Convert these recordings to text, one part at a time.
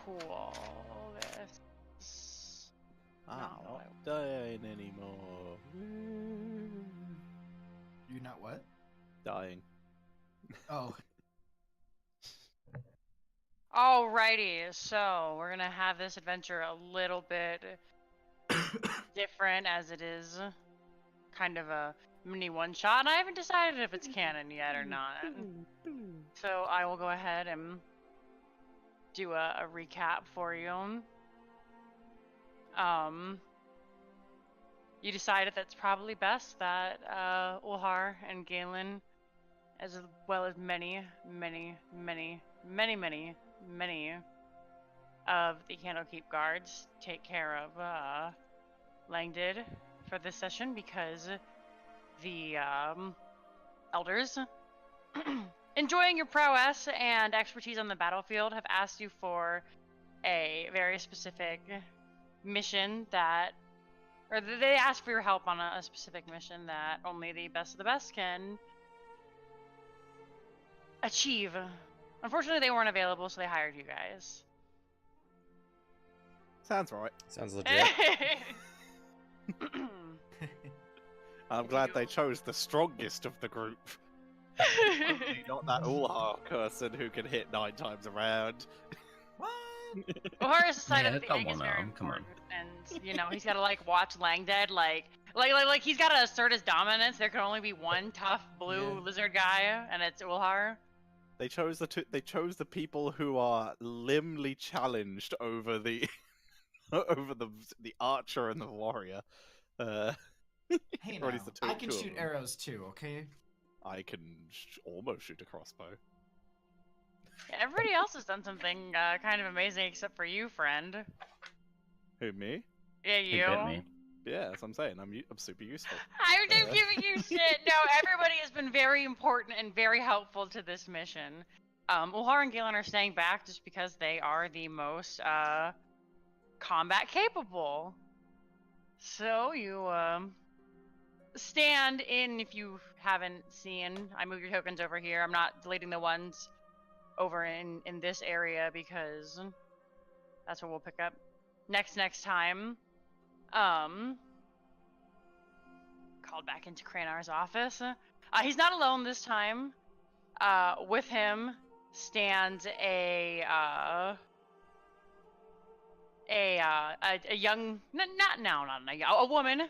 Cool. This. I'm Not not what dying anymore. You're not what? Dying. Oh, Alrighty, so we're gonna have this adventure a little bit different, as it is kind of a mini one-shot, and I haven't decided if it's canon yet or not. So I will go ahead and do a recap for you. You decided that it's probably best that Ulhar and Galen, as well as many of the Candlekeep guards, take care of Langdid for this session, because the elders, enjoying your prowess and expertise on the battlefield, have asked you for a very specific mission that, or they asked for your help on a specific mission that only the best of the best can achieve. Unfortunately, they weren't available, so they hired you guys. Sounds right. Sounds legit. I'm glad they chose the strongest of the group. Only not that Ulhar person who can hit 9 times around. what? Ulhar has decided Yeah, that the come egg is on very now, come on. important, and he's got to watch Langded, like he's got to assert his dominance. There can only be one tough blue lizard guy, and it's Ulhar. They chose They chose the people who are limbly challenged over the over the archer and the warrior. Hey Or at now, least the two- I can two of shoot them. arrows too, okay? I can almost shoot a crossbow. Yeah, everybody else has done something kind of amazing, except for you, friend. Who, me? Yeah, He you. bit me. Yeah, that's what I'm saying. I'm super useful. I'm just giving you shit. No, everybody has been very important and very helpful to this mission. Ulhar and Galen are staying back just because they are the most combat capable. So you stand in. If you haven't seen, I move your tokens over here. I'm not deleting the ones over in this area because that's what we'll pick up next time. Called back into Kranar's office. He's not alone this time. With him stands a young, a woman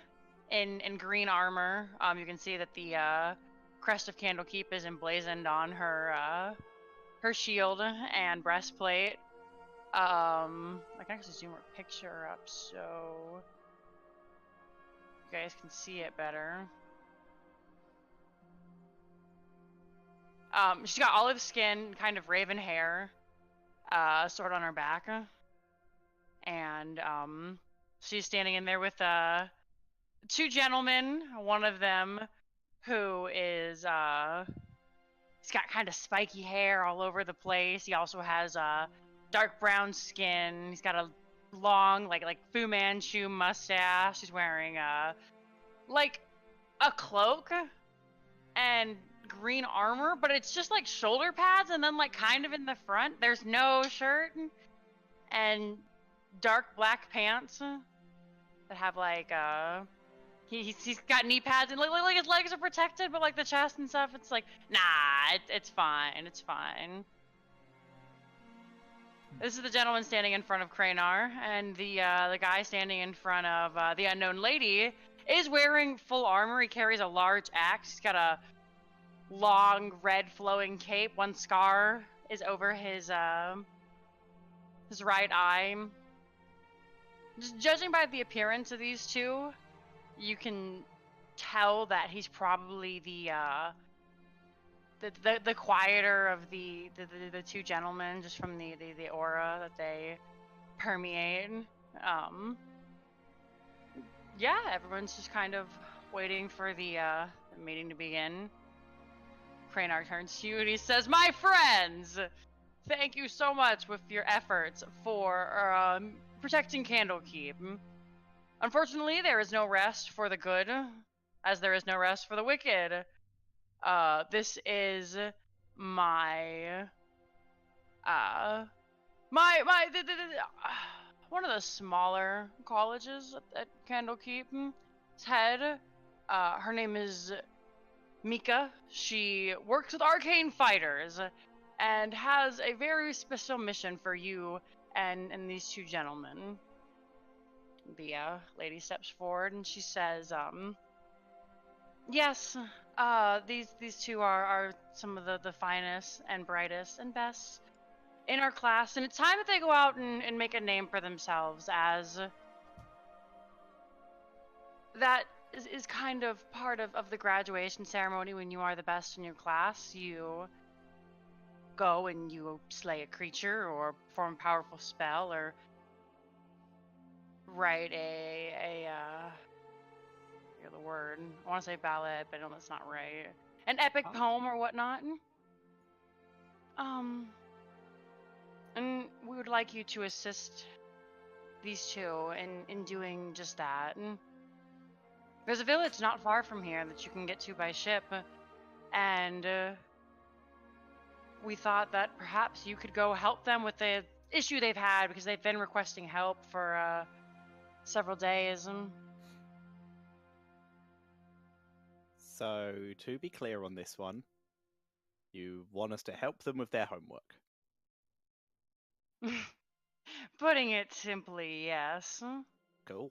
in green armor. You can see that the crest of Candlekeep is emblazoned on her shield and breastplate. I can actually zoom her picture up so you guys can see it better. She's got olive skin, kind of raven hair, sword on her back, and she's standing in there with 2 gentlemen. One of them who is he's got kind of spiky hair all over the place. He also has dark brown skin. He's got a long, like Fu Manchu mustache. He's wearing like a cloak and green armor, but it's just like shoulder pads, and then like kind of in the front there's no shirt, and dark black pants that have like he's got knee pads, and like his legs are protected, but like the chest and stuff, it's like, nah, it's fine. This is the gentleman standing in front of Kranar, and the guy standing in front of the unknown lady is wearing full armor. He carries a large axe. He's got a long red flowing cape. One scar is over his right eye. Just judging by the appearance of these two, you can tell that he's probably the quieter of the 2 gentlemen, just from the aura that they permeate. Yeah, everyone's just kind of waiting for the meeting to begin. Kranar turns to you and he says, "My friends, thank you so much with your efforts for protecting Candlekeep. Unfortunately, there is no rest for the good, as there is no rest for the wicked. This is my One of the smaller colleges at Candlekeep's head. Her name is Mika. She works with arcane fighters and has a very special mission for you and these two gentlemen. The lady steps forward and she says, yes, these two are some of the finest and brightest and best in our class, and it's time that they go out and make a name for themselves, as that is kind of part of the graduation ceremony. When you are the best in your class, you go and you slay a creature or perform a powerful spell or write hear the word. I want to say ballet, but I know that's not right. An epic poem or whatnot. And we would like you to assist these two in doing just that. And there's a village not far from here that you can get to by ship, and we thought that perhaps you could go help them with the issue they've had, because they've been requesting help for several days. So, to be clear on this one, you want us to help them with their homework? Putting it simply, yes. Cool.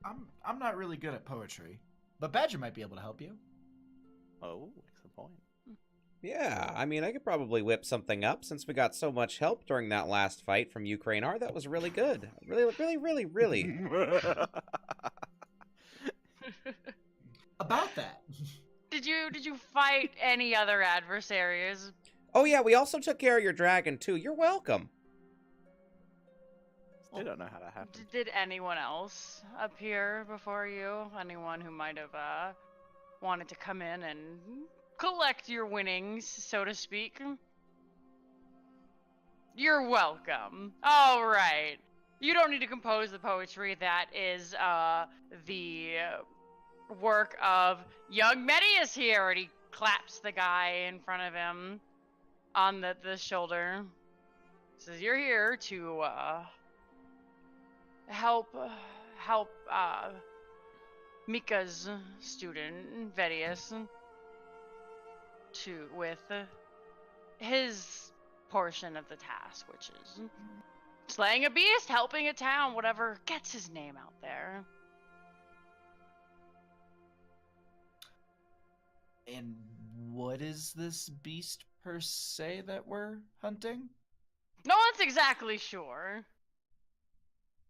I'm not really good at poetry, but Badger might be able to help you. Oh, excellent point. Yeah, I mean, I could probably whip something up since we got so much help during that last fight from Ukrainar. That was really good. Really. About that. Did you fight any other adversaries? Oh yeah, we also took care of your dragon too. You're welcome. Still don't know how that happened. Did anyone else appear before you? Anyone who might have wanted to come in and collect your winnings, so to speak? You're welcome. All right. You don't need to compose the poetry. That is the work of young Medius here. And he claps the guy in front of him on the shoulder. Says, you're here to help Mika's student, Vedius, with his portion of the task, which is slaying a beast, helping a town, whatever gets his name out there. And what is this beast per se that we're hunting? No one's exactly sure.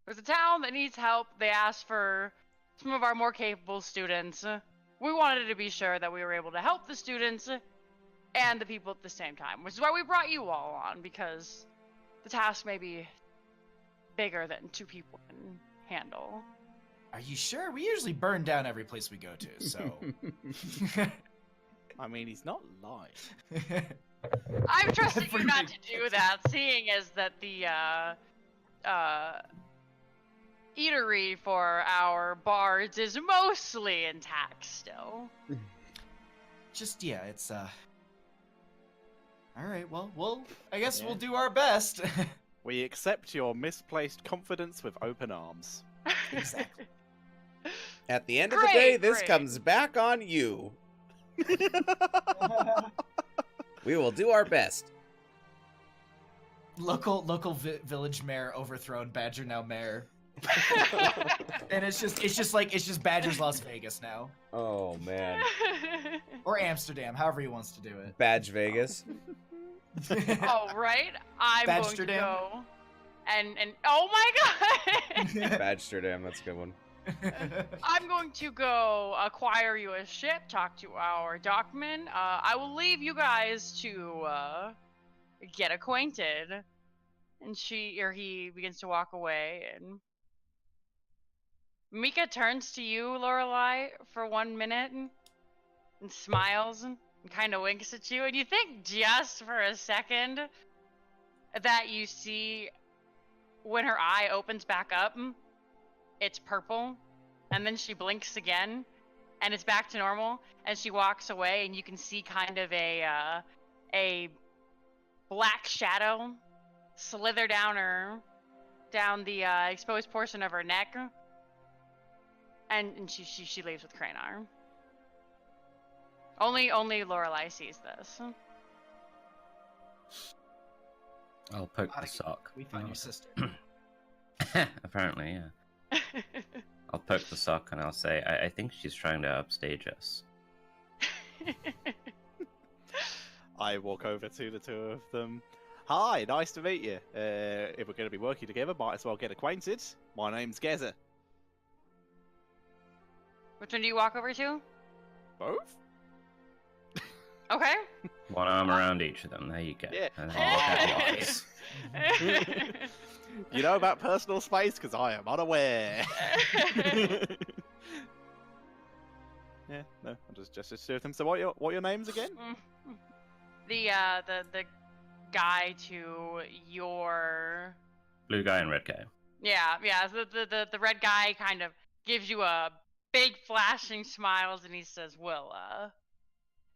There's a town that needs help. They asked for some of our more capable students. We wanted to be sure that we were able to help the students and the people at the same time, which is why we brought you all on, because the task may be bigger than two people can handle. Are you sure? We usually burn down every place we go to, so... I mean, he's not lying. I'm trusting you not to do that, seeing as that the eatery for our bards is mostly intact still. Just, yeah, it's, Alright, well, I guess we'll do our best. We accept your misplaced confidence with open arms. Exactly. At the end of the day, this comes back on you. We will do our best. Local village mayor overthrown, Badger now mayor. And it's just Badger's Las Vegas now. Oh man. Or Amsterdam, however he wants to do it. Badge Vegas. All right, I'm going to go and oh my god. Badgesterdam, that's a good one. I'm going to go acquire you a ship, talk to our dockman. I will leave you guys to get acquainted. And he begins to walk away, and Mika turns to you, Lorelei, for 1 minute and smiles and kind of winks at you, and you think just for a second that you see when her eye opens back up, it's purple, and then she blinks again, and it's back to normal, and she walks away, and you can see kind of a black shadow slither down the exposed portion of her neck, and she leaves with Cranar. Only Lorelei sees this. I'll poke How the did sock. We find your sister. Apparently, yeah. I'll poke the sock and I'll say, I think she's trying to upstage us. I walk over to the two of them. Hi, nice to meet you. If we're going to be working together, might as well get acquainted. My name's Geza. Which one do you walk over to? Both? Okay. One arm around each of them. There you go. Yeah. And then you look at the eyes. You know about personal space? Because I am unaware. Yeah, no, I'll just assure them. So what your names again? The guy to your Blue guy and red guy. yeah. The red guy kind of gives you a big flashing smiles and he says, "Well,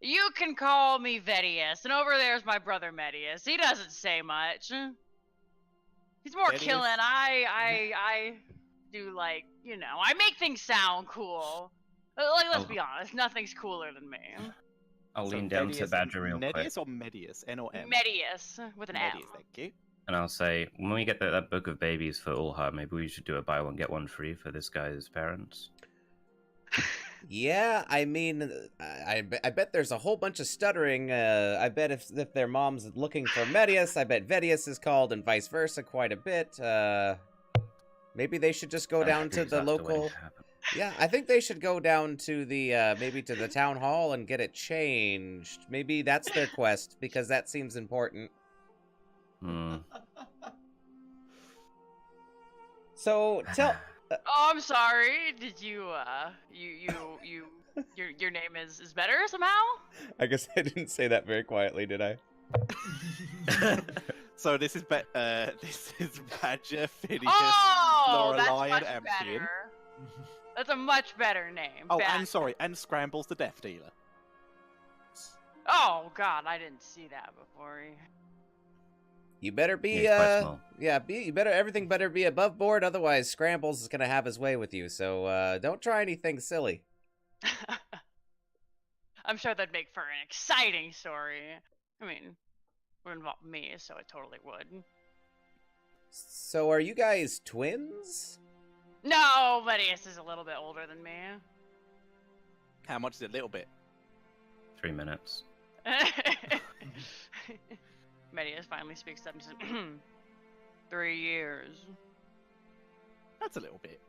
you can call me Vedius, and over there's my brother Medius. He doesn't say much. He's more Vedius? killing. I do like I make things sound cool. Like let's be honest, nothing's cooler than me. I'll So lean down to Medius- Badger real quick. Medius or Medius? N or M? Medius with an M. Medius, thank you. And I'll say, when we get that book of babies for Ulhar, maybe we should do a buy one, get one free for this guy's parents. Yeah, I mean, I bet there's a whole bunch of stuttering. I bet if their mom's looking for Medius, I bet Vedius is called, and vice versa quite a bit. Maybe they should just go down to the local. Yeah, I think they should go down to the maybe to the town hall and get it changed. Maybe that's their quest because that seems important. Hmm. So tell. Oh, I'm sorry. Did you your name is better somehow? I guess I didn't say that very quietly, did I? So this is this is Badger, Phineas, Oh, that's Lorelei, much and Amphion. better. That's a much better name. Oh, Bad- and sorry, and Scrambles the Death Dealer. Oh God, I didn't see that before. You better be He's quite small. you better everything better be above board, otherwise Scrambles is gonna have his way with you. So don't try anything silly. I'm sure that'd make for an exciting story. I mean, it would involve me, so it totally would. So are you guys twins? No, Medius is a little bit older than me. How much is it? A little bit. 3 minutes. Medius finally speaks up and says, 3 years. That's a little bit.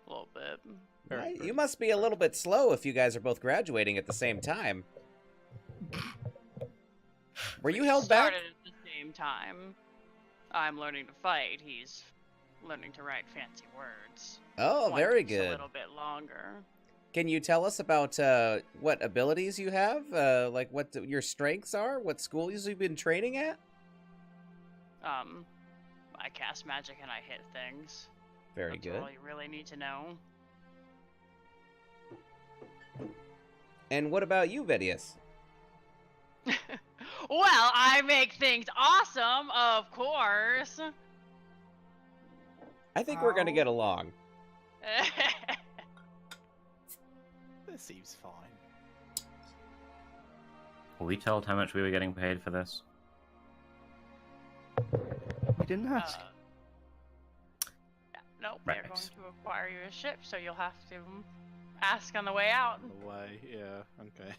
A little bit. Very Right, good. you must be a little bit slow if you guys are both graduating at the same time. Were you held back? Started at the same time. I'm learning to fight. He's learning to write fancy words. Oh, One very takes A good. little bit longer. Can you tell us about what abilities you have? Like what your strengths are? What schools you've been training at? I cast magic and I hit things. Very That's good. all you really need to know. And what about you, Vedius? Well, I make things awesome, of course. I think we're gonna Ow. get along. This seems fine. Were we told how much we were getting paid for this? We didn't ask. Yeah, nope, they're Right. going to acquire you a ship, so you'll have to ask on the way out. The way, yeah, okay.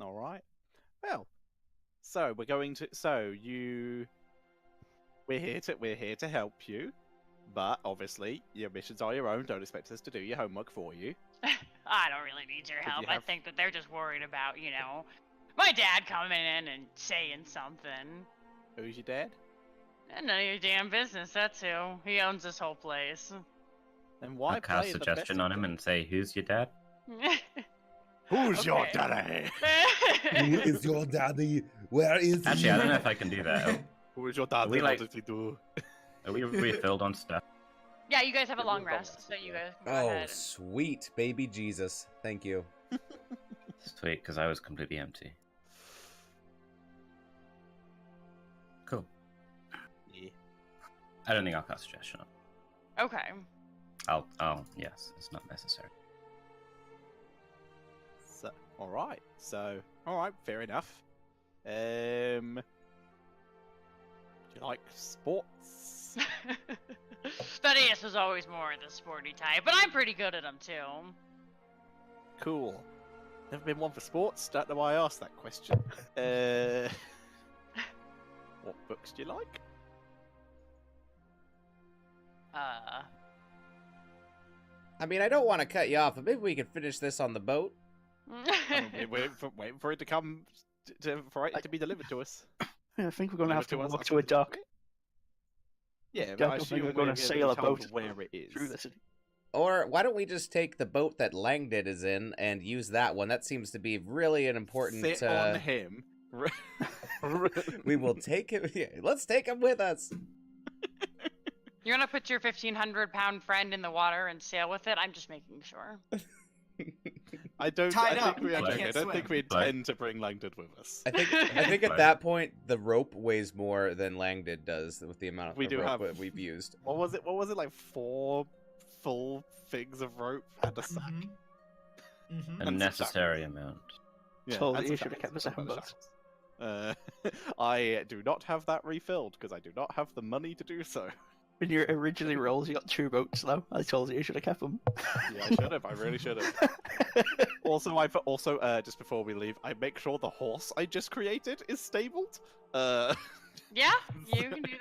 All right. Well, so we're going to. We're here to help you, but obviously your missions are your own. Don't expect us to do your homework for you. I don't really need your Did you help. have- I think that they're just worried about, my dad coming in and saying something. Who's your dad? None of your damn business, that's who. He owns this whole place. And why I'll cast play the suggestion best on him and say, "Who's your dad?" Who's your Okay. daddy? Who is your daddy? Where is Actually, he? I don't know if I can do that. Who is your daddy? We like- What does he do? Are we refilled on stuff? Yeah, you guys have a Yeah, long we've got rest, lots so of you time. guys can go Oh, ahead. and- sweet baby Jesus. Thank you. Sweet, because I was completely empty. I don't think I'll cast suggestion on. Okay. Yes, it's not necessary. So, alright. Alright, fair enough. Do you like sports? Thaddeus was always more the sporty type, but I'm pretty good at them too. Cool. Never been one for sports. Don't know why I asked that question. What books do you like? I mean, I don't want to cut you off, but maybe we can finish this on the boat. Waiting for it to come, for it to be delivered to us. I think we're going to have to Delivered walk us to a after the dock dock. Yeah, Don't I think assume we're gonna gonna sail be a told boat where it is. through this. Or why don't we just take the boat that Langdon is in and use that one? That seems to be really an important. Sit on him. We will take him. Yeah, let's take him with us. You're gonna put your 1,500-pound friend in the water and sail with it? I'm just making sure. I don't. Tied I up, think we I actually. I can't don't think we swim. intend to bring Langdon with us. I think at that point the rope weighs more than Langdon does with the amount of We do rope have- that we've used. What was it? What was it like? 4 full things of rope and a sack. Mm-hmm. A And necessary amount. Yeah, So and you some should have shackles, kept the and the 7 bucks. shackles. I do not have that refilled because I do not have the money to do so. When you originally rolled, you got 2 boats though. I told you should have kept them. Yeah, I should have. I really should have. Also, just before we leave, I make sure the horse I just created is stabled. Yeah, you can do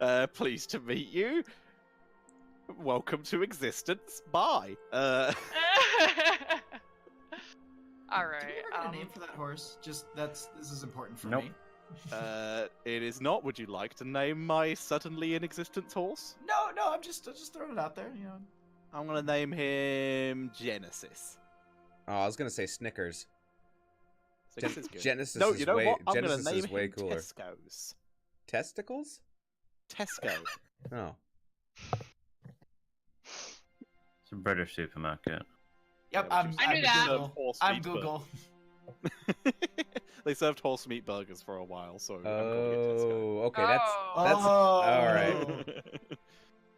that. Pleased to meet you. Welcome to existence. Bye. All Did right. we ever get a name for that horse? Just this is important for Nope. me. It is not. Would you like to name my suddenly in existence horse? No, I'm just throwing it out there. You know. I'm gonna name him Genesis. Oh, I was gonna say Snickers. Six is good. Genesis No, is you know way what? I'm Genesis gonna name is way him cooler. Tesco's. Testicles? Tesco. Oh. It's a British supermarket. Yep, Yeah, I'm. which is- I knew I'm that. Google. Horse I'm meat Google. They served horse meat burgers for a while, so I'm calling it Tesco. Oh, okay. That's Oh. all right.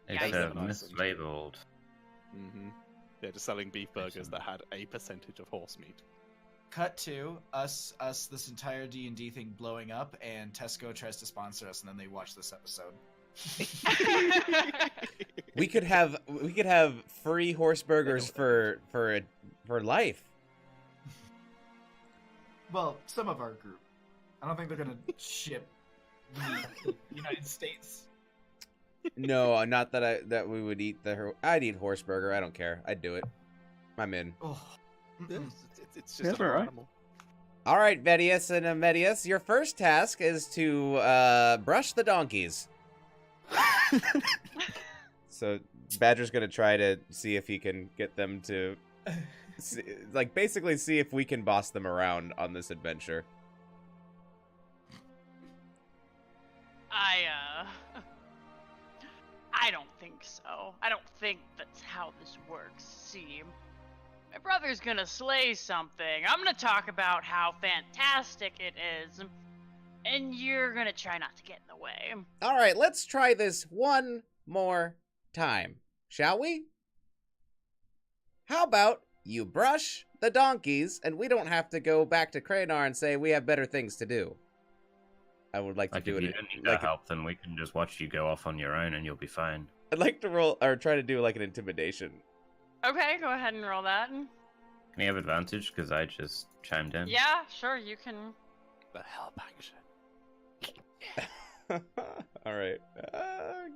It's Yikes. mislabeled. Mm-hmm. Yeah, just selling beef burgers that had a percentage of horse meat. Cut to us. This entire D&D thing blowing up, and Tesco tries to sponsor us, and then they watch this episode. We could have free horse burgers for life. Well, some of our group. I don't think they're gonna ship meat to the United States. No, not that we would eat I'd eat horse burger. I don't care. I'd do it. I'm in. Oh. Mm-mm. It's Yeah, just an alright. animal. All right, Vedius and Amedius, your first task is to brush the donkeys. So Badger's gonna try to see if he can get them to, basically see if we can boss them around on this adventure. I don't think so. I don't think that's how this works. See, my brother's gonna slay something. I'm gonna talk about how fantastic it is, and you're gonna try not to get in the way. All right, let's try this one more time, shall we? How about you brush the donkeys, and we don't have to go back to Kranar and say we have better things to do. I would like to Like, do if you it. don't need our help, then we can just watch you go off on your own and you'll be fine. I'd like to roll or try to do like an intimidation. Okay, go ahead and roll that. Can you have advantage? Because I just chimed in. Yeah, sure, you can. The help action. All right,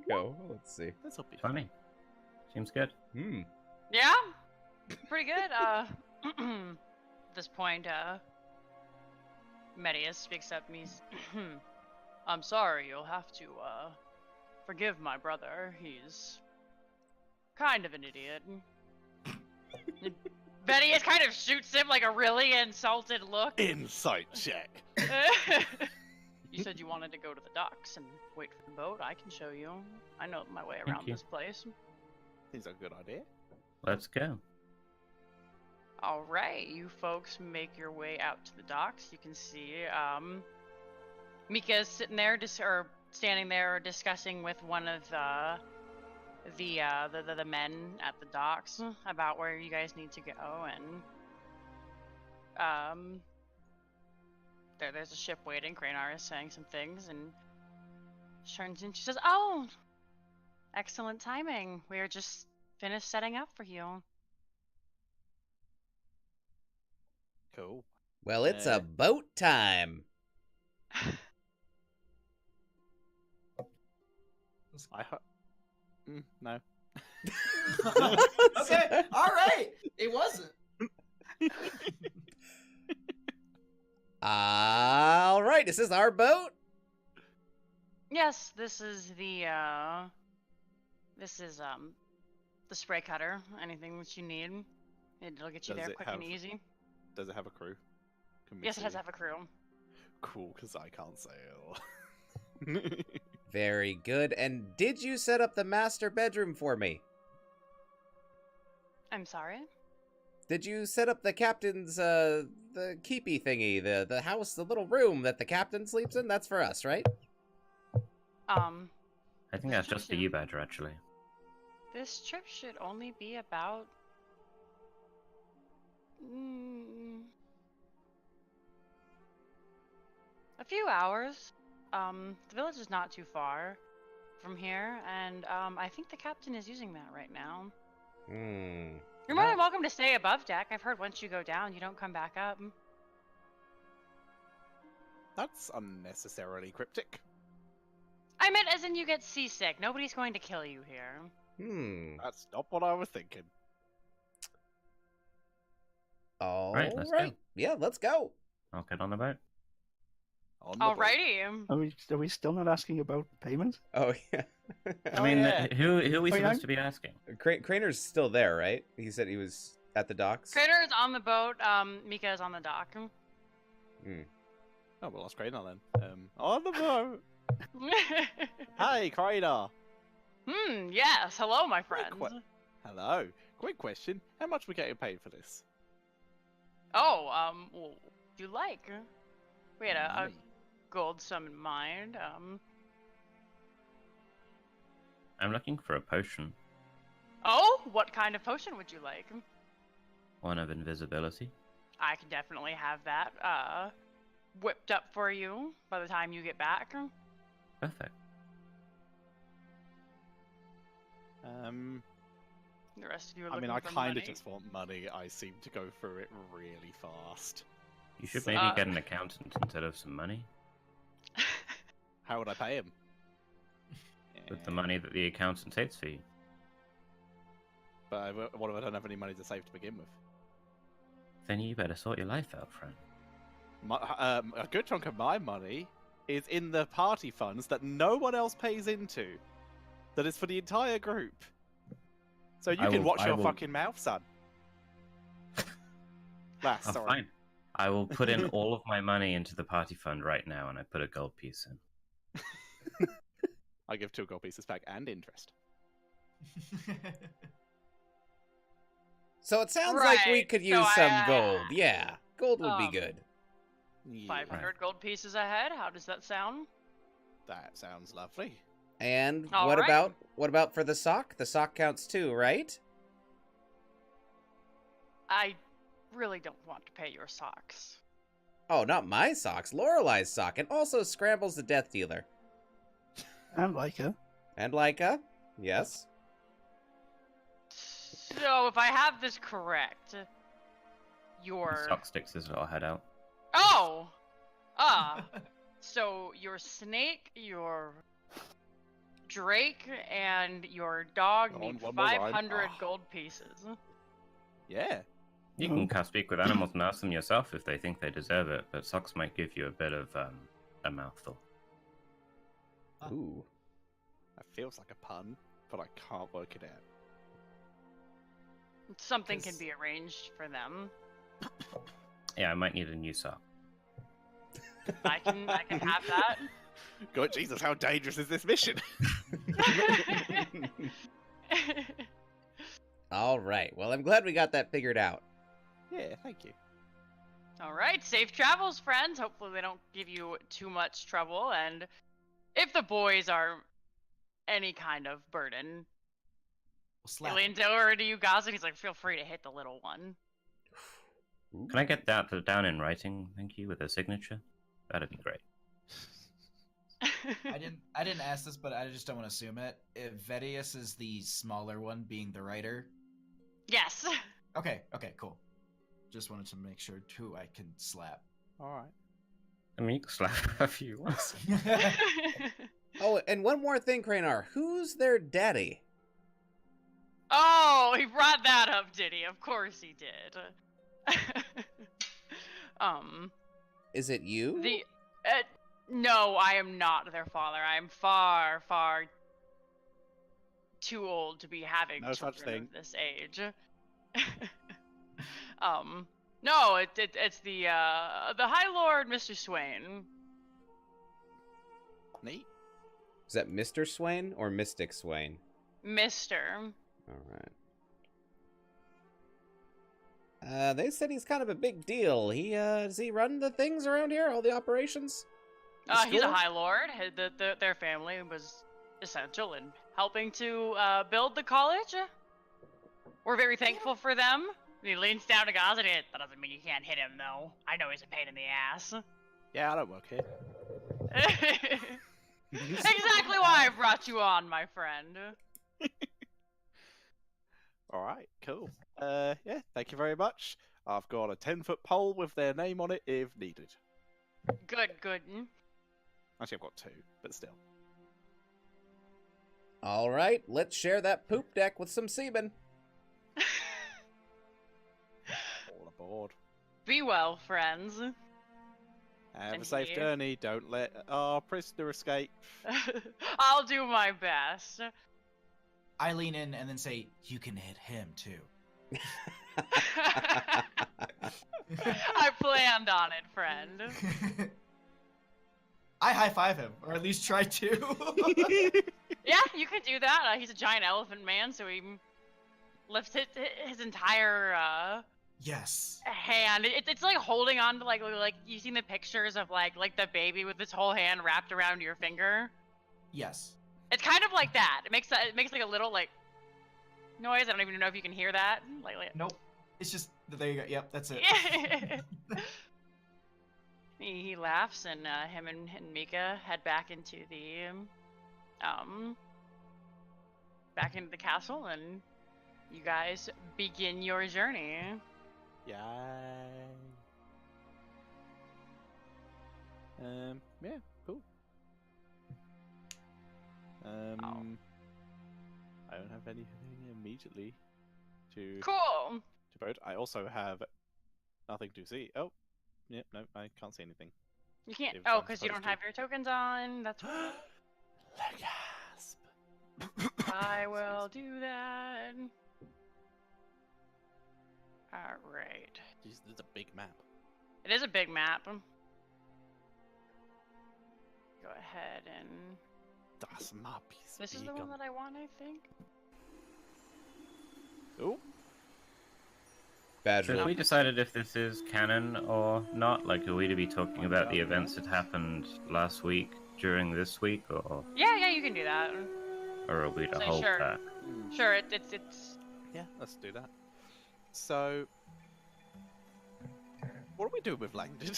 go. Let's see. This will be 20. Seems good. Yeah, pretty good. At this point, Medius speaks up and he's, I'm sorry, you'll have to, forgive my brother. He's kind of an idiot. Medius kind of shoots him like a really insulted look. Insight check. You said you wanted to go to the docks and wait for the boat. I can show you. I know my way Thank around you. this place. Seems like a good idea. Let's go. All right, you folks make your way out to the docks. You can see Mika's sitting there, or standing there discussing with one of the men at the docks about where you guys need to go, and there's a ship waiting. Kranar is saying some things, and she turns in. She says, "Oh, excellent timing. We are just finished setting up for you." Cool. Well, it's a boat time. No. Okay, all right. It wasn't. All right, is this our boat? Yes, this is the spray cutter. Anything that you need, it'll get you Does there it quick and have- easy. Does it have a crew? Can we Yes, it has see? to have a crew. Cool, because I can't sail. Very good. And did you set up the master bedroom for me? I'm sorry. Did you set up the captain's, the keepy thingy, the house, the little room that the captain sleeps in? That's for us, right? I think that's just for you, Badger, actually. This trip should only be about a few hours. The village is not too far from here, and I think the captain is using that right now. Hmm. You're more than welcome to stay above deck. I've heard once you go down, you don't come back up. That's unnecessarily cryptic. I meant as in you get seasick. Nobody's going to kill you here. Hmm. That's not what I was thinking. All Right, let's go. Yeah, let's go. I'll get on the boat. On the boat. Alrighty. Are we still not asking about payment? Oh, yeah. I mean, yeah. who are we Oh, yeah. supposed to be asking? Craner's still there, right? He said he was at the docks. Crater is on the boat. Mika is on the dock. Oh, well, that's Craner then. On the boat. Hey, Craner. Yes. Hello, my Quick friends. Hello. Quick question. How much we getting paid for this? Oh, well, do you like? We had a Money. gold sum in mind. I'm looking for a potion. Oh, what kind of potion would you like? One of invisibility. I can definitely have that, whipped up for you by the time you get back. Perfect. The rest of you are I looking mean, I for kind of money. just want money. I seem to go through it really fast. You should So- maybe get an accountant instead of some money. How would I pay him? With the money that the accountant takes for you. But what if I don't have any money to save to begin with? Then you better sort your life out, friend. A good chunk of my money is in the party funds that no one else pays into. That is for the entire group. So you can watch your fucking mouth, son. Lass, Oh, sorry. fine. I will put in all of my money into the party fund right now, and I put a gold piece in. I give 2 gold pieces back and interest. So it sounds like we Right, could so use some I- gold. Yeah, gold would be Um, good. Yeah, 500 gold pieces ahead. How does that sound? that sounds lovely. And All what right. about for the sock? The sock counts too, right? I really don't want to pay your socks. Oh, not my socks. Lorelei's sock, and also Scrambles the Death Dealer. And like her. And Leica, yes. So, if I have this correct, your... Sock sticks his little head out. Oh! So, your snake, your drake, and your dog Go on, need one more rhyme. 500 Ah. gold pieces. Yeah. You can speak with animals and ask them yourself if they think they deserve it, but socks might give you a bit of a mouthful. Ooh. That feels like a pun, but I can't work it out. Something can 'Cause- be arranged for them. Yeah, I might need a new sock. I can have that. God, Jesus, how dangerous is this mission? All right. Well, I'm glad we got that figured out. Yeah, thank you. All right, safe travels, friends. Hopefully they don't give you too much trouble, and if the boys are any kind of burden, We'll slap he leans over to you, Gaz, and he's like, "Feel free to hit the little one." Can I get that down in writing? Thank you, with a signature. That'd be great. I didn't ask this, but I just don't want to assume it. If Vedius is the smaller one, being the writer. Yes. Okay, cool. Just wanted to make sure who I can slap. All right. I mean, you can slap a few once. Oh, and one more thing, Kranar. Who's their daddy? Oh, he brought that up, did he? Of course he did. Is it you? No, I am not their father. I am far, far too old to be having No such children thing. of this age. No, it's the High Lord, Mr. Swain. Neat. Is that Mr. Swain or Mystic Swain? Mister. All right. They said he's kind of a big deal. Does he run the things around here? All the operations? The He's a school? High Lord. Their family was essential in helping to build the college. We're very thankful for them. He leans down to Gaz and that doesn't mean you can't hit him, though. I know he's a pain in the ass. Yeah, I don't work here. Exactly why I brought you on, my friend. All right, cool. Yeah, thank you very much. I've got a 10-foot pole with their name on it if needed. Good. Actually, I've got 2, but still. All right, let's share that poop deck with some semen. All aboard. Be well, friends. Have And a safe he- journey. Don't let our prisoner escape. I'll do my best. I lean in and then say, "You can hit him too." I planned on it, friend. I high five him, or at least try to. Yeah, you can do that. He's a giant elephant man, so he lifts his entire Yes. hand. It's like holding on to like you've seen the pictures of like the baby with his whole hand wrapped around your finger. Yes. It's kind of like that. It makes like a little like noise. I don't even know if you can hear that. Like Nope. It's just there you go. Yep, that's it. he laughs, and him and Mika head back into the castle, and you guys begin your journey. Yay. Yeah, cool. I don't have anything immediately to Cool. vote. I also have nothing to see. Oh, yep, no, I can't see anything. You can't. If Oh, I'm because you don't supposed to. have your tokens on. That's what. Legasp. I will do that. All right. Jeez, this is a big map. It is a big map. Go ahead and. Das Map is This is the one that I want, I think. Oh, Badger. So have we decided if this is canon or not? Like, are we to be talking about the events that happened last week during this week, or Yeah, you can do that. are we to Say hold sure. back? Sure, it's. yeah, let's do that. So, what do we do with Langdon?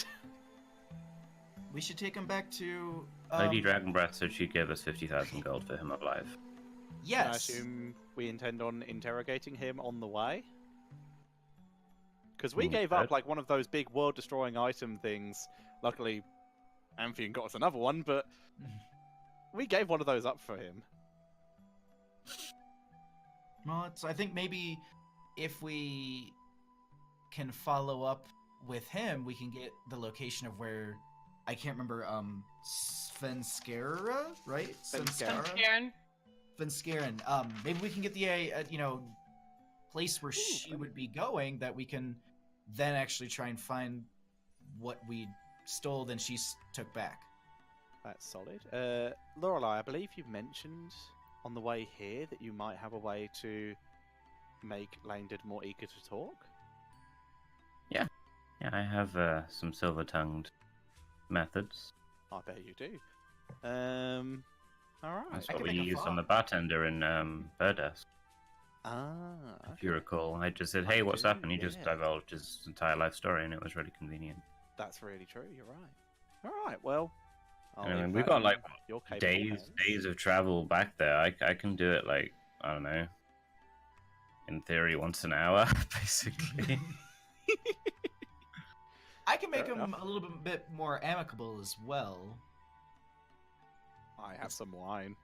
We should take him back to. Lady Dragonbreath said she'd give us 50,000 gold for him alive. I Yes. assume we intend on interrogating him on the way? Because we Mm, gave up good. like one of those big world-destroying item things. Luckily, Amphion got us another one, but we gave one of those up for him. Well, I think maybe if we can follow up with him, we can get the location of where I can't remember. Svenskera, right? Svenskera. Karen. Svenskeren. Maybe we can get the place where she would be going, that we can then actually try and find what we stole, then she took back. That's solid. Lorelei, I believe you mentioned on the way here that you might have a way to make Langdon more eager to talk. Yeah, I have some silver-tongued methods. I bet you do. All right. That's I what can we make a used on fog. the bartender in Birdesk. Ah, If you recall, I just said, I "Hey, what's do, up?" and he just yeah. divulged his entire life story, and it was really convenient. That's really true. You're right. All right. Well, I'll And I leave mean, we've that got in like your capable days hands. of travel back there. I can do it like, I don't know, in theory once an hour, basically. I can make Fair him enough. a little bit more amicable as well. I have some wine.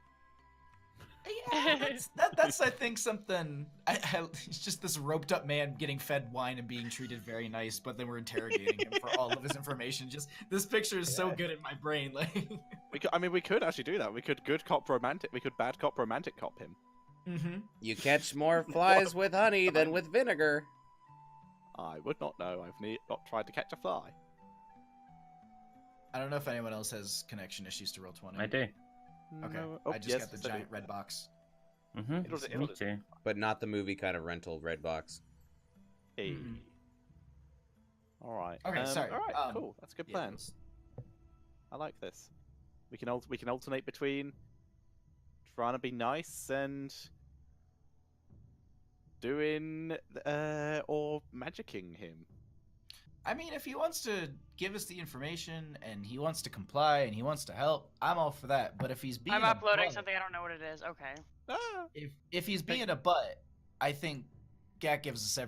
Yeah, that's I think something. It's just this roped up man getting fed wine and being treated very nice, but then we're interrogating him for all of his information. Just this picture is so Yeah. good in my brain. Like, We could actually do that. We could good cop romantic. We could bad cop romantic cop him. You catch more flies with honey than with vinegar. I would not know. I've not tried to catch a fly. I don't know if anyone else has connection issues to Roll20. I do. Okay, No. Oh, I just yes, got the so do- giant red box. Mm-hmm. It'll Me do. too. But not the movie kind of rental Redbox. Hey. Mhm. All right. Okay, sorry. All right. Um, Cool. That's a good Yeah, plan. those- I like this. We can alternate between trying to be nice and doing or magicking him. I mean, if he wants to give us the information and he wants to comply and he wants to help, I'm all for that. But if he's being I'm a uploading butt- something. I don't know what it is. Okay. Ah. if he's being a butt, I think Gak gives us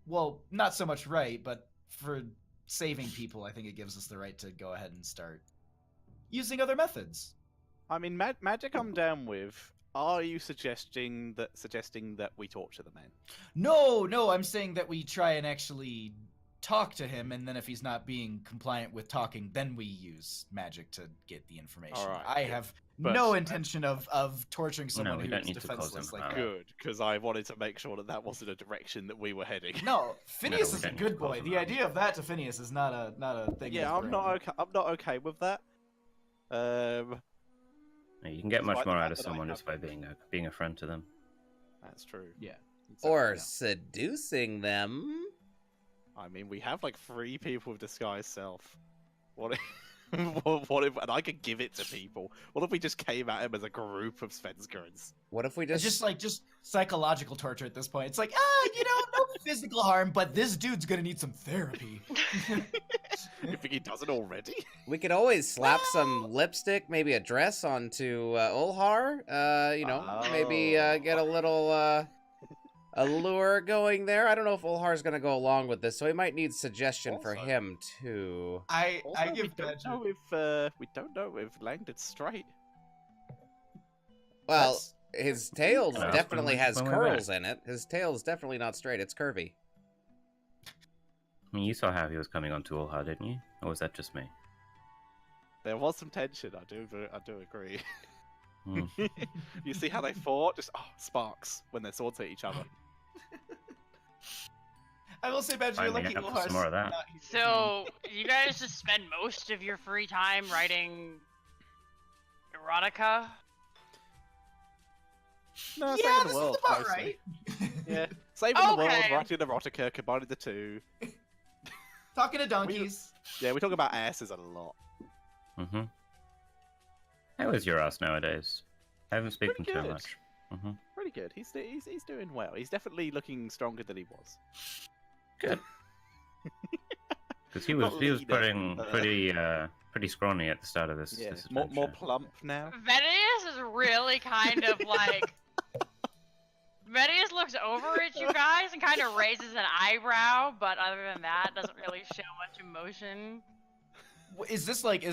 well, not so much right, but for saving people, I think it gives us the right to go ahead and start using other methods. I mean, magic I'm down with. Are you suggesting that we torture the man? No, I'm saying that we try and actually talk to him, and then if he's not being compliant with talking, then we use magic to get the information. All right, I good. have But- no intention of torturing someone we who don't is need to cause defenseless him like harm. that. Good, because I wanted to make sure that wasn't a direction that we were heading. No, Phineas we is a don't need to good boy. cause him The harm. idea of that to Phineas is not a thing. in Yeah, his I'm brain. not okay. I'm not okay with that. You can get much Despite the more fact out of that I someone have- just by being a friend to them. That's true. Yeah. Or Exactly. seducing them. I mean, we have like 3 people with disguised self. What if, what if, and I could give it to people. What if we just came at him as a group of Svenskers? What if we It's just... just psychological torture at this point. It's like, no physical harm, but this dude's gonna need some therapy. You think he doesn't already? We could always slap some lipstick, maybe a dress onto Ulhar. Maybe get a little allure going there. I don't know if Ulhar's gonna go along with this, so we might need suggestion for Also- him too. I Also, give we don't know if Langdon's straight. Well, That's- his tail Yeah, definitely when we- has when we curls in it. His tail's definitely not straight. It's curvy. I mean, you saw how he was coming on to Ulha, didn't you? Or was that just me? There was some tension. I do agree. Hmm. You see how they fought? Just sparks when their swords hit each other. I will say, Badger, Sign you're me lucky up for Ulhar's some more of that. not- So you guys just spend most of your free time writing erotica? No, Yeah, saving this the world. is about mostly. right. Yeah, saving the world, Okay. writing erotica, combining the two. Talking to donkeys. Yeah, we talk about asses a lot. Mm-hmm. How is your ass nowadays? I haven't spoken to him good. much. Mm-hmm. Pretty good. He's doing well. He's definitely looking stronger than he was. Good. Because he Not was leader, putting pretty scrawny at the start of this. Yeah, this more adventure. plump now. Venius is really kind of like. Venius looks over at you guys and kind of raises an eyebrow, but other than that, doesn't really show much emotion. Is this like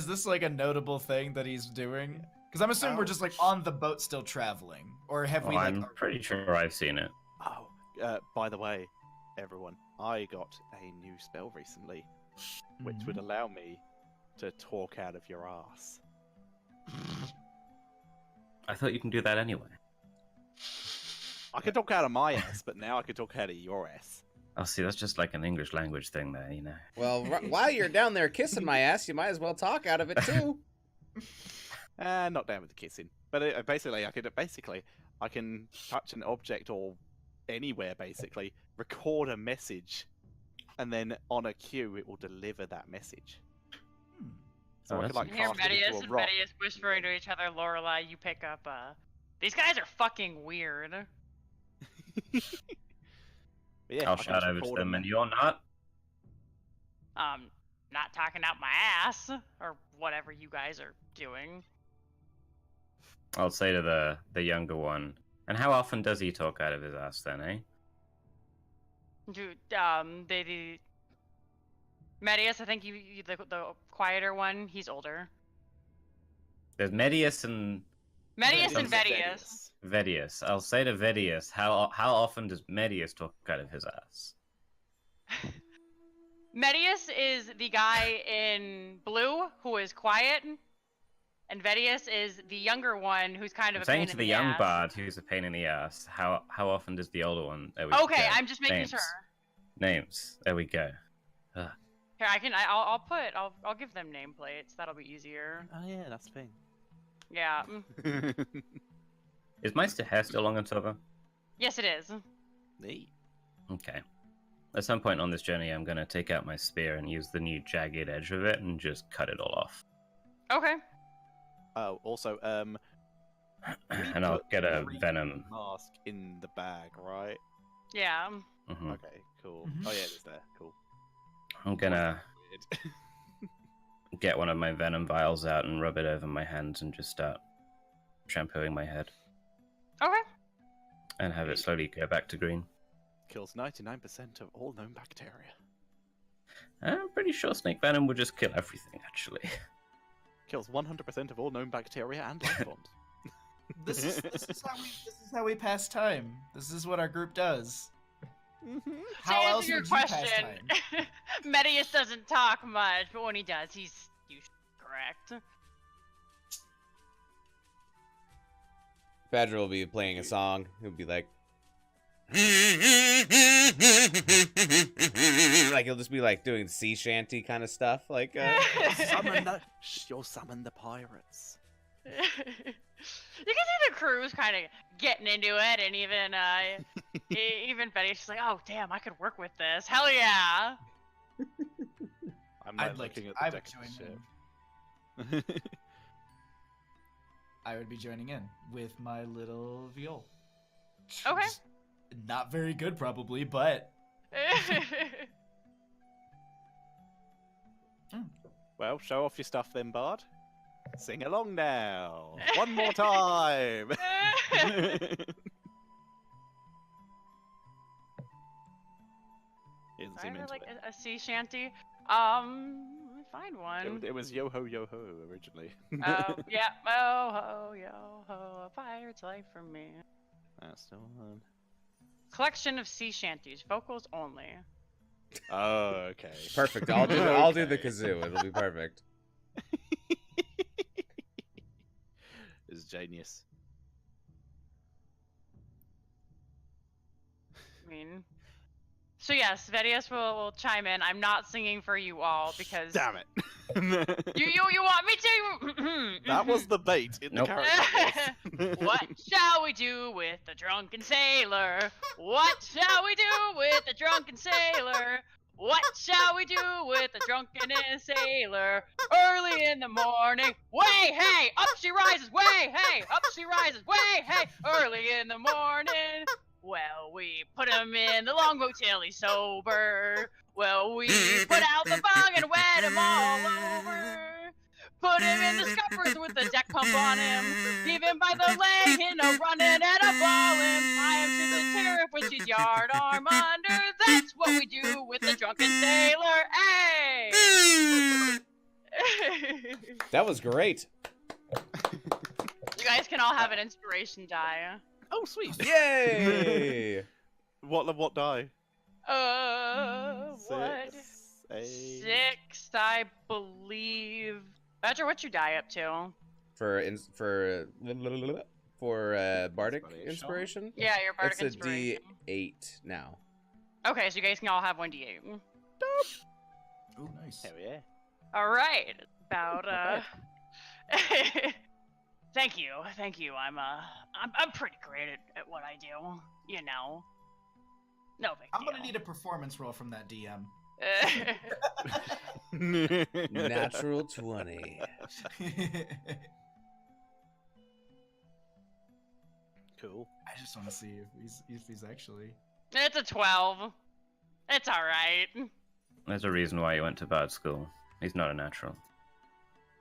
a notable thing that he's doing? Because I'm assuming we're Oh. just like on the boat still traveling, or have we Oh, like? I'm pretty sure I've seen it. Oh, by the way, everyone, I got a new spell recently, which would allow me to talk out of your ass. I thought you can do that anyway. I could talk out of my ass, but now I could talk out of your ass. Oh, see, that's just like an English language thing there, you know. Well, while you're down there kissing my ass, you might as well talk out of it too. Not down with the kissing, but basically, I can touch an object or anywhere, basically, record a message, and then on a cue, it will deliver that message. So I that's could like You hear cast it Medius into a and rock. Medius whispering to each other. Lorelai, you pick up. These guys are fucking weird. But yeah, I'll I can shout just over to record them, them. and you're not. Not talking out my ass or whatever you guys are doing. I'll say to the younger one. And how often does he talk out of his ass then, eh? Dude, the Medius, I think the quieter one, he's older. There's Medius and Medius and Vedius. Vedius. Vedius. I'll say to Vedius, how often does Medius talk out of his ass? Medius is the guy in blue who is quiet, and Vedius is the younger one who's kind of I'm a saying pain to in the the young ass. bard who's a pain in the ass, how often does the older one? There we Okay, go. I'm just making Names. sure. Names. There we go. Here, I'll give them nameplates. That'll be easier. Oh yeah, that's the thing. Yeah. Is my hair still long on Silver? Yes, it is. Neat. Okay. At some point on this journey, I'm going to take out my spear and use the new jagged edge of it and just cut it all off. Okay. Oh, also, And I'll put get a Reed venom. mask in the bag, right? Yeah. Mhm. Okay, cool. Mhm. Oh yeah, it's there. Cool. I'm gonna Weird. get one of my venom vials out and rub it over my hands and just start shampooing my head Okay. and have it slowly go back to green. Kills 99% of all known bacteria. I'm pretty sure snake venom would just kill everything, actually. Kills 100% of all known bacteria and life forms. This is how we pass time. This is what our group does. How to else answer your would you pass question, time? Medius doesn't talk much, but when he does, he's usually correct. Badger will be playing a song. He'll be like, like he'll just be like doing sea shanty kind of stuff. Like, You'll summon the pirates. You can see the crew's kind of getting into it, and even Betty, she's like, "Oh, damn, I could work with this. Hell yeah!" I'm I'd like like looking to, at I the would deck join of the in. ship. I would be joining in with my little viol. Okay. Not very good, probably, but Well, show off your stuff then, Bard. Sing along now. One more time. He doesn't I seem ever into like it. a sea shanty. Let me find one. It was yo ho originally. Oh yeah, oh ho yo ho, a pirate's life for me. That's the one. Collection of sea shanties, vocals only. Oh, okay. perfect. I'll do the Okay. kazoo. It'll be perfect. It's genius. I mean, so yes, Vedius will chime in. I'm not singing for you all because Damn it. you want me to? That was the bait in Nope. the character. What shall we do with the drunken sailor? What shall we do with the drunken sailor? What shall we do with the drunken sailor? Early in the morning, way hey, up she rises, way hey, up she rises, way hey, early in the morning. Well, we put him in the longboat till he's sober. Well, we put out the bong and wet him all over. Put him in the scuppers with the deck pump on him. Leave him by the leg in a running and a ballin'. Tie him to the tariff with his yard arm under. That's what we do with the drunken sailor. Hey! That was great. You guys can all have an inspiration die. Oh, sweet. Yay! What die? What? 6, 6, I believe. Badger, what you die up to? For bardic Inspiration. inspiration. Yeah, your bardic It's a inspiration. D8 now. Okay, so you guys can all have 1d8. oh, nice. Hell yeah. All right, about Not Thank you. I'm pretty great at what I do. You know. No big I'm deal. gonna need a performance roll from that DM. Natural 20. Cool. I just want to see if he's actually. It's a 12. It's alright. There's a reason why he went to bad school. He's not a natural.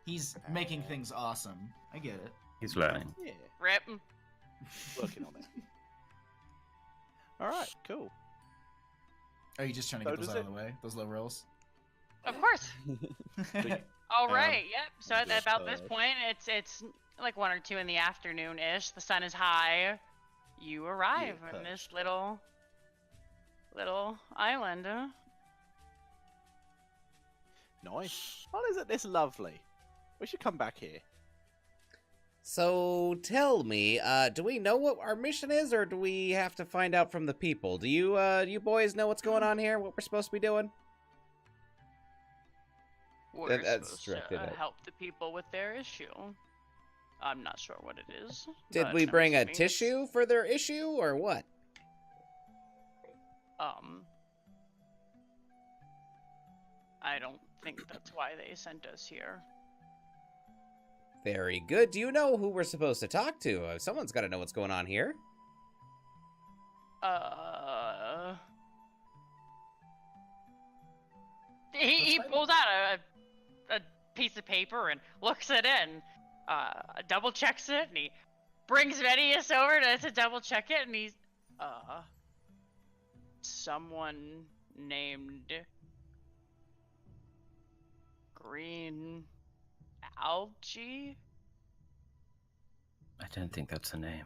He's making things awesome. I get it. He's learning. Yeah. Rip. Working on it. Alright, cool. Are you just trying to So get those does out of the way? Those low rolls? Of course. Alright, yep. So at just about this heard. point, it's like 1 or 2 in the afternoon-ish. The sun is high. You arrive Yeah, in this little island. Nice. Oh, isn't this lovely? We should come back here. So tell me, do we know what our mission is, or do we have to find out from the people? Do you boys know what's going on here? What we're supposed to be doing? We're That's supposed directed to at- help the people with their issue. I'm not sure what it is. Did but we I'm bring a assuming it's, tissue for their issue, or what? I don't think that's why they sent us here. Very good. Do you know who we're supposed to talk to? Someone's got to know what's going on here. He pulls out a piece of paper and looks it in, double checks it, and he brings Vedius over to double check it, and he's someone named Green Algae. I don't think that's a name.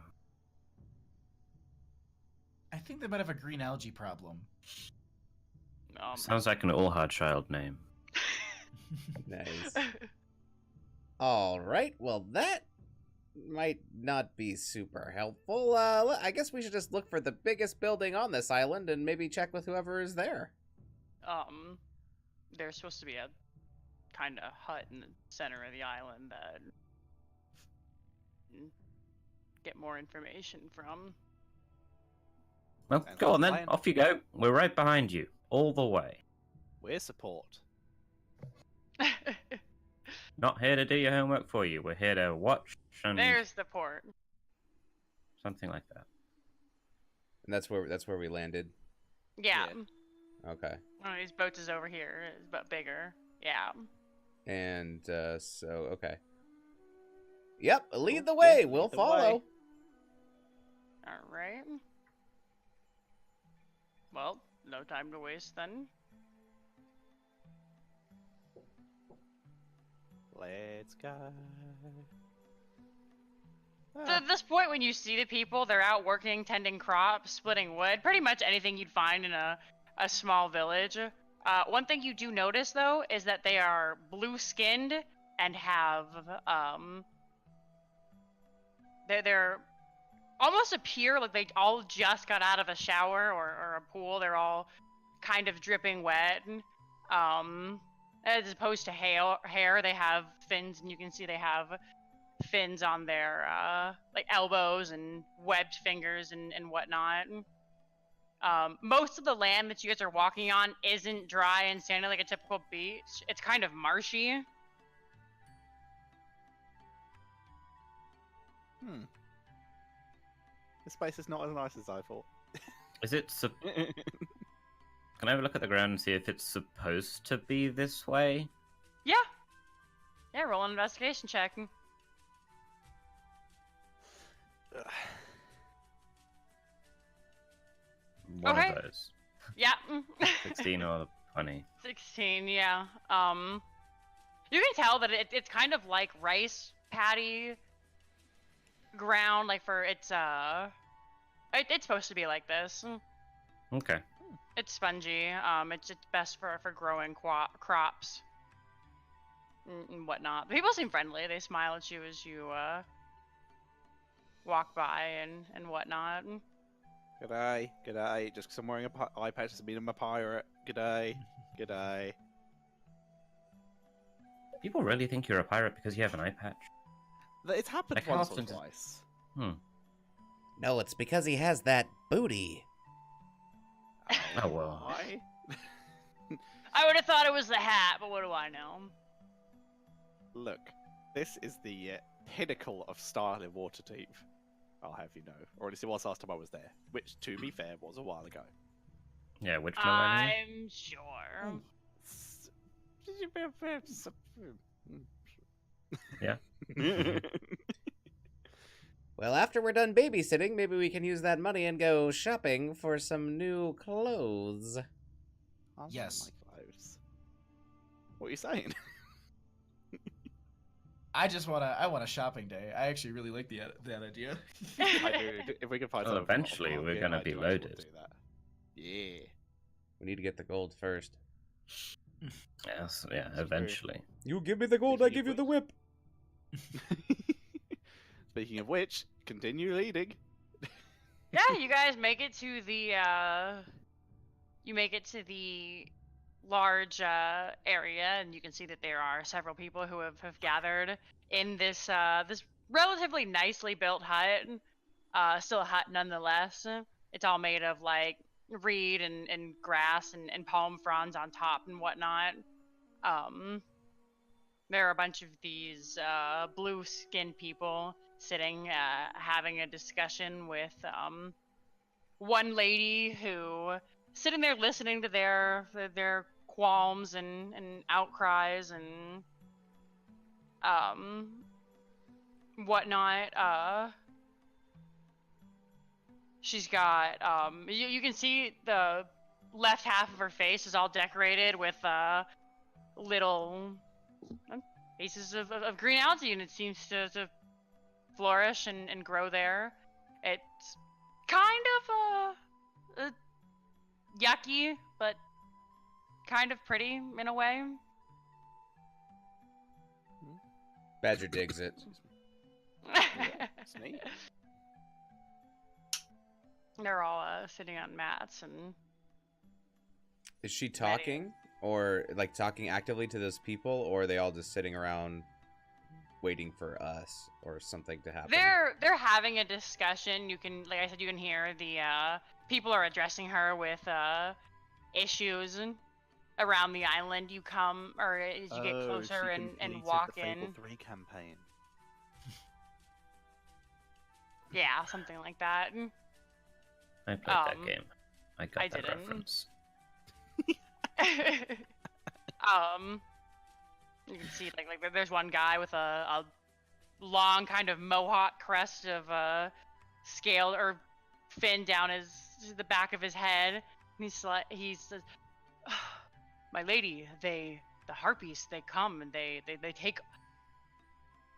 I think they might have a green algae problem. Sounds like an Ulhar child name. Nice. All right. Well, that might not be super helpful. I guess we should just look for the biggest building on this island and maybe check with whoever is there. There's supposed to be a kind of hut in the center of the island that get more information from. Well, Sounds go on like a then. plan. Off you go. We're right behind you. All the way. We're support. Not here to do your homework for you. We're here to watch and There's the port. something like that. And that's where we landed. Yeah. Yeah. Okay. One of these boats is over here, but bigger. Yeah. And so okay. Yep. Lead the Cool. way. Yeah, We'll lead the follow. way. All right. Well, no time to waste then. Let's go. So at this point, when you see the people, they're out working, tending crops, splitting wood, pretty much anything you'd find in a small village. One thing you do notice, though, is that they are blue-skinned and have, they're almost appear like they all just got out of a shower or a pool. They're all kind of dripping wet. As opposed to hair, they have fins, and you can see they have fins on their like elbows and webbed fingers and whatnot. Most of the land that you guys are walking on isn't dry and sandy like a typical beach. It's kind of marshy. This place is not as nice as I thought. Is it Can I have a look at the ground and see if it's supposed to be this way? Yeah. Yeah, roll an investigation check. One Okay. of those. Yeah. 16 or 20. 16, yeah. You can tell that it's kind of like rice paddy ground, like for it's supposed to be like this. Okay. It's spongy. It's best for growing crops and whatnot. People seem friendly. They smile at you as you walk by and whatnot. G'day, g'day. Just 'cause I'm wearing a eye patch doesn't mean I'm a pirate. G'day, g'day. People really think you're a pirate because you have an eye patch? It's happened Like, how once or often does- twice. No, it's because he has that booty. Oh, well. Why? I would have thought it was the hat, but what do I know? Look, this is the pinnacle of style in Waterdeep. I'll have you know. Or at least it was last time I was there. Which, to be fair, was a while ago. Yeah, which millennium? I'm sure. Yeah. Well, after we're done babysitting, maybe we can use that money and go shopping for some new clothes. Yes. My clothes. What are you saying? I want a shopping day. I actually really like that idea. I do. If we can find something. Eventually, we're gonna be loaded. Do that. Yeah. We need to get the gold first. Yes, yeah, eventually. You give me the gold, I give you the whip. Speaking of which, continue leading. Yeah, you guys make it to the large area, and you can see that there are several people who have gathered in this this relatively nicely built hut. Still a hut nonetheless. It's all made of like reed and grass and palm fronds on top and whatnot. There are a bunch of these blue-skinned people sitting, having a discussion with one lady who sitting there listening to their qualms and outcries and whatnot. She's got you can see the left half of her face is all decorated with little pieces of green algae, and it seems to flourish and grow there. It's kind of yucky, but kind of pretty in a way. Badger digs it. It's neat. They're all sitting on mats and. Is she talking? Or, like, talking actively to those people? Or are they all just sitting around waiting for us or something to happen? They're having a discussion. You can, like I said, you can hear the people are addressing her with issues around the island. You come, or as you get closer and walk the in. Fable 3 campaign. Yeah, something like that. I played that game. I got I that didn't. reference. You can see like there's one guy with a long kind of mohawk crest of scale or fin down the back of his head. And he says, oh, "My lady, the harpies, they come and they take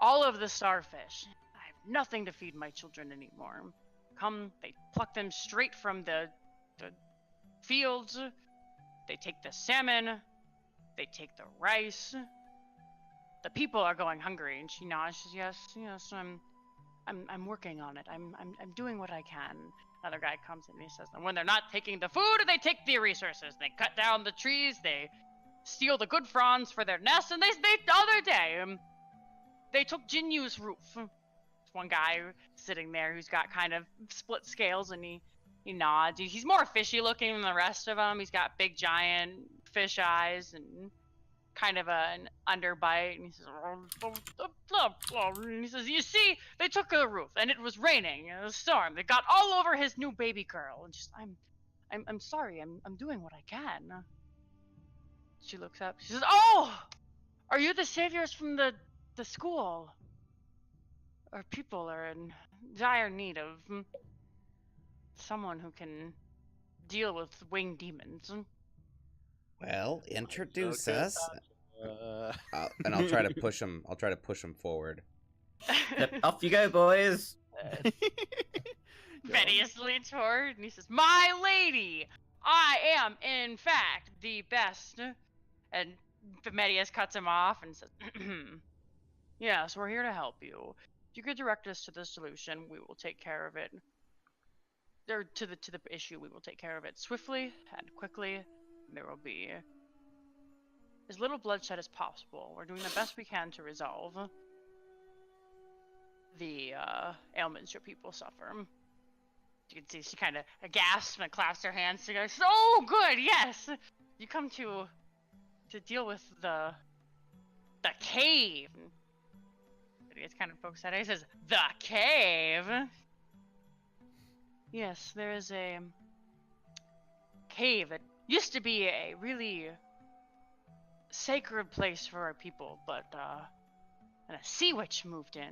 all of the starfish. I have nothing to feed my children anymore. Come, they pluck them straight from the fields. They take the salmon. They take the rice. The people are going hungry." And she nods. She says, "Yes, I'm working on it. I'm doing what I can." Another guy comes in and he says, "And when they're not taking the food, they take the resources. They cut down the trees. They steal the good fronds for their nests. And they the other day, they took Jinyu's roof." There's one guy sitting there who's got kind of split scales, and he nods. He's more fishy looking than the rest of them. He's got big giant fish eyes and kind of an underbite. And he says, "You see, they took the roof, and it was raining, and a storm. They got all over his new baby girl. And just, I'm sorry. I'm doing what I can." She looks up. She says, "Oh, are you the saviors from the school? Our people are in dire need of someone who can deal with winged demons." Well, introduce us. And I'll try to push him. I'll try to push him forward. Off you go, boys. Vedius leans forward and he says, "My lady, I am in fact the best." And Vedius cuts him off and says, "Yes, we're here to help you. If you could direct us to the solution, we will take care of it. Or to the issue, we will take care of it swiftly and quickly. There will be as little bloodshed as possible. We're doing the best we can to resolve the ailments your people suffer." You can see she kind of gasps and claps her hands together. "Oh, good, yes! You come to to deal with the cave. It's kind of pokes at it. He says, "The cave." Yes, there is a cave. It used to be a really sacred place for our people, but and a sea witch moved in.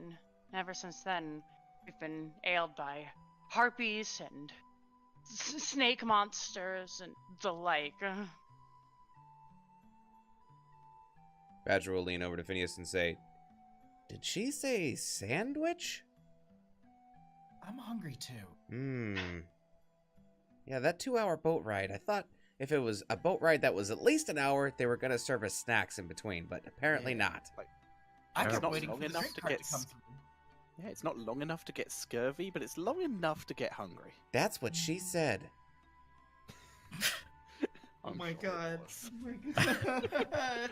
And ever since then, we've been ailed by harpies and snake monsters and the like. Badger will lean over to Phineas and say, "Did she say sandwich?" I'm hungry too. Yeah, that 2-hour boat ride. I thought if it was a boat ride that was at least an hour, they were going to serve us snacks in between, but apparently not. Like, I It's kept not waiting long for the enough drink to cart get to come s- through. yeah, it's not long enough to get scurvy, but it's long enough to get hungry. That's what she said. Oh I'm my sure it god. was. Oh my god.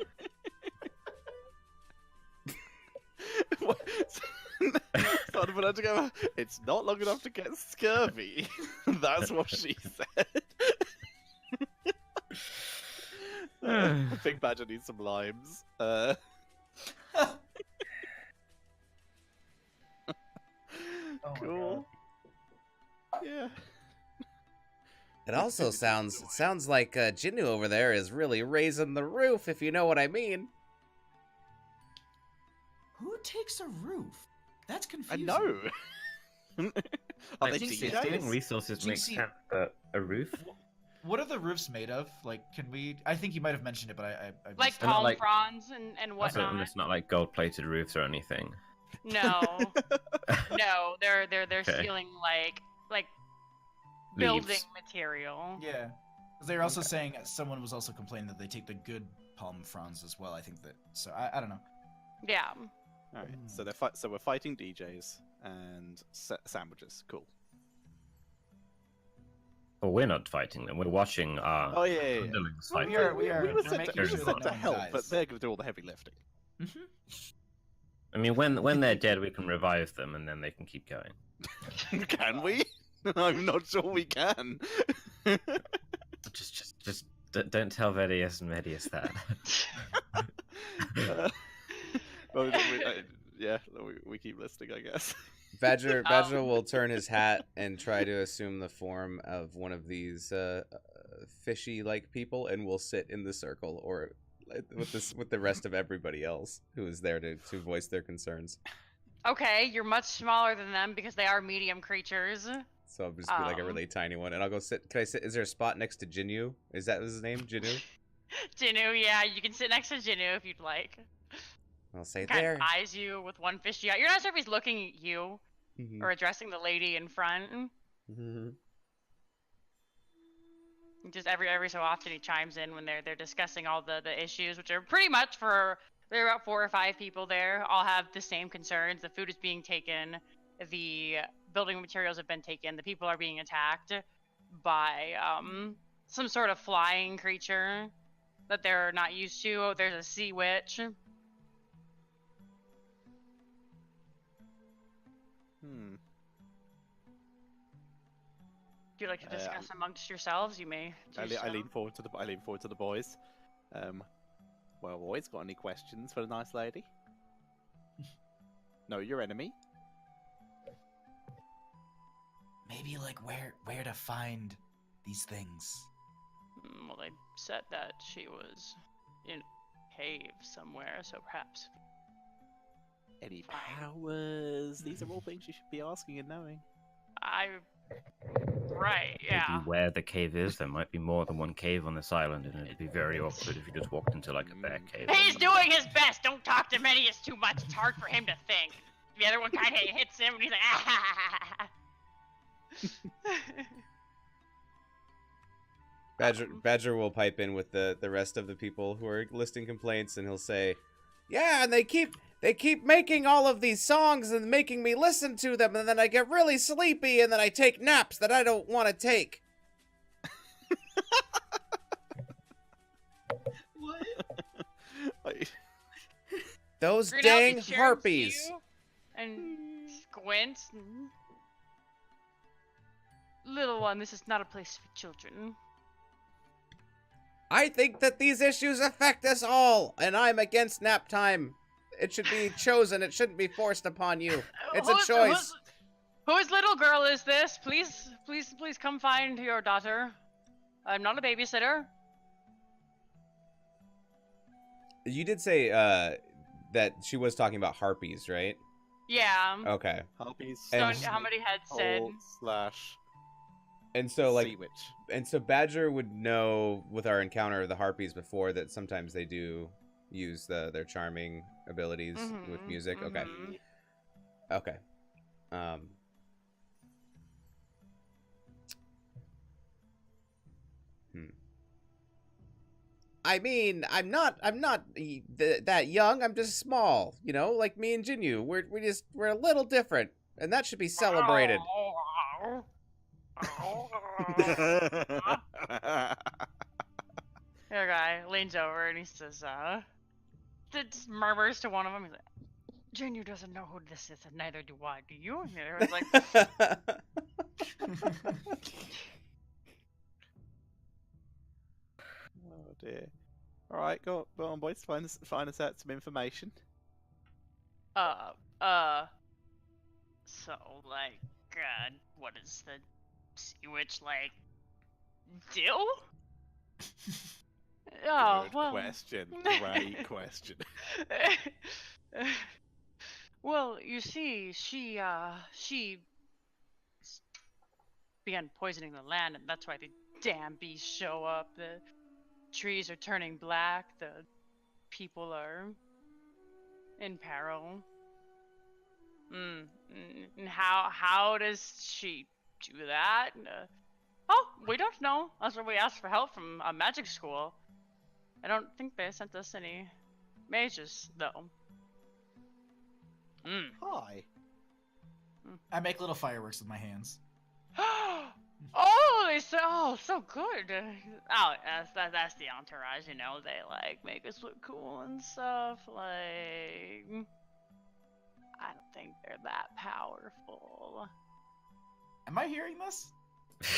What? Started put that together. It's not long enough to get scurvy. That's what she said. I think Badger needs some limes. Oh my Cool. Yeah. It also sounds like Jinnu over there is really raising the roof, if you know what I mean. Who takes a roof? That's I confusing. know. Are they Jinx, Stealing DJs? resources makes Jinxie- sense, but a roof? What are the roofs made of? Like, can we? I think you might have mentioned it, but I Like missed it. They're not palm like- fronds and Also, whatnot. and it's not like gold-plated roofs or anything. No, no, they're Okay. stealing like building material. Yeah, 'cause they were also saying someone was also complaining that they take the good palm fronds as well. I think that. So I don't know. Yeah. Alright, so so we're fighting DJs and sandwiches. Cool. Well, we're not fighting them. We're watching our Oh yeah, yeah, yeah. underlings Well, fight. we are- them. we are- we were we're sent making to, we sure were that sent no to one help, dies. but they're going to do all the heavy lifting. I mean, when they're dead, we can revive them, and then they can keep going. Can we? I'm not sure we can. Just don't tell Vedius and Medius that. Well, yeah, we keep listening, I guess. Badger will turn his hat and try to assume the form of one of these fishy-like people, and will sit in the circle or with the rest of everybody else who is there to voice their concerns. Okay, you're much smaller than them because they are medium creatures. So I'll just be like a really tiny one, and I'll go sit. Can I sit? Is there a spot next to Jinyu? Is that his name, Jinyu? Jinnu, yeah, you can sit next to Jinnu if you'd like. I'll say Kind there. of eyes you with one fishy eye. You're not sure if he's looking at you Mhm. or addressing the lady in front. Mhm. Just every so often he chimes in when they're discussing all the issues, which are pretty much for there are about 4 or 5 people there. All have the same concerns. The food is being taken, the building materials have been taken, the people are being attacked by some sort of flying creature that they're not used to. Oh, there's a sea witch. Hmm. If you'd like to discuss amongst yourselves, you may. Do I so. lean forward to the boys. Well, boys, got any questions for the nice lady? Know your enemy. Maybe like where to find these things. Well, they said that she was in a cave somewhere, so perhaps. Any powers? These are all things you should be asking and knowing. Right, yeah. Maybe where the cave is, there might be more than one cave on this island, and it'd be very awkward if you just walked into like a bear cave. He's doing his best. Don't talk to Medius too much. It's hard for him to think. The other one kind of hits him, and he's like, ah. Badger will pipe in with the rest of the people who are listing complaints, and he'll say, "Yeah, and they keep making all of these songs and making me listen to them, and then I get really sleepy, and then I take naps that I don't want to take." What? Like, Those Green dang Elfie turns to harpies. you And squints. And... Little one, this is not a place for children. I think that these issues affect us all, and I'm against nap time. It should be chosen. It shouldn't be forced upon you. It's a choice. Whose little girl is this? Please come find your daughter. I'm not a babysitter. You did say that she was talking about harpies, right? Yeah. Okay. Harpies. So And- how many had said? Slash. And so, like, Sea witch. and so Badger would know with our encounter of the harpies before that sometimes they do use their charming abilities with music. Okay. Okay. I mean, I'm not that young. I'm just small, you know, like me and Jinyu. We're a little different, and that should be celebrated. The guy leans over and he says, just murmurs to one of them. He's like, Junior doesn't know who this is, and neither do I. Do you? And the other was like, Oh dear. All right, go on, boys. Find us out some information. So, like, what is the sea witch, like, do? Oh, Good well. question. Great question. Well, you see, she began poisoning the land, and that's why the damn beasts show up. The trees are turning black. The people are in peril. And how does she do that? Oh, we don't know. That's why we asked for help from a magic school. I don't think they sent us any mages, though. Hi. I make little fireworks with my hands. Oh, so good. Oh, that's the entourage, you know. They like make us look cool and stuff. Like, I don't think they're that powerful. Am I hearing this?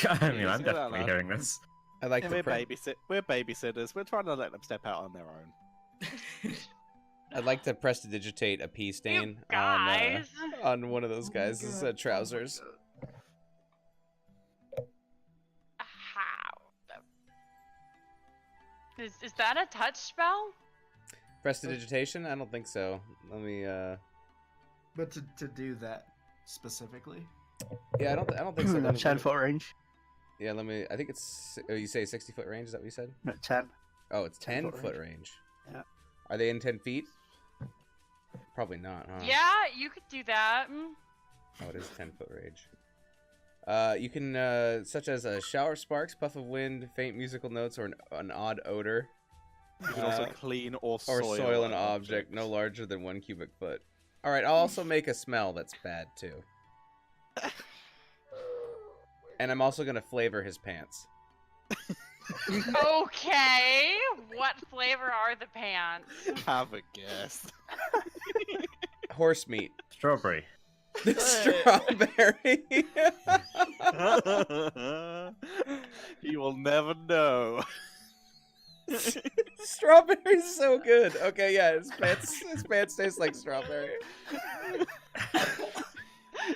I mean, I'm Say that definitely loud. hearing this. I like Yeah, to we're babysitters. We're trying to let them step out on their own. I'd like to prestidigitate a pee stain You guys. on one of those guys' trousers. How? Is that a touch spell? Prestidigitation? I don't think so. Let me. But to do that specifically? Yeah, I don't think so. Let me- 10-foot range. Yeah, let me. I think it's. Oh, you say 60-foot range? Is that what you said? No, 10. Oh, it's 10-foot 10-foot range. Yeah. Are they in 10 feet? Probably not, huh? Yeah, you could do that. Oh, it is 10-foot range. You can, such as a shower of sparks, puff of wind, faint musical notes, or an odd odor. You can also clean or soil an object no larger than 1 cubic foot. Alright, I'll also make a smell that's bad, too. And I'm also gonna flavor his pants. Okay, what flavor are the pants? Have a guess. Horse meat. Strawberry. Strawberry. You will never know. Strawberry's so good. Okay, yeah, his pants taste like strawberry.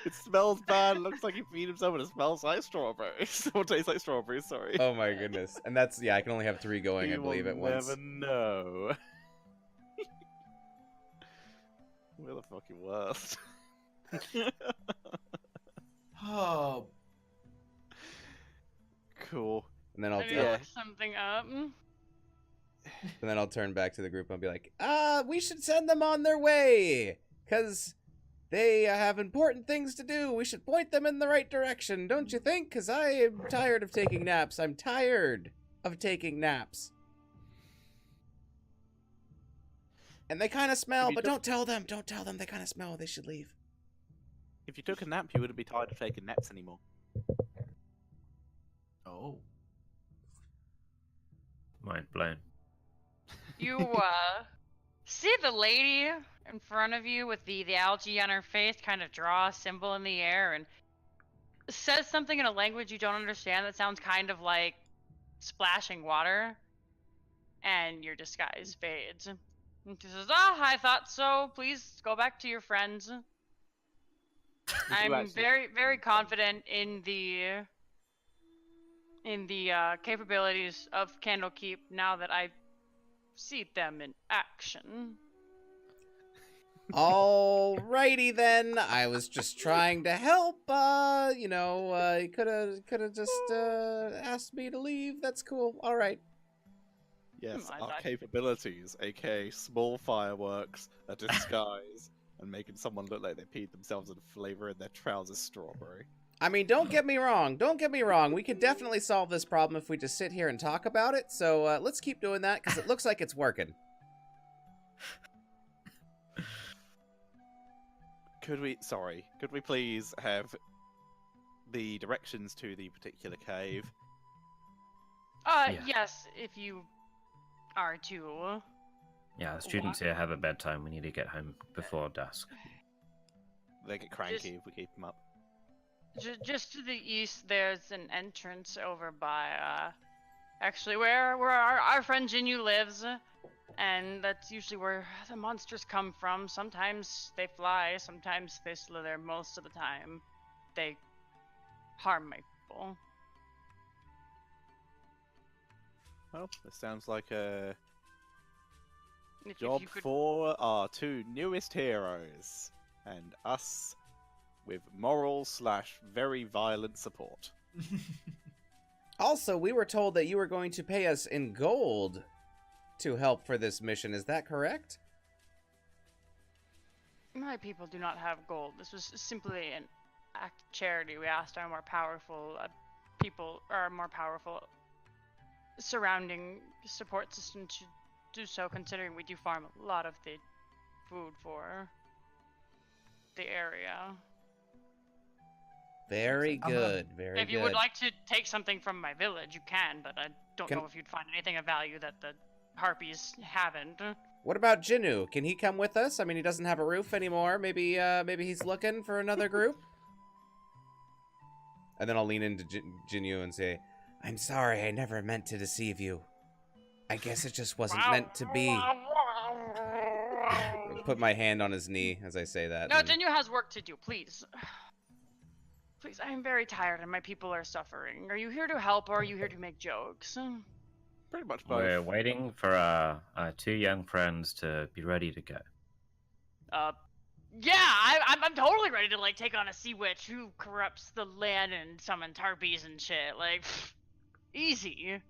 It smells bad. It looks like he feed himself, and it smells like strawberries. Or tastes like strawberries. Sorry. Oh my goodness. And that's, yeah, I can only have 3 going, I believe, at once. Never know. We're the fucking worst. Oh, Cool. And then I'll Let me Yeah. look something up. and then I'll turn back to the group and I'll be like, we should send them on their way, cause they have important things to do. We should point them in the right direction, don't you think? Cause I am tired of taking naps. I'm tired of taking naps. And they kind of smell, you but took- don't tell them. Don't tell them they kind of smell. They should leave. If you took a nap, you wouldn't be tired of taking naps anymore. oh. Mind blown. You see the lady in front of you with the algae on her face kind of draw a symbol in the air and says something in a language you don't understand that sounds kind of like splashing water. and your disguise fades. And she says, "Ah, I thought so. Please go back to your friends." I'm actually- very, very confident in the capabilities of Candlekeep now that I see them in action. Alrighty then. I was just trying to help. You could have just asked me to leave. That's cool. All right. Yes, I our thought- capabilities, aka small fireworks, a disguise, and making someone look like they peed themselves in flavor in their trousers strawberry. I mean, don't get me wrong. Don't get me wrong. We could definitely solve this problem if we just sit here and talk about it. So let's keep doing that because it looks like it's working. Could we please have the directions to the particular cave? Yeah. Yes, if you are to. Yeah, the students here have a bedtime. We need to get home before dusk. They get cranky if we keep them up. Just to the east, there's an entrance over by, actually where our friend Jinyu lives, and that's usually where the monsters come from. Sometimes they fly, sometimes they slither. Most of the time, they harm my people. Well, this sounds like a If job you could, for our two newest heroes, and us with moral/very violent support. Also, we were told that you were going to pay us in gold to help for this mission. Is that correct? my people do not have gold. This was simply an act of charity. We asked our more powerful people, or our more powerful surrounding support system to do so, considering we do farm a lot of the food for the area. Very good. Very If good. you would like to take something from my village, you can, but I don't Can- know if you'd find anything of value that the harpies haven't. What about Jinnu? Can he come with us? I mean, he doesn't have a roof anymore. Maybe he's looking for another group. And then I'll lean into Jinnu and say, "I'm sorry, I never meant to deceive you. I guess it just wasn't meant to be." Put my hand on his knee as I say that. No, and- Jinyu has work to do, please. Please, I am very tired and my people are suffering. Are you here to help or are you here to make jokes? Pretty much both. We're waiting for our two young friends to be ready to go. Yeah, I'm totally ready to, like, take on a sea witch who corrupts the land and summons harpies and shit. Like, easy. You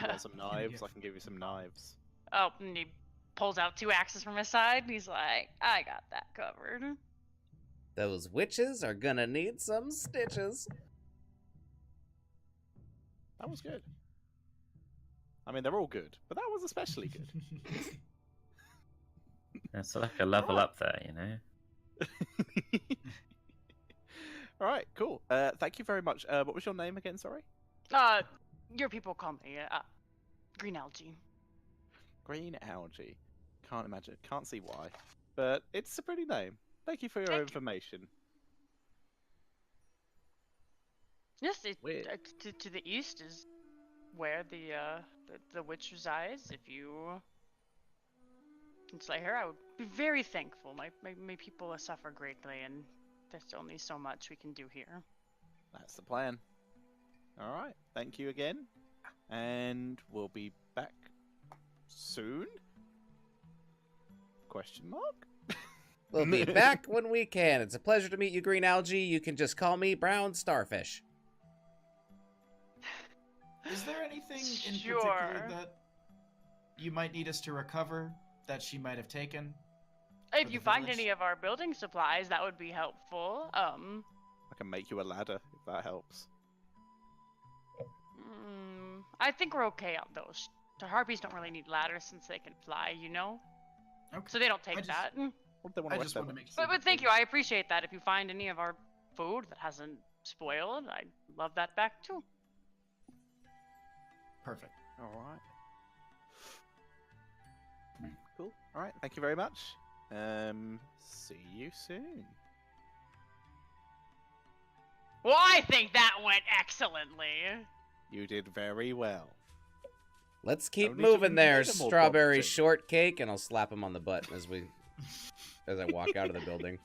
want some knives? I can give you some knives. Oh, and he pulls out 2 axes from his side and he's like, I got that covered. Those witches are gonna need some stitches. That was good. I mean, they're all good, but that was especially good. It's like a level up there, you know? All right, cool. Thank you very much. What was your name again? Sorry. Your people call me, Green Algae. Green Algae. Can't imagine. Can't see why. But it's a pretty name. Thank you for your Thank you. information. Yes, Weird. to the east is where the witch resides. If you can slay her, I would be very thankful. My people suffer greatly, and there's only so much we can do here. That's the plan. All right. Thank you again. And we'll be back soon? Question mark? We'll be back when we can. It's a pleasure to meet you, Green Algae. You can just call me Brown Starfish. Is there anything in Sure. particular that you might need us to recover that she might have taken? If For you the find village? any of our building supplies, that would be helpful. I can make you a ladder if that helps. I think we're okay on those. The harpies don't really need ladders since they can fly, you know? Okay. So they don't take I just- that. What do they want I to just rest wanted to them? make sure. But thank you, I appreciate that. If you find any of our food that hasn't spoiled, I'd love that back too. Perfect. All right. Cool. All right. Thank you very much. See you soon. Well, I think that went excellently. You did very well. Let's keep Only to moving there, make it more strawberry promising. shortcake, and I'll slap him on the butt as I walk out of the building.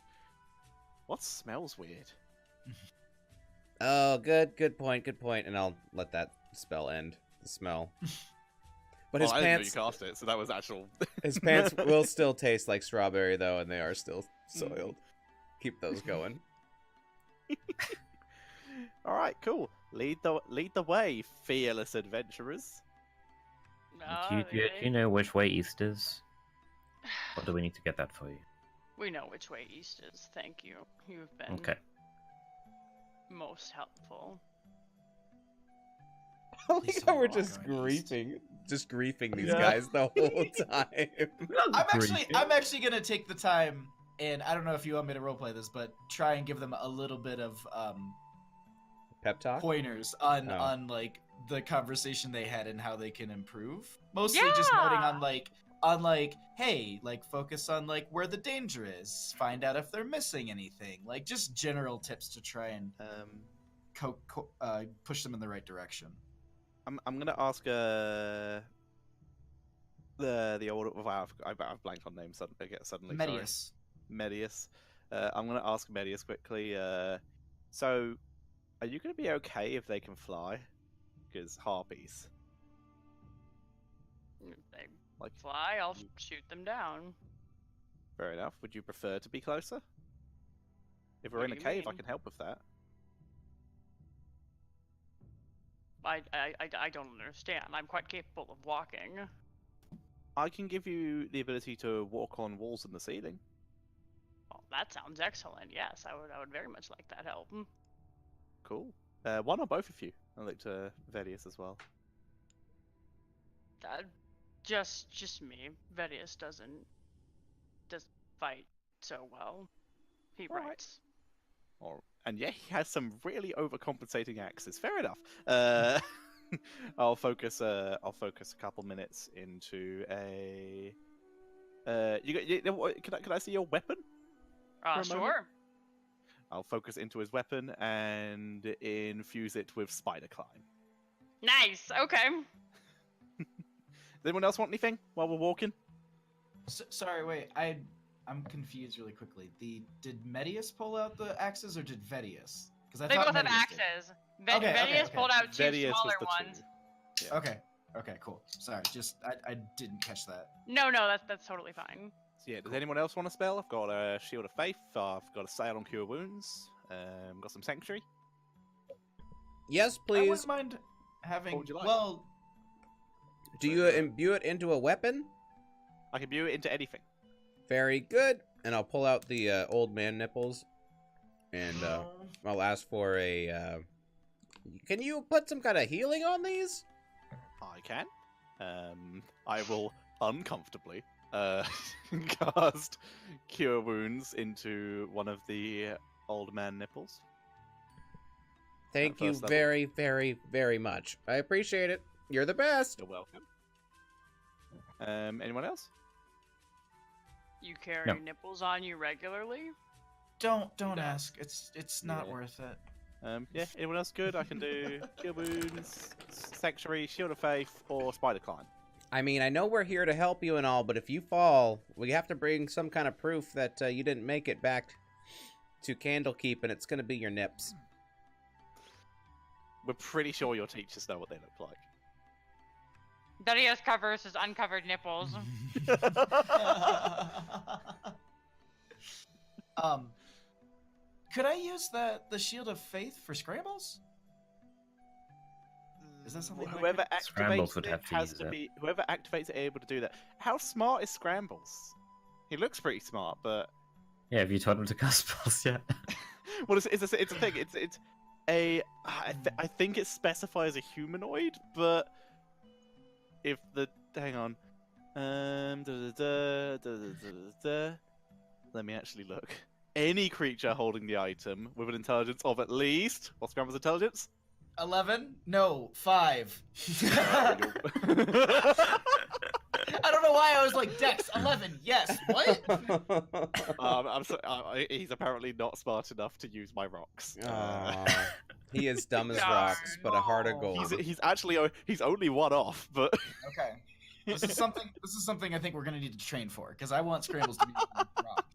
What smells weird? Oh, good point, and I'll let that spell end. The smell. But his I didn't know pants, you cast it, so that was actual. his pants will still taste like strawberry though, and they are still soiled. Keep those going. All right, cool. Lead the way, fearless adventurers. Do you know which way east is? Or do we need to get that for you? We know which way east is. Thank you. You've been Okay. most helpful. I like Please how don't we're walk just going east. griefing these Yeah. guys the whole time. I'm actually gonna take the time, and I don't know if you want me to roleplay this, but try and give them a little bit of Pep talk. pointers on Oh. on like the conversation they had and how they can improve. Mostly just noting on like, hey, like focus on like where the danger is, find out if they're missing anything, like just general tips to try and push them in the right direction. I'm gonna ask the old. Wow, I've blanked on names suddenly. Medius. Sorry. Medius. I'm gonna ask Medius quickly. So, are you gonna be okay if they can fly? Because harpies. If they Like, fly, I'll shoot them down. fair enough. Would you prefer to be closer? If we're What in a do you cave, I mean? can help with that. I don't understand. I'm quite capable of walking. I can give you the ability to walk on walls in the ceiling. Well, that sounds excellent. Yes, I would very much like that help. Cool. One or both of you. I look to Vedius as well. Just me. Vedius doesn't fight so well. He Alright. writes. And yeah, he has some really overcompensating axes. Fair enough. I'll focus a couple minutes into a. Can I see your weapon? for a moment? Sure. I'll focus into his weapon and infuse it with spider climb. Nice. Okay. Does anyone else want anything while we're walking? Sorry, wait. I'm confused really quickly. Did Medius pull out the axes or did Vedius? Because They both have axes. Vedius pulled out two Vedius was smaller the ones. two. Yeah. Okay, cool. Sorry, just I didn't catch that. No, that's totally fine. So yeah, does anyone else want a spell? I've got a Shield of Faith. I've got a Sail on Cure Wounds. Got some Sanctuary. Yes, I please. wouldn't mind having. What would you like? Well, Do you imbue it into a weapon? I can view it into anything. Very good. And I'll pull out the old man nipples, and I'll ask for a. Can you put some kind of healing on these? I can. I will uncomfortably cast Cure Wounds into one of the old man nipples. Thank you first level. very, very, very much. I appreciate it. You're the best. You're welcome. Anyone else? You carry No. nipples on you regularly? don't ask. It's not Yeah. worth it. Yeah, anyone else good? I can do Cure Wounds, Sanctuary, Shield of Faith, or Spider Climb. I mean, I know we're here to help you and all, but if you fall, we have to bring some kind of proof that you didn't make it back to Candlekeep, and it's going to be your nips. We're pretty sure your teachers know what they look like. Vedius covers his uncovered nipples. Could I use the Shield of Faith for scrambles? Is that something? Whoever Scrambles activates would it have to has use to it. be. Whoever activates it able to do that. How smart is Scrambles? He looks pretty smart, but Yeah, have you taught him to cast spells yet? well, it's a thing. It's a. I think it specifies a humanoid, but if the hang on, let me actually look. Any creature holding the item with an intelligence of at least what's Scrambles' intelligence? 11? No, 5. I don't know why I was like, Dex 11. Yes. What? I'm sorry. He's apparently not smart enough to use my rocks. Aw. He is dumb as Gosh, rocks, but a heart of no. gold. He's he's only one off, but Okay. This is something I think we're gonna need to train for, because I want Scrambles to be rock.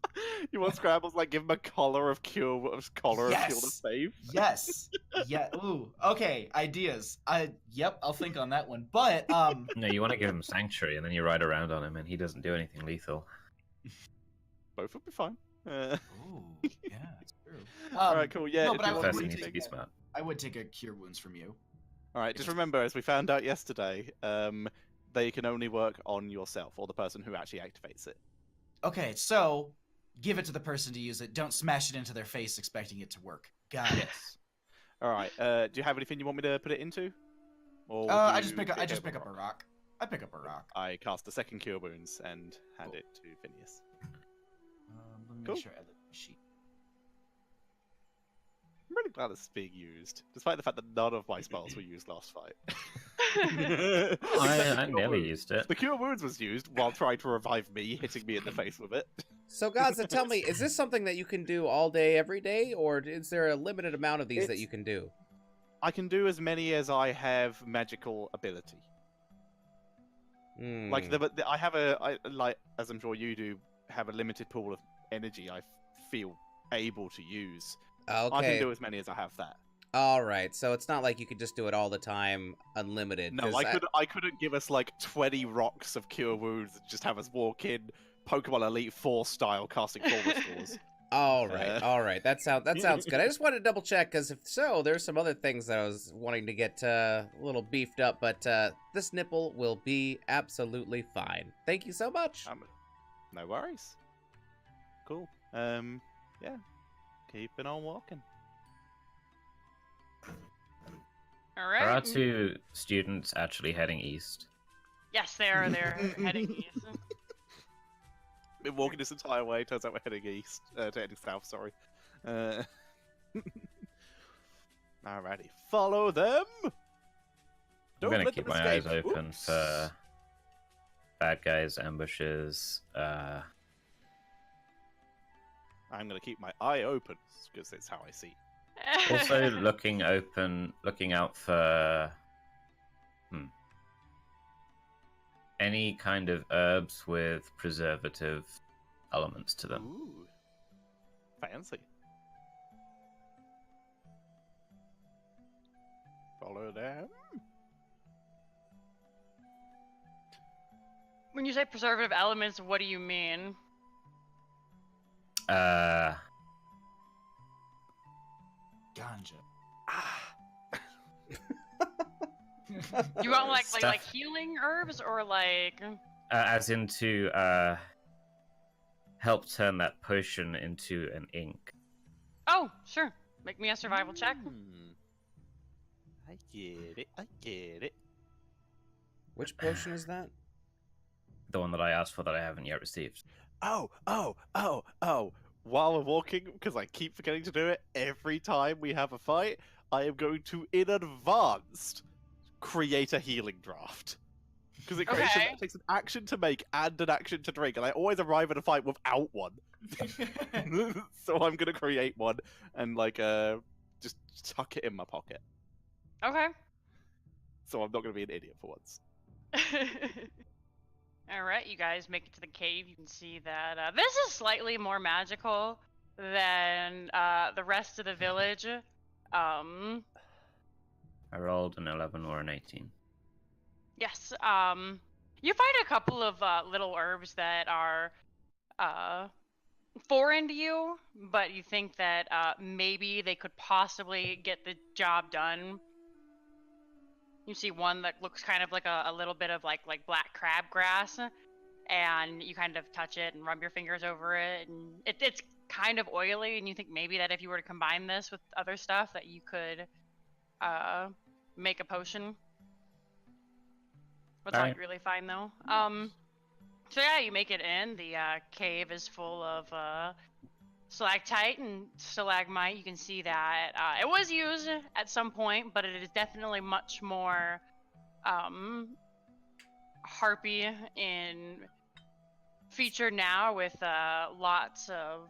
you want Scrambles like give him a collar of cure of fuel to save. Yes. Yeah. Ooh. Okay. Ideas. Yep. I'll think on that one. But No, you want to give him Sanctuary, and then you ride around on him, and he doesn't do anything lethal. Both would be fine. Ooh. Yeah. It's true. All right, cool. Yeah. no, if but you I want would First, to he take needs to be smart. I would take a cure wounds from you. All right, just remember, as we found out yesterday, they can only work on yourself or the person who actually activates it. Okay. So give it to the person to use it. Don't smash it into their face expecting it to work. Got it. Yes. All right. Do you have anything you want me to put it into? Or I just pick up a rock. I pick up a rock. I cast a second cure wounds and hand it to Phineas. Let me Cool. make sure I edit the sheet. I'm really glad this is being used, despite the fact that none of my spells were used last fight. I never used it. The cure wounds was used while trying to revive me, hitting me in the face with it. So, Gaza, tell me, is this something that you can do all day, every day, or is there a limited amount of these that you can do? I can do as many as I have magical ability. Hmm. Like I have like as I'm sure you do, have a limited pool of energy I feel able to use. I can Okay. do as many as I have that. All right. So it's not like you could just do it all the time, unlimited. No, 'cause I couldn't give us like 20 rocks of cure wounds and just have us walk in Pokemon Elite 4 style casting full restores. All right. All right. That sounds good. I just wanted to double check because if so, there's some other things that I was wanting to get a little beefed up, but this nipple will be absolutely fine. Thank you so much. No worries. Cool. Yeah. Keeping on walking. All right. Are our two students actually heading east? Yes, they're heading east. Been walking this entire way. Turns out we're heading east. Heading south. Sorry. Alrighty, follow them. I'm Don't gonna let keep them my eyes escape. open Oops. for bad guys, ambushes. I'm gonna keep my eye open because it's how I see. Also looking out for any kind of herbs with preservative elements to them. Ooh, fancy. Follow them. When you say preservative elements, what do you mean? Ganja. You want like Stuff. healing herbs or like? As in to help turn that potion into an ink. Oh, sure. Make me a survival check. I get it. I get it. Which potion is that? The one that I asked for that I haven't yet received. Oh. While we're walking, because I keep forgetting to do it every time we have a fight, I am going to, in advance, create a healing draft. Because it takes an action to make and an action to drink, and I always arrive at a fight without one. So I'm going to create one and, just tuck it in my pocket. Okay. So I'm not going to be an idiot for once. Alright, you guys make it to the cave. You can see that this is slightly more magical than the rest of the village. I rolled an 11 or an 18. Yes, you find a couple of little herbs that are foreign to you, but you think that maybe they could possibly get the job done. You see one that looks kind of like a little bit of like black crabgrass, and you kind of touch it and rub your fingers over it, and it's kind of oily, and you think maybe that if you were to combine this with other stuff that you could make a potion. It's not Alright. really fine though. So yeah, you make it in. The cave is full of stalactite and stalagmite. You can see that it was used at some point, but it is definitely much more harpy in featured now with lots of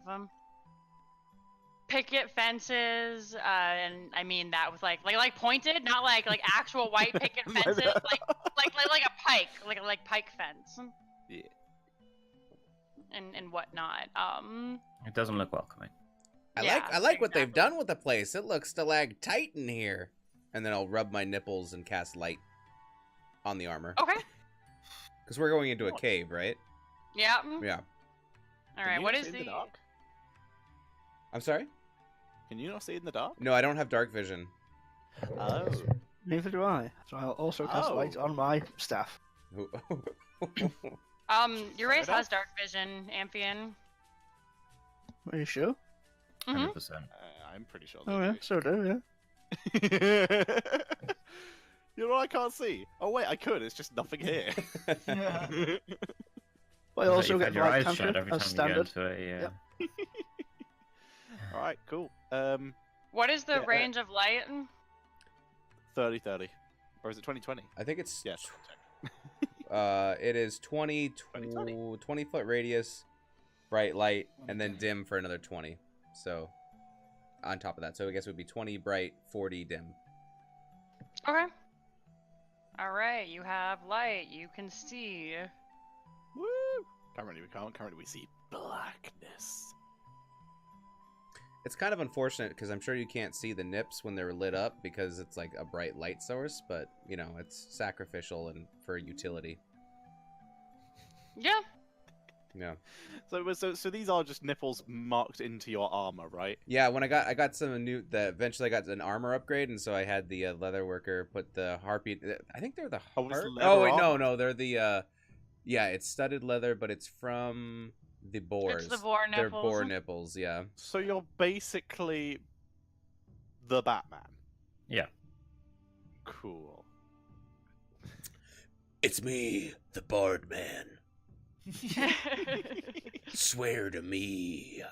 picket fences, and I mean that with like pointed, not like actual white picket fences, like a pike, like pike fence. Yeah. And whatnot. It doesn't look welcoming. I like what they've done with the place. It looks stalactite in here. And then I'll rub my nipples and cast light on the armor. Okay. Because we're going into a cave, right? Yeah. Yeah. All right. What is the? Dark? I'm sorry? Can you not see in the dark? No, I don't have dark vision. Oh. Neither do I. So I'll also cast light on my staff. Your race has dark vision, Amphion. Are you sure? 100%. I'm pretty sure. Oh yeah, so do yeah. You know what I can't see? Oh wait, I could. It's just nothing here. But I also You've get had your light eyes shut cantrip every as time standard. you go into it, yeah. All right, cool. What is the Yeah, range of light? 30-30. Or is it 20-20? I think it's... Yes. It is 20 foot radius, bright light, and then dim for another 20. So, on top of that. So I guess it would be 20 bright, 40 dim. Okay. All right. You have light. You can see. Woo! Currently we can't. Currently we see blackness. It's kind of unfortunate because I'm sure you can't see the nips when they're lit up because it's like a bright light source, but you know, it's sacrificial and for utility. Yeah. Yeah. So these are just nipples marked into your armor, right? Yeah, when I got some new eventually I got an armor upgrade, and so I had the leather worker put the harpy. I think they're the Oh, it's harp. leather Oh wait, armor? no, they're the yeah, it's studded leather, but it's from the boars. It's the boar They're nipples. boar nipples, yeah. So you're basically the Batman. Yeah. Cool. It's me, the Bard Man. Swear to me.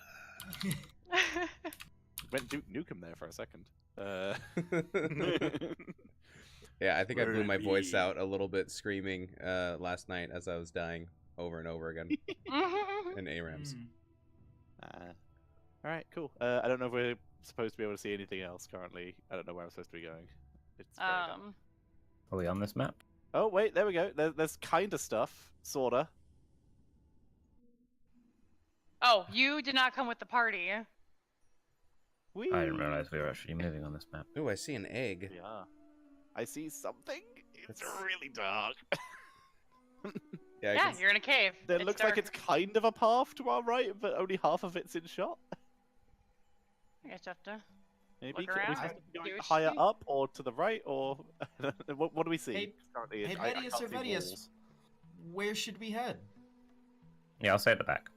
Went Duke Nukem there for a second. Yeah, I think I blew my voice Birdie. out a little bit screaming last night as I was dying over and over again in ARAMs. All right, cool. I don't know if we're supposed to be able to see anything else currently. I don't know where I'm supposed to be going. It's very dark. Are we on this map? Oh wait, there we go. There's kind of stuff, sorta. Oh, you did not come with the party. Whee! I didn't realize we were actually moving on this map. Ooh, I see an egg. Yeah. I see something. It's really dark. Yeah, Yeah, you're in a cave. It It's looks dark. like it's kind of a path to our right, but only half of it's in shot. I guess you have to. Maybe Look are we around. supposed to be See going what you higher see. up or to the right, or what do we see? Hey- Currently, hey, I Vedius can't or see Vedius? walls. Where should we head? Yeah, I'll stay at the back.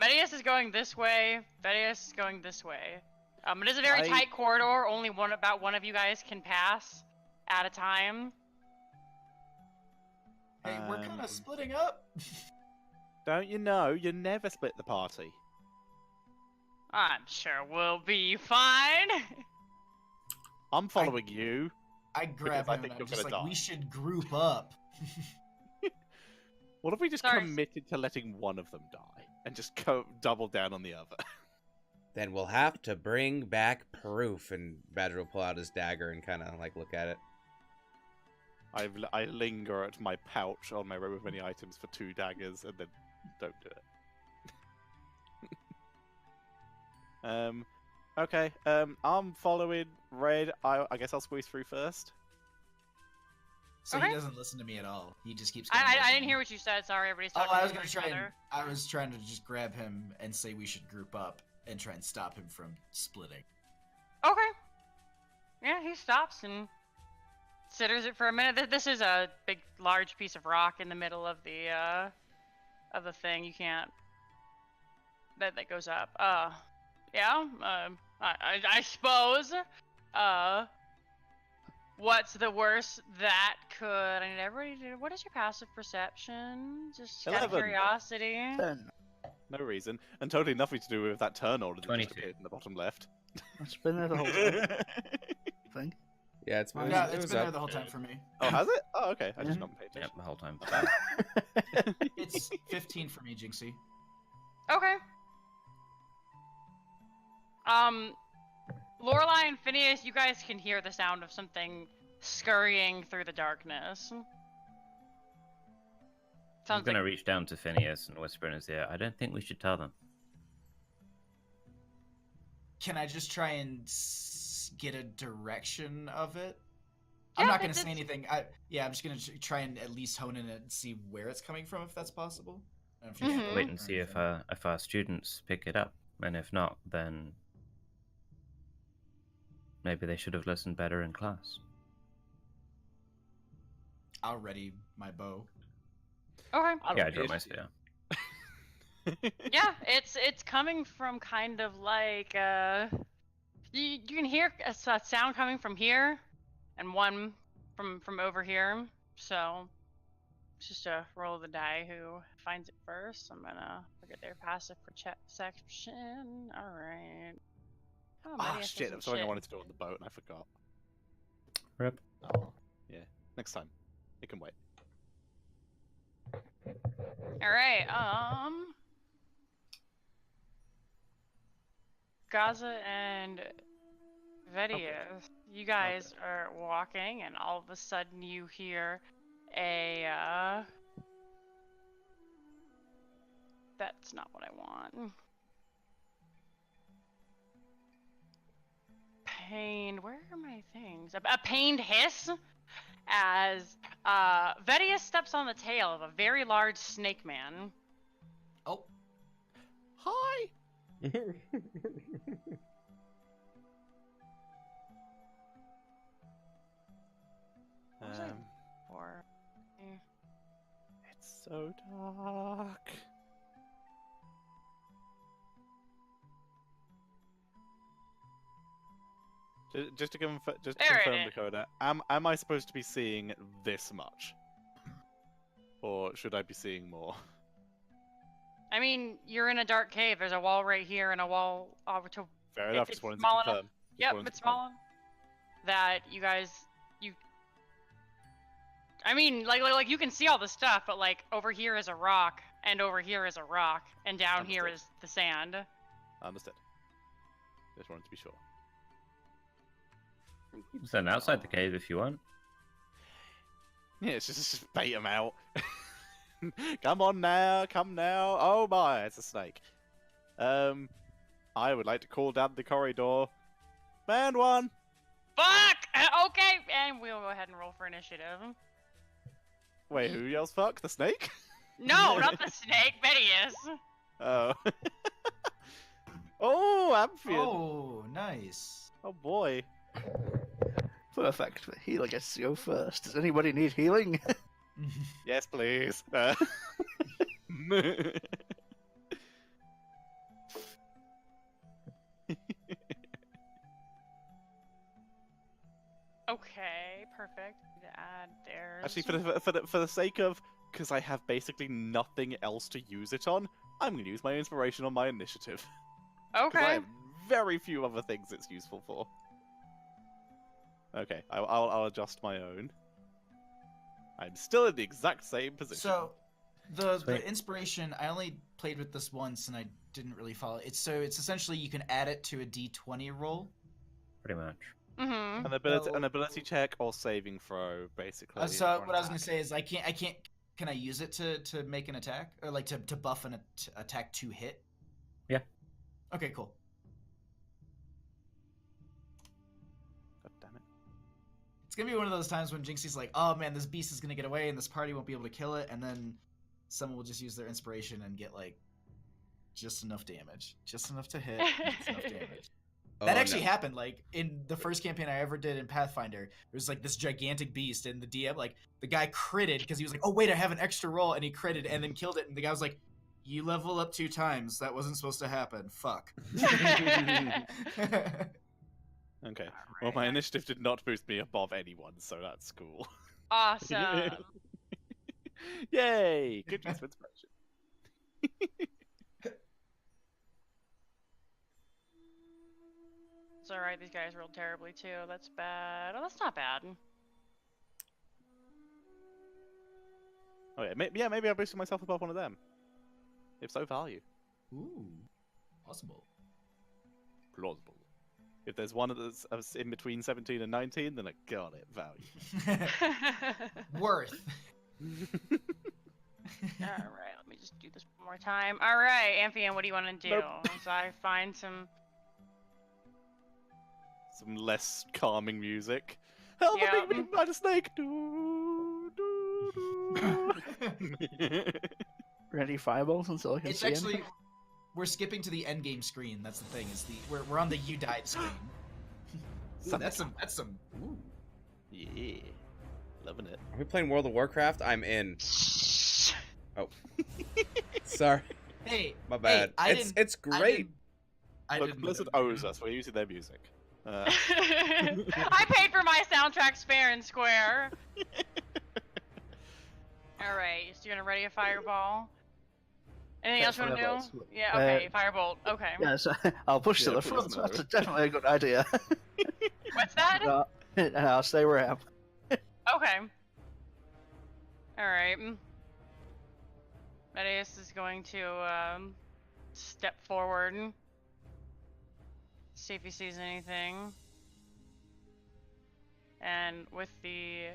Medius is going this way. Vedius is going this way. It is a very I- tight corridor. Only about one of you guys can pass at a time. Hey, we're kind Um, of splitting up. Don't you know? You never split the party. I'm sure we'll be fine. I'm following you. I grab because I him think and you're I'm just gonna like, die. we should group up. What if we just Sorry. committed to letting one of them die and just go double down on the other? Then we'll have to bring back proof. And Badger will pull out his dagger and kind of like look at it. I linger at my pouch on my row of many items for 2 daggers and then don't do it. Okay. I'm following Red. I guess I'll squeeze through first. So Okay. he doesn't listen to me at all. He just keeps. Going I listening. didn't hear what you said. Sorry, everybody's Oh, talking I was over gonna each try and other. I was trying to just grab him and say we should group up and try and stop him from splitting. Okay. Yeah, he stops and considers it for a minute. This is a big, large piece of rock in the middle of the thing. You can't. That goes up. Yeah. I suppose. What's the worst that could? I need everybody to. What is your passive perception? Just out of 11. curiosity. 10. No reason. And totally nothing to do with that turn order that just 22. appeared in the bottom left. It's been there the whole time. I think. Yeah, it's been, Yeah, it it's was been there up. the whole time for me. Oh, has it? Oh, okay. I just Mhm. not paid Yep, attention. the whole time. It's 15 for me, Jinxie. Okay. Lorelai and Phineas, you guys can hear the sound of something scurrying through the darkness. I'm Sounds gonna like reach down to Phineas and whisper in his ear. I don't think we should tell them. Can I just try and get a direction of it? Yeah, I'm not gonna it's- say anything. I'm just gonna try and at least hone in it and see where it's coming from, if that's possible. I don't know if you Mhm. can Wait or and see if anything. our students pick it up, and if not, then maybe they should have listened better in class. I'll ready my bow. okay. Yeah, I dropped my spear. Yeah, it's coming from kind of like you can hear a sound coming from here, and one from over here. So it's just a roll of the die who finds it first. I'm gonna look at their passive perception. All right. Oh, Ah, Medius shit. doesn't There was something I shit. wanted to do on the boat and I forgot. Rip. Oh, yeah. Next time. It can wait. All right. Gaza and Vedius, you guys are walking, and all of a sudden you hear a. That's not what I want. Pained. Where are my things? A pained hiss as Vedius steps on the tail of a very large snake man. Oh, Hi! What was I for? It's so dark. Just to confirm, There it is. Dakota, am I supposed to be seeing this much, or should I be seeing more? I mean, you're in a dark cave. There's a wall right here and a wall over to. Fair enough. It's Just wanted to small confirm. enough. Just Yep, wanted to it's confirm. small enough that you guys I mean, like you can see all the stuff, but like over here is a rock, and over here is a rock, and down here Understood. is the sand. Understood. Just wanted to be sure. You can stand outside the cave if you want. Yeah, it's just bait him out. Come on now, come now. Oh my, it's a snake. I would like to call down the corridor. Man one. Fuck! Okay, and we'll go ahead and roll for initiative. Wait, who yells fuck? The snake? No, not the snake, Vedius. Oh. Oh, Amphion. oh, nice. Oh boy. Perfect. The healer gets to go first. Does anybody need healing? Yes, please. Okay, perfect. To add there. Actually, for the sake of, because I have basically nothing else to use it on, I'm going to use my inspiration on my initiative. Because I Okay. have very few other things it's useful for. Okay, I'll adjust my own. I'm still in the exact same position. So, the Sweet. inspiration, I only played with this once and I didn't really follow it. So it's essentially you can add it to a d20 roll. Pretty much. Mm-hmm. An ability check or saving throw, basically. So or an what I was gonna attack. say is I can't. Can I use it to make an attack or like to buff an attack to hit? Yeah. Okay, cool. God damn it. It's gonna be one of those times when Jinxie's like, "Oh man, this beast is gonna get away, and this party won't be able to kill it," and then someone will just use their inspiration and get like just enough damage, just enough to hit, and just enough damage. That actually happened. Like in the first campaign I ever did in Pathfinder, there was like this gigantic beast, and the DM, like the guy critted because he was like, "Oh wait, I have an extra roll," and he critted and then killed it, and the guy was like, "You level up 2 times. That wasn't supposed to happen. Fuck." Okay. Well, my initiative did not boost me above anyone, so that's cool. Awesome. Yay! Good use of inspiration. It's alright, these guys rolled terribly too. That's bad. Oh, that's not bad. Oh yeah, maybe I boosted myself above one of them. If so, value. Ooh, possible. Plausible. If there's one that's in between 17 and 19, then I got it. Value. Worth. Alright, let me just do this one more time. Alright, Amphion, what do you want to do? Nope. So I find some... Some less calming music. Help Yeah. me being by the snake. Do, do, do. Ready fireballs until I can It's see actually anything? we're skipping to the end game screen. That's the thing. Is we're on the you died screen. Ooh, that's some. Ooh. Yeah, loving it. Are we playing World of Warcraft? I'm in. Oh, sorry, Hey, my bad. Hey, It's great. Look, Blizzard owes us. We're using their music. I paid for my soundtrack fair and square. Alright, so you're gonna ready a fireball? Anything Yeah, else you wanna fireballs. do? Yeah, okay, firebolt. Okay. Yeah, so I'll push to Yeah, the push front. them That's over. definitely a good idea. What's that? And I'll stay where I am. Okay. Alright. Medius is going to step forward. See if he sees anything. And with the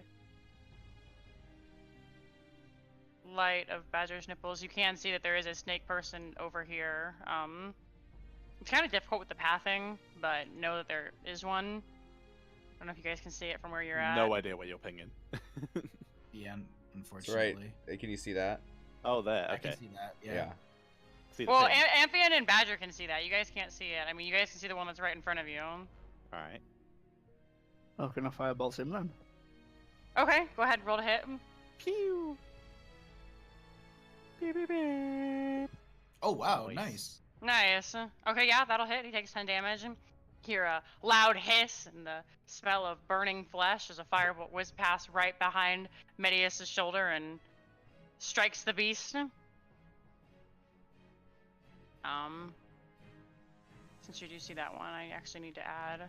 light of Badger's nipples, you can see that there is a snake person over here. It's kind of difficult with the pathing, but know that there is one. I don't know if you guys can see it from where you're at. No idea where you're pinging. Yeah, That's unfortunately. right. Hey, can you see that? Oh, there. I Okay. can see that. Yeah. Yeah. See the Well, ping. Amphion and Badger can see that. You guys can't see it. I mean, you guys can see the one that's right in front of you. All right. Oh, can I fireballs him then? Okay, go ahead, roll to hit. Pew. Beep, beep, beep. Oh wow, Nice. nice. Nice. Okay, yeah, that'll hit. He takes 10 damage. Hear a loud hiss and the smell of burning flesh as a firebolt whizzes past right behind Medius' shoulder and strikes the beast. Since you do see that one, I actually need to add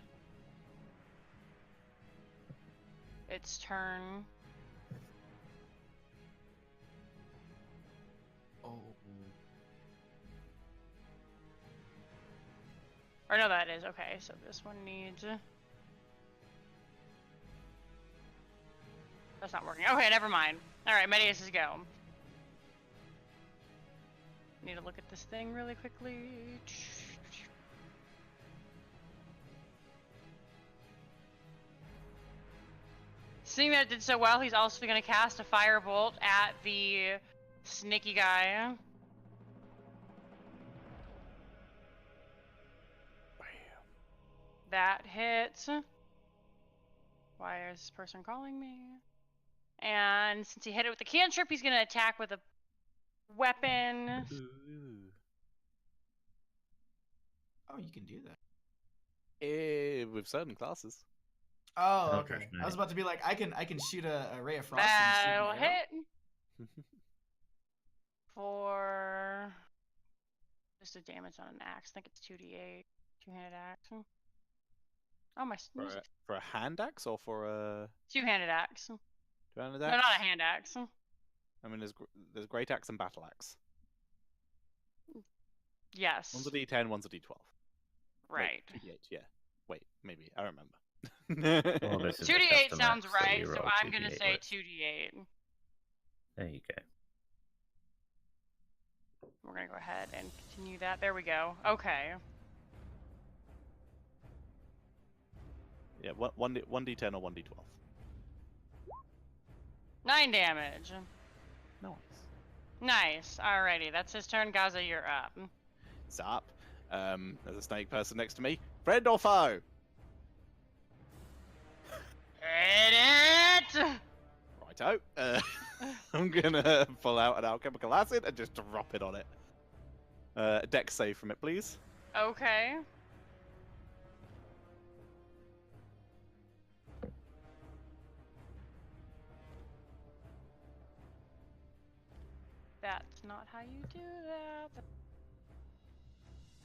its turn. Oh. Or no, that is okay. So this one needs. That's not working. Okay, never mind. All right, Medius is go. Need to look at this thing really quickly. Seeing that it did so well, he's also going to cast a firebolt at the sneaky guy. That hits. Why is this person calling me? And since he hit it with the cantrip, he's going to attack with a weapon. Oh, you can do that. With certain classes. Oh, Oh, okay. gosh, I was no. about to be like, I can shoot a ray of frost. That'll and shoot an arrow. hit for just the damage on an axe. I think it's 2d8, two-handed axe. Oh my! For a hand axe or for a Two-handed axe. two-handed No, axe? not a hand axe. I mean, there's great axe and battle axe. Yes. One's a D10, one's a D12. Right. Wait, D8, yeah. Wait, maybe I remember. Well, this is a 2d8 custom sounds axe, so right, we so roll I'm gonna 2d8 say with. 2d8. There you go. We're gonna go ahead and continue that. There we go. Okay. Yeah, one D10 or one D12. 9 damage. Nice. Nice. Alrighty, that's his turn. Gaza, you're up. Zap. There's a snake person next to me. Friend or foe? Hit it! Righto. I'm gonna pull out an alchemical acid and just drop it on it. Dex save from it, please. Okay. That's not how you do that.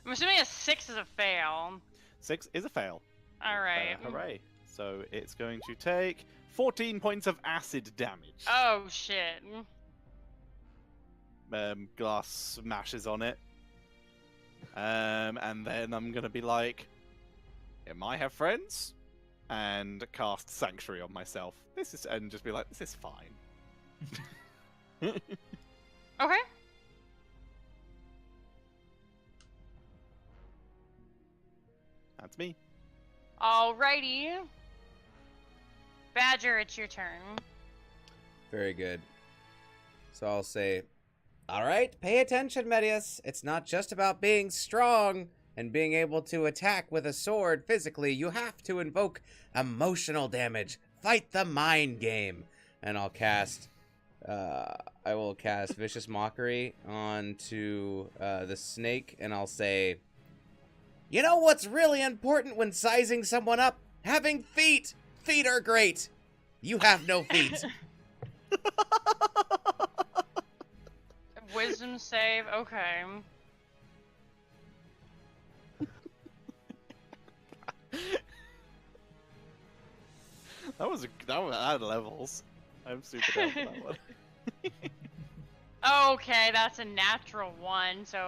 I'm assuming a 6 is a fail. 6 is a fail. All right. Hooray. So it's going to take 14 points of acid damage. Oh shit. Glass smashes on it. And then I'm going to be like, am I have friends? And cast Sanctuary on myself. And just be like, this is fine. Okay. That's me. Alrighty. Badger, it's your turn. Very good. So I'll say, all right, pay attention, Medius. It's not just about being strong and being able to attack with a sword physically. You have to invoke emotional damage. Fight the mind game. And I'll cast, I will cast Vicious Mockery onto the snake, and I'll say, you know what's really important when sizing someone up? Having feet. Feet are great. You have no feet. Wisdom save, okay. That was out of levels. I'm super down for that one. Okay, that's a natural 1, so,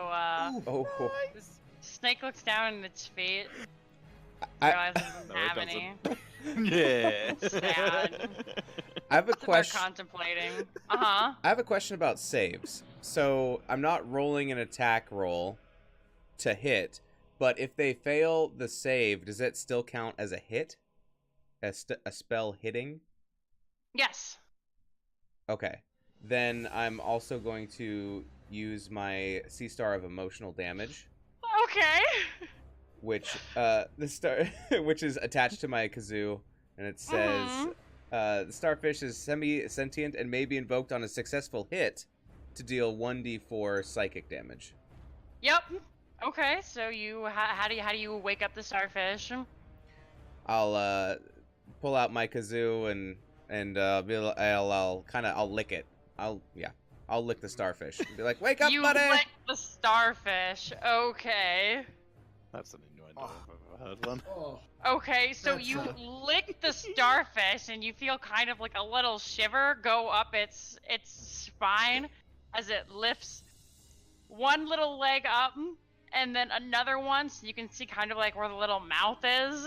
Oh. Snake looks down at its feet. I- Realizes it doesn't No, it have any. Yeah. Sad. I have a So they're question. contemplating. Uh-huh. I have a question about saves. So I'm not rolling an attack roll to hit, but if they fail the save, does that still count as a hit? A spell hitting? Yes. Okay. Then I'm also going to use my Sea Star of Emotional Damage, Okay. which the star which is attached to my kazoo, and it says the starfish is semi-sentient and may be invoked on a successful hit to deal 1d4 psychic damage. Yep. Okay, so you how do you wake up the starfish? I'll pull out my kazoo and I'll lick it. I'll lick the starfish. Be like, wake up, You buddy! lick the starfish. Okay. That's an innuendo I've ever heard one. Oh. Okay, so That's, you lick the starfish and you feel kind of like a little shiver go up its spine as it lifts one little leg up and then another one, so you can see kind of like where the little mouth is.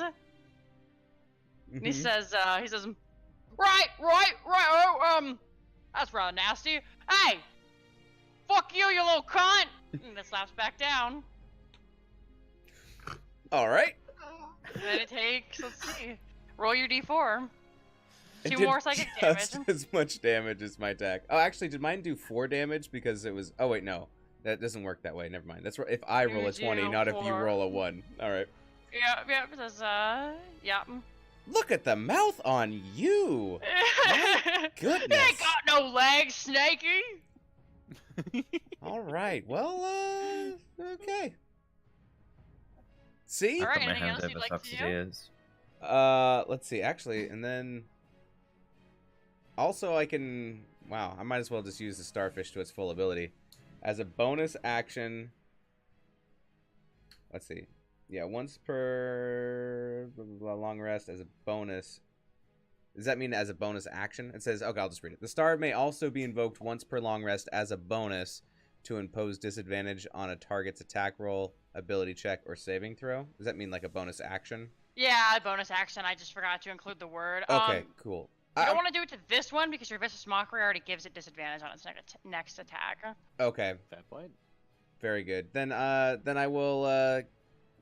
And he Mhm. says, right, oh, that's rather nasty. Hey, fuck you, you little cunt! And it slaps back down. All right. And then it takes, let's see, roll your d4. It 2 did more psychic just damage. as much damage as my attack. Oh, actually, did mine do 4 damage because it was? Oh wait, no, that doesn't work that way. Never mind. That's if I roll a 20, do not if you 4. roll a 1. All right. Yep, it says, yep. Look at the mouth on you. You Goodness. ain't got no legs, Snakey! All right. Well, okay. See? Alright, Put my anything hand else you'd over like to Fox's do? ears. Let's see. Actually, and then also I can. Wow, I might as well just use the starfish to its full ability as a bonus action. Let's see. Yeah, once per blah, blah, blah, long rest as a bonus. Does that mean as a bonus action? It says, okay, I'll just read it. The star may also be invoked once per long rest as a bonus to impose disadvantage on a target's attack roll, ability check, or saving throw. Does that mean like a bonus action? Yeah, bonus action, I just forgot to include the word. Okay, cool. You don't want to do it to this one because your Vicious Mockery already gives it disadvantage on its next attack. Okay, Fair point. very good. Then I will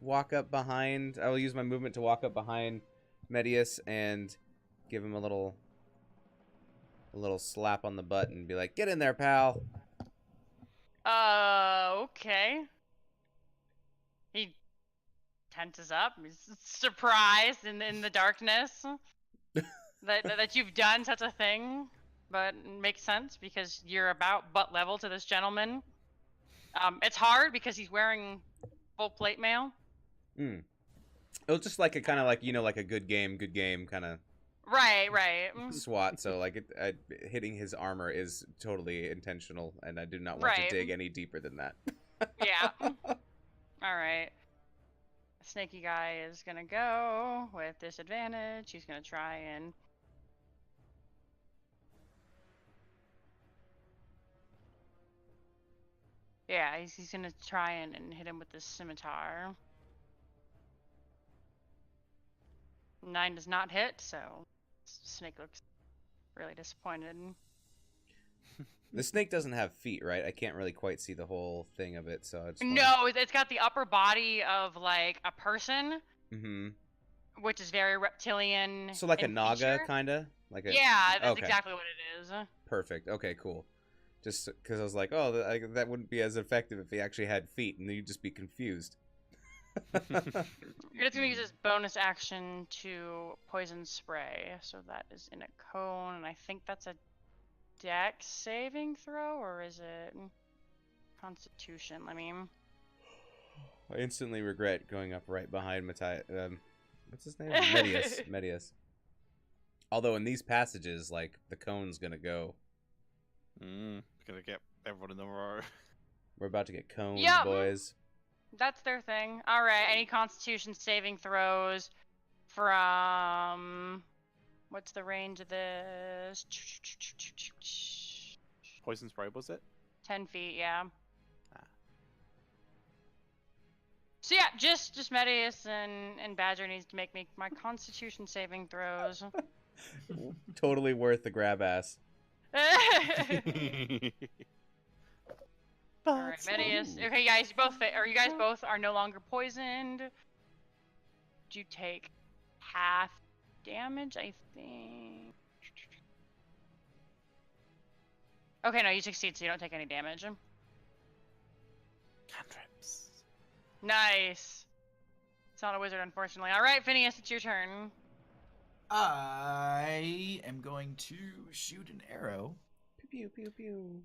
walk up behind. I will use my movement to walk up behind Medius and give him a little slap on the butt and be like, "Get in there, pal." Okay. He tenses up. He's surprised in the darkness that you've done such a thing, but it makes sense because you're about butt level to this gentleman. It's hard because he's wearing full plate mail. It was just like a kind of like, you know, like a good game kind of Right. SWAT. So like hitting his armor is totally intentional, and I do not want Right. to dig any deeper than that. Yeah. All right. snaky guy is gonna go with disadvantage. He's gonna try and yeah, he's gonna try and hit him with this scimitar. 9 does not hit, so Snake looks really disappointed. The snake doesn't have feet, right? I can't really quite see the whole thing of it, so I just No, it's got the upper body of like a person, which is very reptilian. So like a in naga, feature. kind of? Like a... Yeah, that's Okay. exactly what it is. Perfect. Okay, cool. Just because I was like, oh, that wouldn't be as effective if he actually had feet, and then you'd just be confused. You're just gonna use his bonus action to poison spray, so that is in a cone, and I think that's a Dex saving throw, or is it Constitution? I mean, I instantly regret going up right behind Matthias. What's his name? Medius. Medius. Although in these passages, like, the cone's gonna go. Gonna get everyone in the row. We're about to get coned, Yep. boys. that's their thing. All right, any Constitution saving throws from what's the range of this? Poison spray, was it? 10 feet, yeah. Ah. So yeah, just Medius and Badger needs to make me my Constitution saving throws. Totally worth the grab ass. All right, Medius. Okay, guys, you guys both are no longer poisoned. Do you take half damage? I think. Okay, no, you succeed, so you don't take any damage. Cantrips. Nice. It's not a wizard, unfortunately. All right, Phineas, it's your turn. I am going to shoot an arrow. Pew pew pew.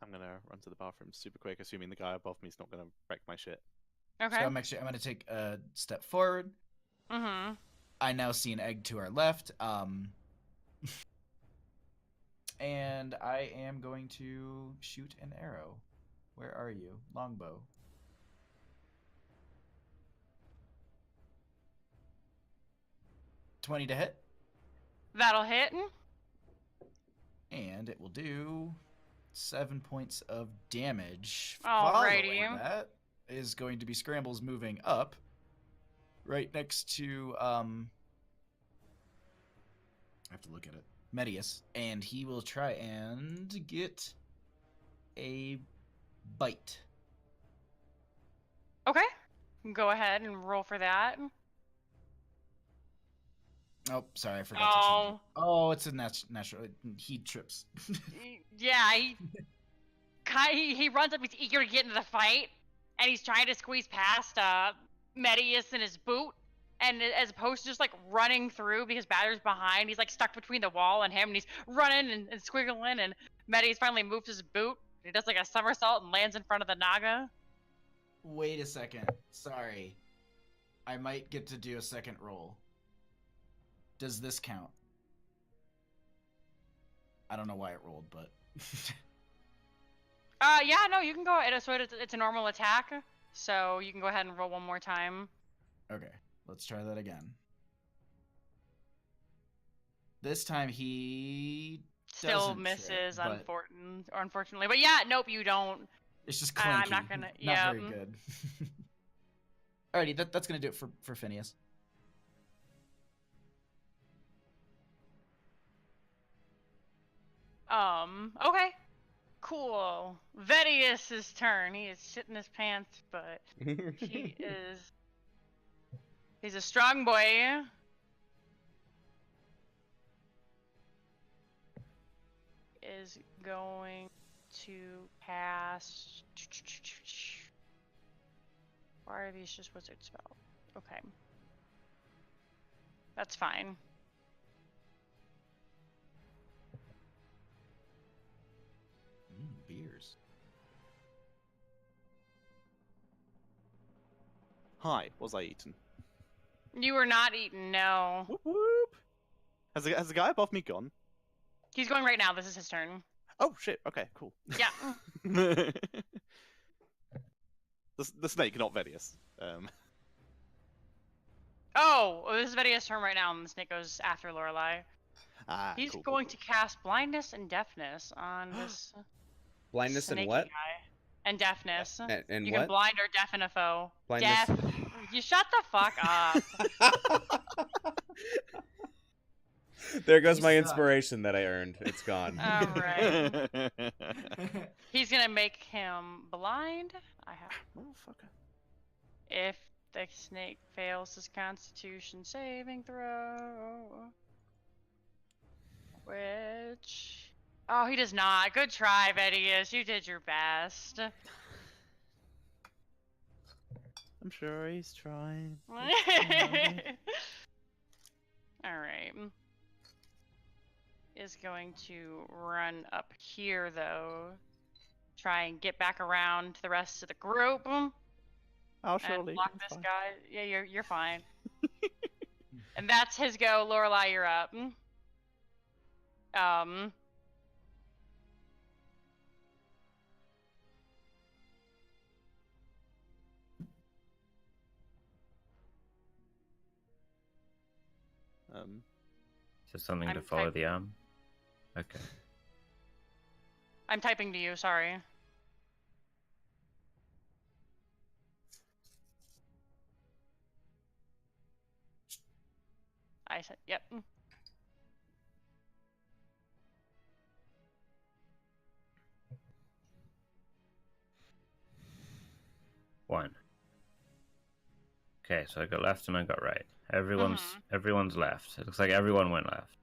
I'm gonna run to the bathroom super quick, assuming the guy above me's not gonna wreck my shit. Okay. So I'm gonna take a step forward. Mm-hmm. I now see an egg to our left. And I am going to shoot an arrow. Where are you? Longbow. $20 to hit. That'll hit. And it will do 7 points of damage. Alrighty. Following that is going to be Scrambles moving up. Right next to, I have to look at it. Medius. And he will try and get a bite. Okay. Go ahead and roll for that. Oh, sorry, I forgot to change Oh. it. Oh, it's a natural. He trips. Yeah, he runs up. He's eager to get into the fight, and he's trying to squeeze past Medius in his boot. And as opposed to just like running through because Badger's behind, he's like stuck between the wall and him, and he's running and squiggling. And Medius finally moves his boot. He does like a somersault and lands in front of the Naga. Wait a second. Sorry. I might get to do a second roll. Does this count? I don't know why it rolled, but... Yeah, no, you can go. It's a normal attack, so you can go ahead and roll one more time. Okay, let's try that again. This time he Still doesn't misses, trip, but unfortunately. But yeah, nope, you don't. it's just clanky. I'm not gonna- Not yeah. very good. Alrighty, that's gonna do it for Phineas. Okay. Cool. Vedius' turn. He is shitting his pants, but he is... He's a strong boy. Is going to cast... Why are these just wizard spells? Okay. That's fine. Beers. Hi, was I eaten? You were not eaten, no. Whoop whoop. Has the guy above me gone? He's going right now. This is his turn. Oh shit. Okay, cool. Yeah. the snake, not Vedius. Oh, this is Vedia's turn right now, and the snake goes after Lorelei. Ah, He's cool, going cool, to cast blindness and deafness on this Blindness and snaky what? guy. And deafness. And You what? can blind or deafen a foe. Blindness. Deaf. You shut the fuck up. There goes You my suck. inspiration that I earned. It's gone. All right. cool. He's gonna make him blind. I have. Motherfucker. If the snake fails his Constitution saving throw, which. Oh, he does not. Good try, Vedius. You did your best. I'm sure he's trying. Alright. Is going to run up here, though. Try and get back around to the rest of the group. I'll And surely. block I'm this fine. guy. Yeah, you're fine. And that's his go. Lorelei, you're up. Just something to I'm follow the arm. Okay. I'm typing to you, sorry. I said, yep. One. Okay, so I got left and I got right. Everyone's left. It looks like everyone went left.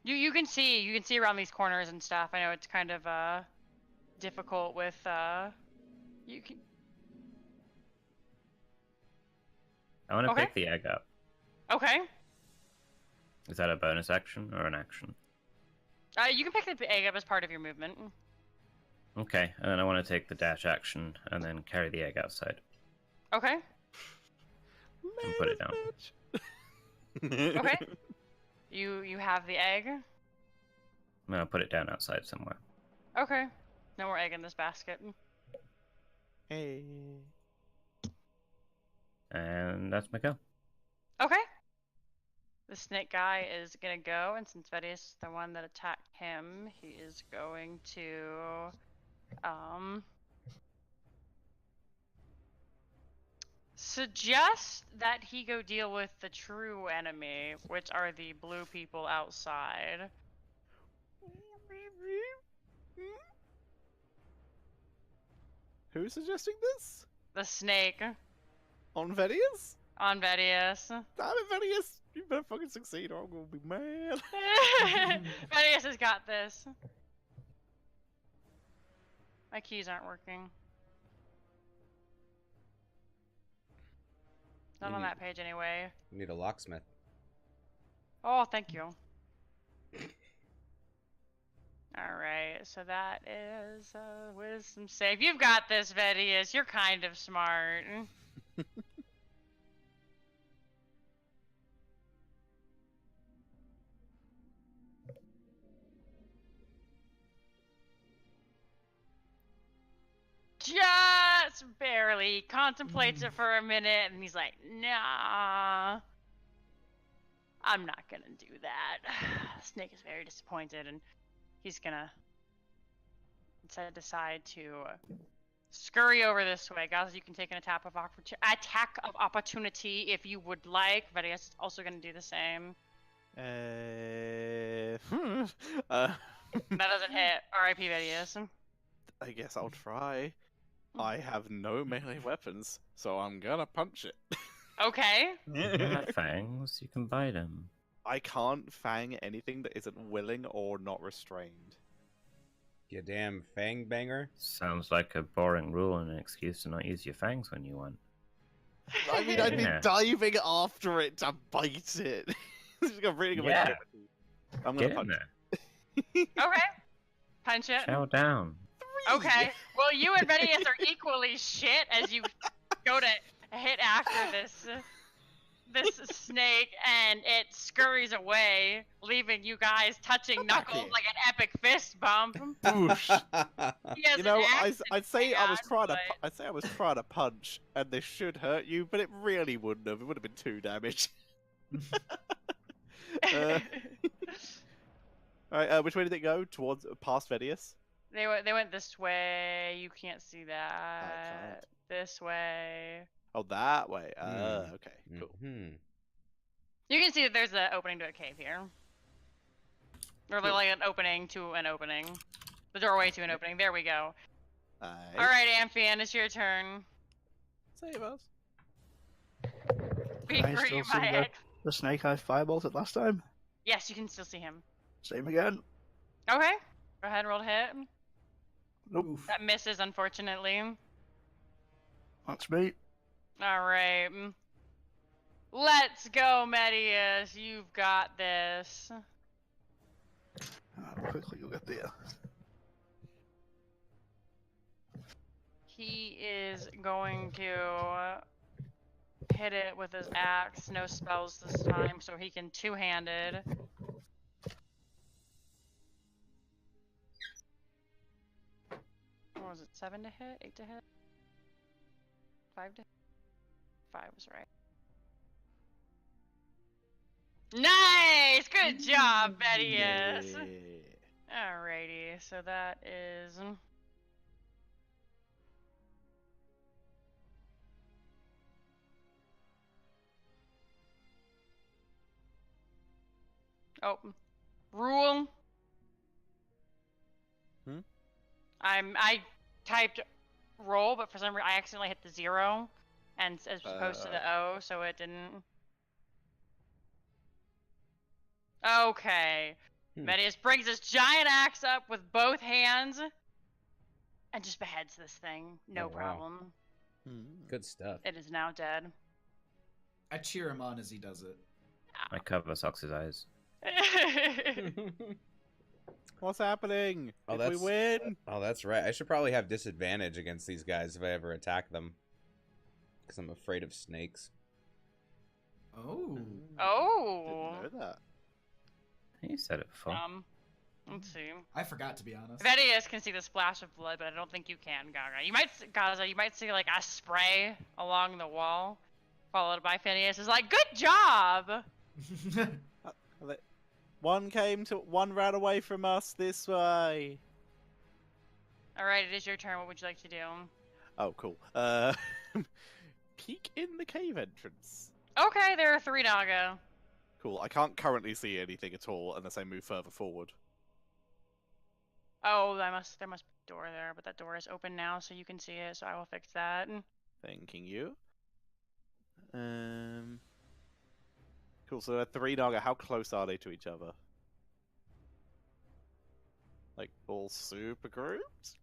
You can see around these corners and stuff. I know it's kind of difficult with you can. I want to Okay. pick the egg up. Okay. Is that a bonus action or an action? You can pick the egg up as part of your movement. Okay, and then I want to take the dash action and then carry the egg outside Okay. and put it down. Okay. You have the egg. I'm gonna put it down outside somewhere. Okay. No more egg in this basket. Hey. And that's my go. Okay. The snake guy is gonna go, and since Vedius is the one that attacked him, he is going to suggest that he go deal with the true enemy, which are the blue people outside. Who's suggesting this? The snake On Vedius? on Vedius. Damn it, Vedius! You better fucking succeed or I'm gonna be mad. Vedius has got this. My keys aren't working. Not on that page anyway. We need a locksmith. Oh, thank you. Alright, so that is a wisdom save. You've got this, Vedius. You're kind of smart. Just barely contemplates it for a minute, and he's like, nah, I'm not gonna do that. Snake is very disappointed, and he's gonna instead decide to scurry over this way. Guys, you can take an attack of opportunity if you would like. Vedius is also gonna do the same. That doesn't hit. R.I.P. Vedius. I guess I'll try. I have no melee weapons, so I'm gonna punch it. Okay. You have fangs, you can bite them. I can't fang anything that isn't willing or not restrained. You damn fang banger. Sounds like a boring rule and an excuse to not use your fangs when you want. I mean, I'd be Yeah. diving after it to bite it. I'm really gonna Yeah. make it. I'm Get gonna in punch there. Okay. Punch it. Chow down. Okay. Well, you and Vedius are equally shit as you go to hit after this. this snake, and it scurries away, leaving you guys touching knuckles here. like an epic fist bump. Boosh. He has You know, an axe I'd say I was and trying to, but- I'd say I was trying to punch, and this should hurt you, but it really wouldn't have. It would have been 2 damage. Alright, which way did it go? Towards past Vedius? They went this way. You can't see that. This way. Oh, that way. Hmm. Okay, cool. Mhm. You can see that there's an opening to a cave here. Or like an opening to an opening. The doorway to an opening. There we go. Alright, Amphion, it's your turn. Save us. Be Can I free, still my see head. the snake I fireballed last time? Yes, you can still see him. Same again. Okay. Go ahead and roll to hit. Nope. That misses, unfortunately. That's me. Alright. Let's go, Medius. You've got this. Quickly you'll get there. He is going to hit it with his axe. No spells this time, so he can two-handed. What was it? 7 to hit? 8 to hit? 5 to hit? 5 was right. Nice! Good job, Medius! Alrighty, so that is... Oh, rule. I typed roll, but for some reason I accidentally hit the 0, and as opposed to the O, so it didn't. Okay. Medius brings his giant axe up with both hands, and just beheads this thing. No Oh, wow. problem. Good stuff. It is now dead. I cheer him on as he does it. I cover Sox's eyes. What's happening? Oh, If we that's- win? Oh, that's right. I should probably have disadvantage against these guys if I ever attack them. Because I'm afraid of snakes. Oh. Oh. Didn't know that. You said it before. Let's see. I forgot, to be honest. Vedius can see the splash of blood, but I don't think you can, Gaga. You might, Gaza, you might see like a spray along the wall, followed by Phineas is like, "Good job." One ran away from us this way. All right, it is your turn. What would you like to do? Oh, cool. Peek in the cave entrance. Okay, there are 3 Naga. Cool. I can't currently see anything at all unless I move further forward. Oh, there must be a door there, but that door is open now, so you can see it. So I will fix that. Thanking you. Cool. So there are 3 Naga. How close are they to each other? Like all super grouped?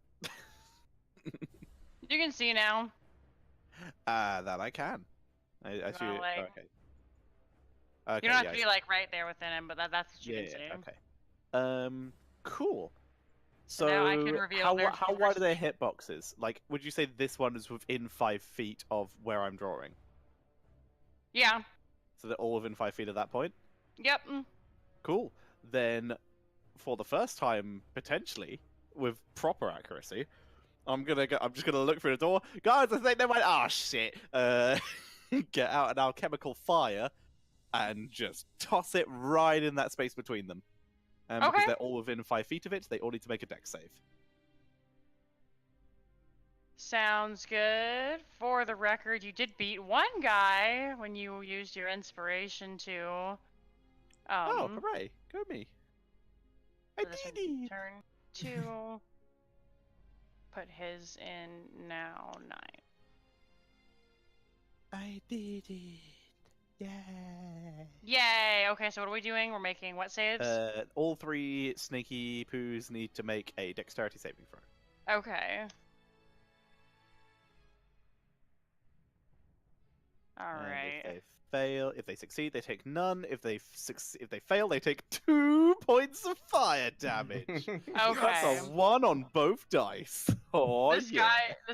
You can see now. That I can. I see. wanna, like- Okay. Okay. You don't have yeah, to be like right there within him, but that's what you yeah, can see. okay. Cool. So now I can reveal how their wide are their hitboxes? Like, would you say this one is within 5 feet of where I'm drawing? Yeah. So they're all within 5 feet at that point? Yep. Cool. Then, for the first time, potentially, with proper accuracy, I'm just gonna look through the door. Guys, I think they might. Ah, shit. Get out an alchemical fire and just toss it right in that space between them. Because Okay. they're all within 5 feet of it, they all need to make a dex save. Sounds good. For the record, you did beat one guy when you used your inspiration to. Oh, hooray! Go me. I for this did one's it. turn 2. Put his in now 9. I did it. Yeah. Yay! Okay, so what are we doing? We're making what saves? All 3 snaky poos need to make a dexterity saving throw. Okay. All And right. If they fail, if they succeed, they take none. If they fail, they take 2 points of fire damage. That's Okay. a 1 on both dice. Oh This yeah.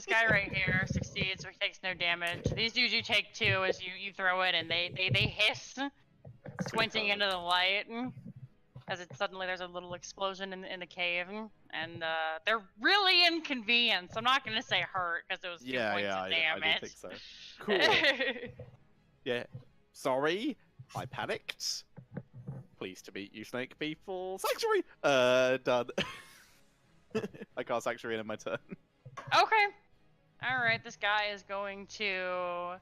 guy right here succeeds succeeds, so he takes no damage. These dudes you take 2 as you throw it, and they hiss, squinting into the light. As suddenly there's a little explosion in the cave, and they're really inconvenienced. I'm not gonna say hurt because it was 2 points of damage. I did think so. Cool. Yeah. Sorry, I panicked. Pleased to meet you, snake people. Sanctuary. Done. I cast Sanctuary in my turn. Okay. All right. This guy is going to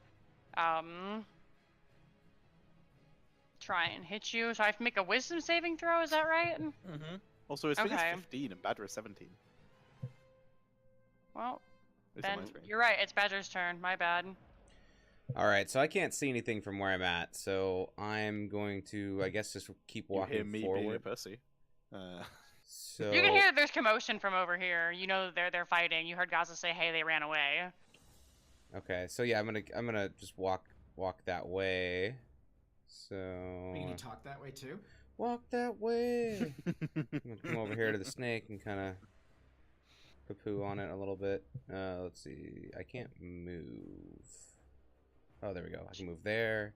try and hit you. So I have to make a Wisdom saving throw. Is that right? Mm-hmm. Also, his finish 15 and Badger is 17. Well, then you're right. It's Badger's turn. My bad. All right, so I can't see anything from where I'm at, so I'm going to, I guess, just keep walking you hear me forward. Being a Percy. So you can hear there's commotion from over here. You know they're fighting. You heard Gaza say, "Hey, they ran away." Okay, so yeah, I'm gonna just walk that way. So Are you gonna talk that way too? Walk that way. I'm gonna come over here to the snake and kind of poo on it a little bit. Let's see. I can't move. Oh, there we go. I can move there,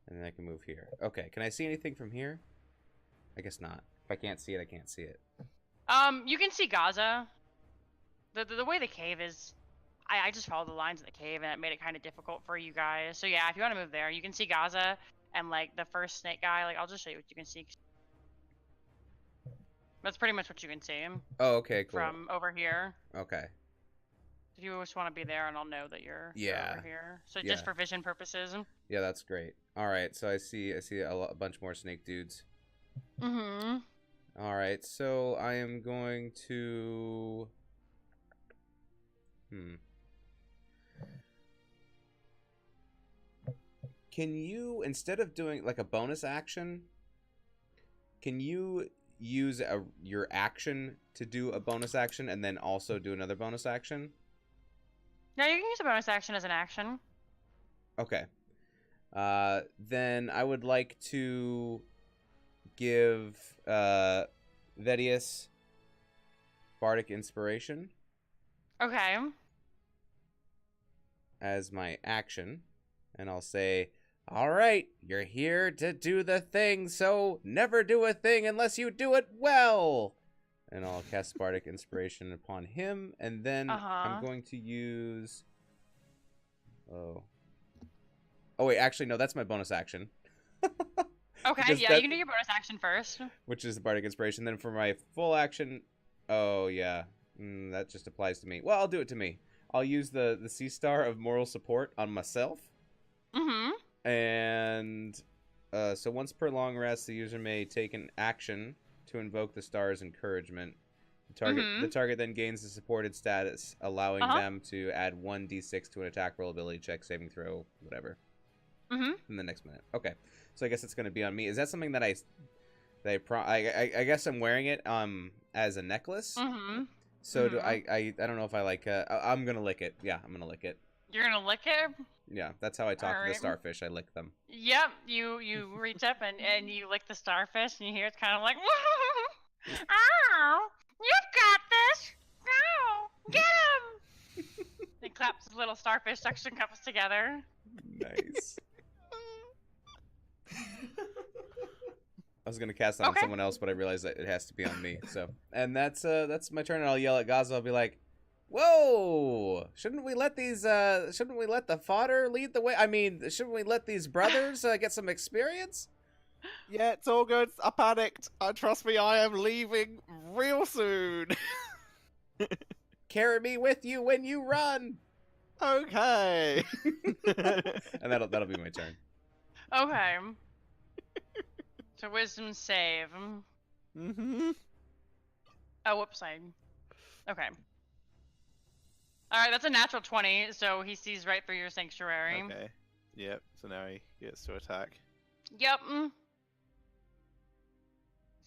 and then I can move here. Okay, can I see anything from here? I guess not. If I can't see it, I can't see it. You can see Gaza. The way the cave is, I just followed the lines of the cave, and it made it kind of difficult for you guys. So yeah, if you want to move there, you can see Gaza, and like the first snake guy. Like I'll just show you what you can see. That's pretty much what you can see. Oh, okay, cool. From over here. Okay. If you just want to be there, and I'll know that you're over here. So just for vision purposes. Yeah, that's great. All right, so I see a bunch more snake dudes. Mm-hmm. All right, so I am going to. Can you, instead of doing like a bonus action, can you use your action to do a bonus action and then also do another bonus action? Yeah, you can use a bonus action as an action. Okay. Then I would like to give Vedius Bardic Inspiration. Okay. As my action. And I'll say, all right, you're here to do the thing, so never do a thing unless you do it well. And I'll cast Bardic Inspiration upon him, and then I'm going to use... Oh, wait, actually, no, that's my bonus action. Okay, yeah, you can do your bonus action first. Which is the Bardic Inspiration. Then for my full action... Oh, yeah. That just applies to me. Well, I'll do it to me. I'll use the Sea Star of Moral Support on myself. Mm-hmm. And so once per long rest, the user may take an action to invoke the star's encouragement. The target then gains the supported status, allowing them to add 1d6 to an attack roll, ability check, saving throw, whatever. In the next minute. Okay, so I guess it's going to be on me. Is that something that I guess I'm wearing it as a necklace? So do I don't know if I like. I'm gonna lick it. Yeah, I'm gonna lick it. You're gonna lick it? Yeah, that's how I talk to the starfish. I lick them. Yep, you reach up and you lick the starfish, and you hear it's kind of like, "Oh, you've got this! Go, get him!" He claps his little starfish suction cups together. Nice. I was gonna cast it on someone else, but I realized that it has to be on me. So, and that's my turn. And I'll yell at Gaza. I'll be like, "Whoa! Shouldn't we let the fodder lead the way? I mean, shouldn't we let these brothers get some experience?" Yeah, it's all good. I panicked. Trust me, I am leaving real soon. Carry me with you when you run. Okay. And that'll be my turn. Okay. So wisdom save. Oh, whoops! Okay. All right, that's a natural 20. So he sees right through your sanctuary. Okay. Yep. So now he gets to attack. Yep. He's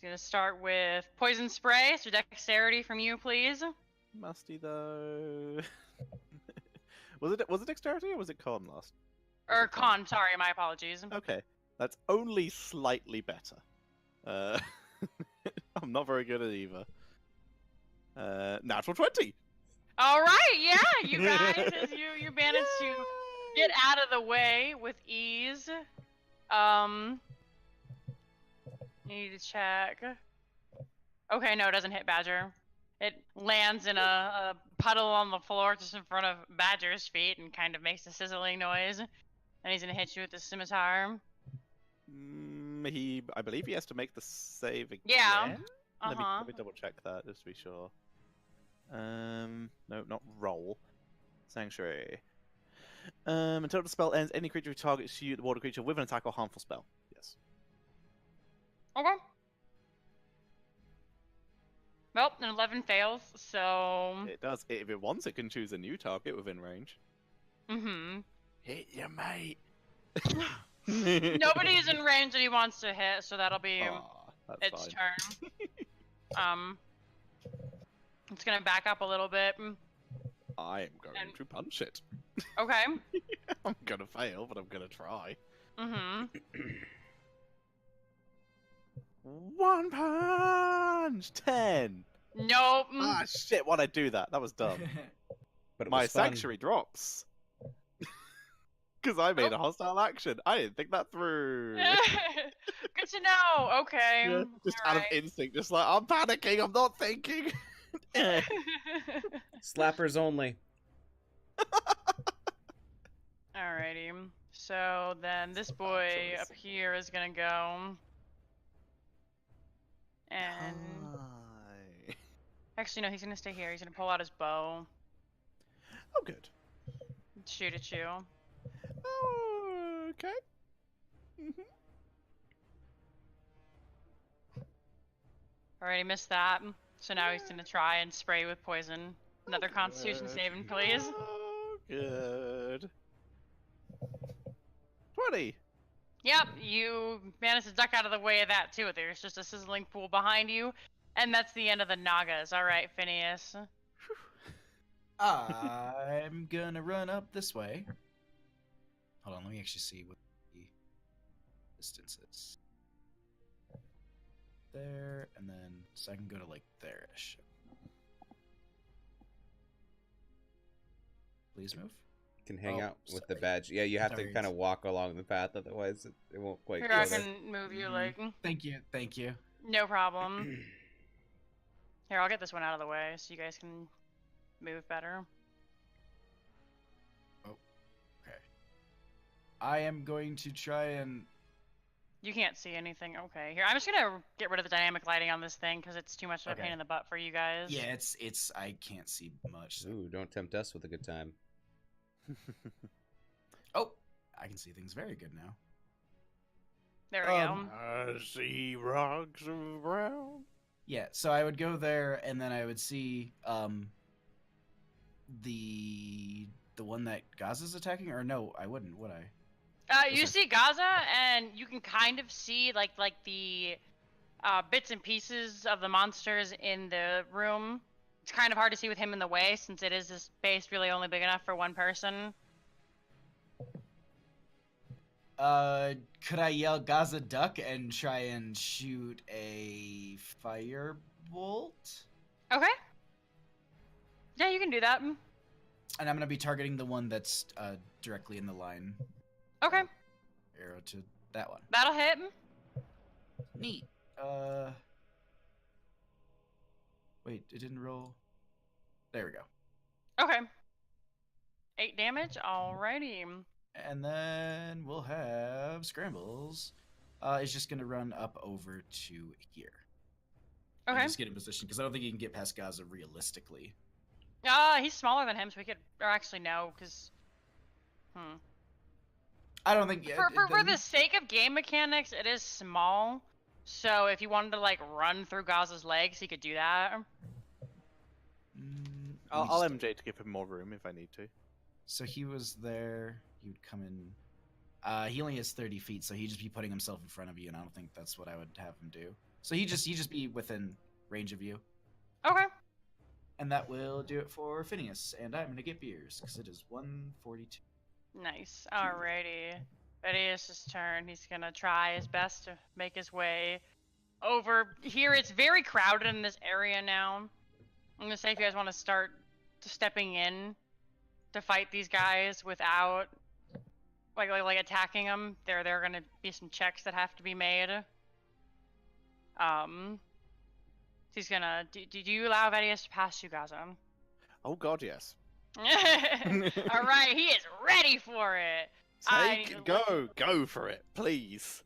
gonna start with poison spray. So dexterity from you, please. Musty though. Was it dexterity or was it con last? Or con. Sorry, my apologies. Okay. That's only slightly better. I'm not very good at either. Natural 20. All right, yeah, you guys, you managed to get out of the way with ease. Need to check. Okay, no, it doesn't hit Badger. It lands in a puddle on the floor just in front of Badger's feet and kind of makes a sizzling noise. And he's gonna hit you with the scimitar. I believe he has to make the save again. Yeah. Let me double check that just to be sure. No, not roll. Sanctuary. Until the spell ends, any creature who targets you, the water creature, with an attack or harmful spell. Yes. Okay. Well, an 11 fails, so. It does. If it wants, it can choose a new target within range. Mm-hmm. Hit your mate. Nobody's in range that he wants to hit, so that'll be its fine. turn. It's gonna back up a little bit. I am going to punch it. Okay. I'm gonna fail, but I'm gonna try. Mm-hmm. One punch! 10! Nope. Ah, shit, why'd I do that? That was dumb. But it My was fun. sanctuary drops. Because I made a hostile action. I didn't think that through. Good to know. Okay. Yeah, just out of instinct, just like, I'm panicking, I'm not thinking. Slappers only. Alrighty. So then this boy up here is gonna go. And Hi. actually, no, he's gonna stay here. He's gonna pull out his bow, Oh, good. and shoot at you. Oh, okay. Already missed that. So now he's gonna try and spray with poison. Another Constitution saving, please. Oh, good. 20. Yep, you managed to duck out of the way of that too. There's just a sizzling pool behind you, and that's the end of the Nagas. All right, Phineas. I'm gonna run up this way. Hold on, let me actually see what the distance is. There, and then so I can go to like there-ish. Please move. Can hang Oh, out with the sorry. badge. Yeah, you have to Sorry. kind of walk along the path, otherwise it won't quite Here, go I there. can move you, like, Thank you, thank you. no problem. Here, I'll get this one out of the way so you guys can move better. Okay. I am going to try and. You can't see anything. Okay, here, I'm just gonna get rid of the dynamic lighting on this thing because it's too much of a Okay. pain in the butt for you guys. Yeah, it's. I can't see much. So. Ooh, don't tempt us with a good time. Oh, I can see things very good now. There we go. I see rocks of brown. Yeah, so I would go there, and then I would see the one that Gaza's attacking, or no, I wouldn't, would I? You see Gaza, and you can kind of see like the bits and pieces of the monsters in the room. It's kind of hard to see with him in the way since it is this space really only big enough for one person. Could I yell Gaza duck and try and shoot a firebolt? Okay. Yeah, you can do that. And I'm gonna be targeting the one that's directly in the line. Okay, Arrow to that one. that'll hit. Neat. Wait, it didn't roll. There we go. Okay. 8 damage. Alrighty. And then we'll have Scrambles. Is just gonna run up over to here. And Okay. just get in position because I don't think you can get past Gaza realistically. He's smaller than him, so we could, or actually no, because. I don't think. For the sake of game mechanics, it is small. So if you wanted to like run through Gaza's legs, he could do that. I'll MJ to give him more room if I need to. So he was there. He would come in. He only has 30 feet, so he'd just be putting himself in front of you, and I don't think that's what I would have him do. So he just be within range of you, Okay. and that will do it for Phineas. And I'm gonna get beers because it is 1:42. Nice. Alrighty. Phineas' turn. He's gonna try his best to make his way over here. It's very crowded in this area now. I'm gonna say if you guys want to start stepping in to fight these guys without like attacking them. There are gonna be some checks that have to be made. He's gonna. Do you allow Vedius to pass you guys on? Oh God, yes. All right, he is ready for it. Go for it, please.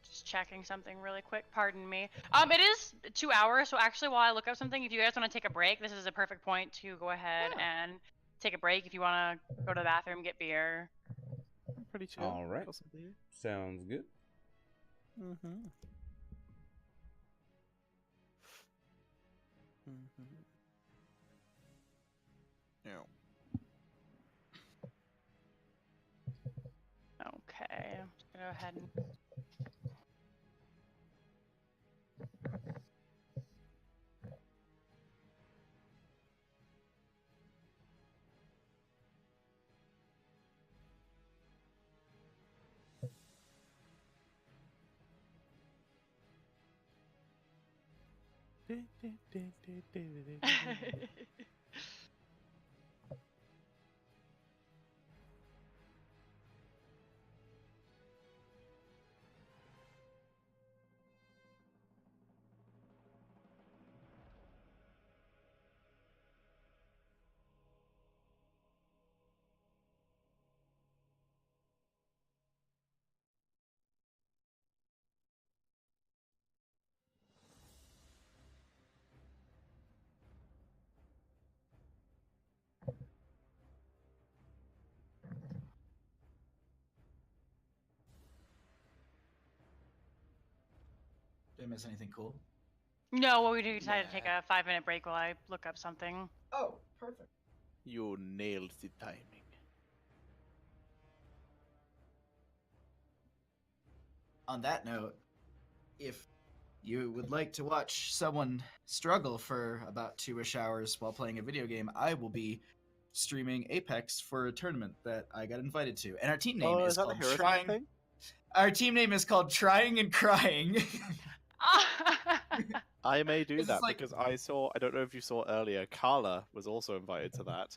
Just checking something really quick. Pardon me. It is 2 hours, so actually, while I look up something, if you guys want to take a break, this is a perfect point to go ahead and take a break. If you want to go to the bathroom, get beer. Pretty chill. All right. Sounds good. Mm-hmm. Yeah. Okay, I'm just gonna go ahead and. Did I miss anything cool? No, well, we decided to take a 5-minute break while I look up something. Oh, perfect. You nailed the timing. On that note, if you would like to watch someone struggle for about 2-ish hours while playing a video game, I will be streaming Apex for a tournament that I got invited to. And our team name is called Trying. Thing? Our team name is called Trying and Crying. I may do It's that like- because I don't know if you saw earlier, Carla was also invited to that.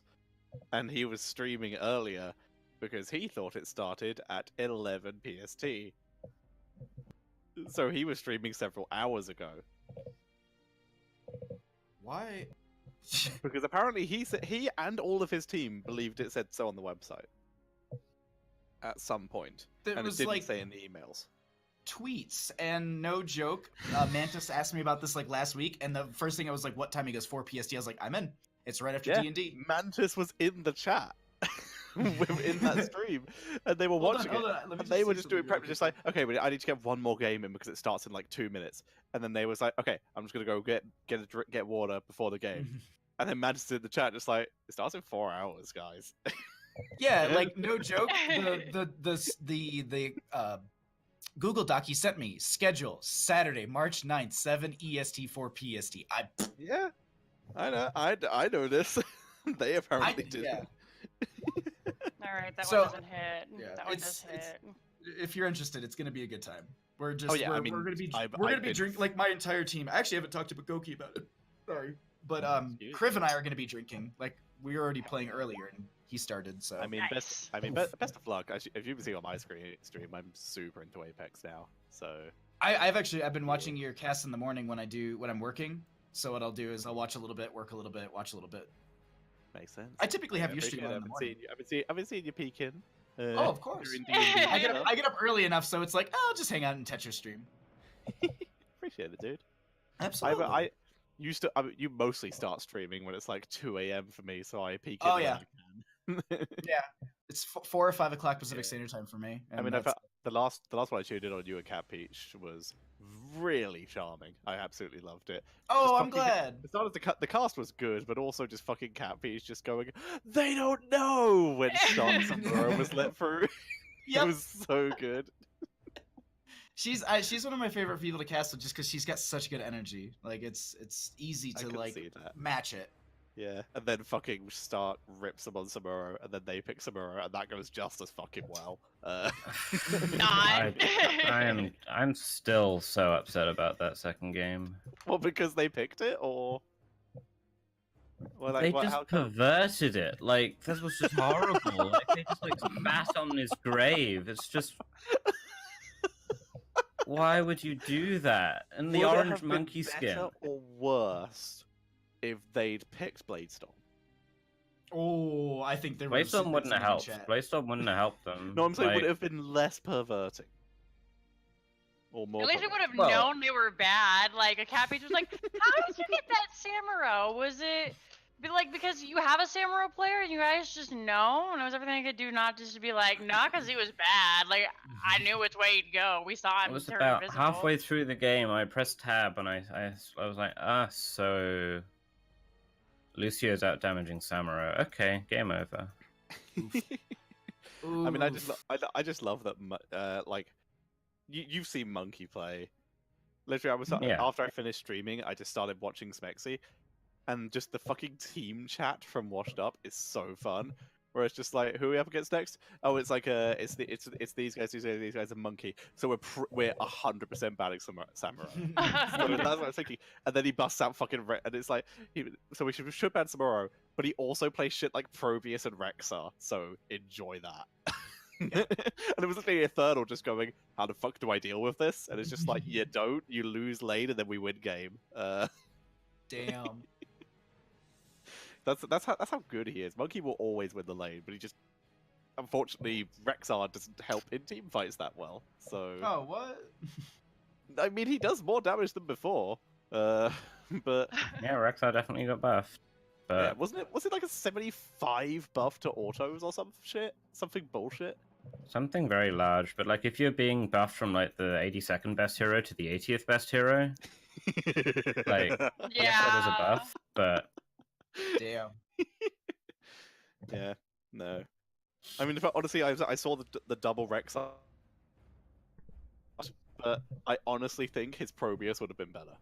And he was streaming earlier because he thought it started at 11 PST. So he was streaming several hours ago. Why? Because apparently he and all of his team believed it said so on the website. At some point. There And it was didn't like say in the emails. tweets, and no joke, Mantis asked me about this like last week, and the first thing I was like, "What time?" He goes, 4 PST. I was like, "I'm in. It's right after Yeah. D&D." Mantis was in the chat. In that stream. And they were watching it. And they were just doing prep, just like, okay, I need to get one more game in because it starts in like 2 minutes. And then they was like, okay, I'm just gonna go get water before the game. And then Mantis in the chat just like, it starts in 4 hours, guys. Yeah, like no joke. The Google Doc he sent me, schedule Saturday, March 9th, 7 EST, 4 PST. Yeah, I know. I know this. They apparently did. Yeah. All right, that So- one doesn't hit. yeah, That one it's- does hit. If you're interested, it's gonna be a good time. We're just Oh, yeah, we're, I mean, we're gonna be I've been- drinking, like my entire team. I actually haven't talked to Bagoki about it. Sorry. But Excuse me. Kriv and I are gonna be drinking. Like we were already playing earlier and he started, so I mean, Nice. best of luck. As you can see on my stream, I'm super into Apex now. So I've been watching your cast in the morning when I'm working. So what I'll do is I'll watch a little bit, work a little bit, watch a little bit. makes sense. I typically have I your stream appreciate on it. in the morning. I've been seeing you peeking. Oh, of course. during I I D&D get up, I get up early enough, so it's like, oh, I'll just hang out and touch your stream. Appreciate it, dude. Absolutely. You mostly start streaming when it's like 2 a.m. for me, so I peek. Oh, in yeah. when I can. It's 4 or 5 o'clock Pacific Yeah. Standard Time for me. I and mean, that's- the last one I tuned in on you and Cat Peach was really charming. I absolutely loved it. oh, just I'm fucking- glad. It started the cast was good, but also just fucking Cat Peach just going, they don't know when shots and Burrow was let through. Yep. It was so good. She's one of my favorite people to cast just because she's got such good energy. Like it's easy I to could like see that. match it. Yeah, and then fucking Stark rips them on Samuro, and then they pick Samuro, and that goes just as fucking well. Not. I'm still so upset about that second game. Well, because they picked it, or well, like, They what, just how come? perverted it. Like, this was just horrible. Like, they just like spat on his grave. It's just. Why would you do that? And the Would it orange have been monkey skin. better or worse if they'd picked Bladestorm? Oh, I think there was. Bladestorm wouldn't have something in helped. chat. Bladestorm wouldn't have helped them. No, I'm saying like, would it have been less perverting? Or more At least we would perverting? have Well- known they were bad. Like a cat page was like, "How did you get that Samuro? Was it because you have a Samuro player and you guys just know?" And it was everything I could do not just to be like, "Nah, because he was bad." Like I knew which way he'd go. We saw him it was turn about invisible. halfway through the game. I pressed tab and I was like, so Lucio's out damaging Samuro. Okay, game over. I mean, I Oof. just love that. Like, you've seen Monkey play. Literally, Yeah. after I finished streaming, I just started watching Smexy, and just the fucking team chat from Washed Up is so fun. Where it's just like, who are we up against next? Oh, it's like it's these guys, these guys, a monkey. So we're 100% batting Samurai. So that's what I was thinking. And then he busts out fucking and it's like, so we should ban Samuro, but he also plays shit like Probius and Rexar. So enjoy that. And it was literally a third or just going, how the fuck do I deal with this? And it's just like, you don't, you lose lane, and then we win game. Damn. That's how good he is. Monkey will always win the lane, but he just unfortunately Rexar doesn't help in team fights that well. So Oh, what? I mean, he does more damage than before. But Yeah, Rexar definitely got buffed. But yeah, was it like a 75 buff to autos or some shit? Something bullshit. something very large. But like, if you're being buffed from like the 82nd best hero to the 80th best hero, like, yes, that is a buff. But Damn. yeah, no. I mean, honestly, I saw the double Rexar, but I honestly think his Probius would have been better.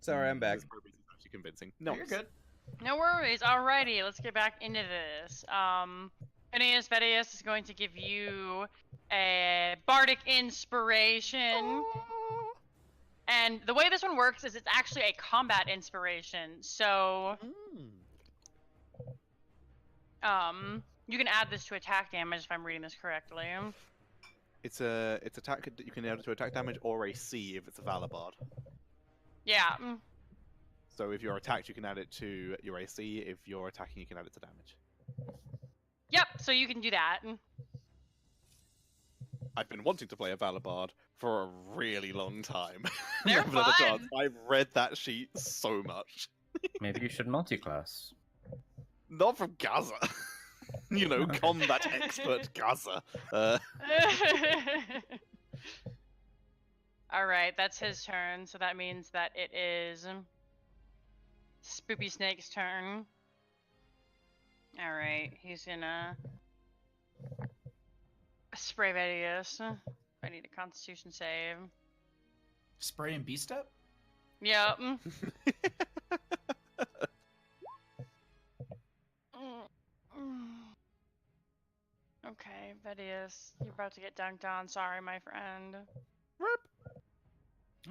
Sorry, I'm back. His Probius is actually convincing. No, You're good. No worries. Alrighty, let's get back into this. Phineas Vedius is going to give you a bardic inspiration. And the way this one works is it's actually a combat inspiration. So, you can add this to attack damage if I'm reading this correctly. it's attack. You can add it to attack damage or AC if it's a Valabard. Yeah. So if you're attacked, you can add it to your AC. If you're attacking, you can add it to damage. Yep. So you can do that. I've been wanting to play a Valabard for a really long time. They're Never had a chance. fun. I've read that sheet so much. maybe you should multi-class. Not from Gaza. You know, combat expert Gaza. Alright, that's his turn, so that means that it is Spoopy Snake's turn. Alright, he's gonna spray Vedius. I need a constitution save. Spray and beast up? Yep. Okay, Vedius, you're about to get dunked on. Sorry, my friend.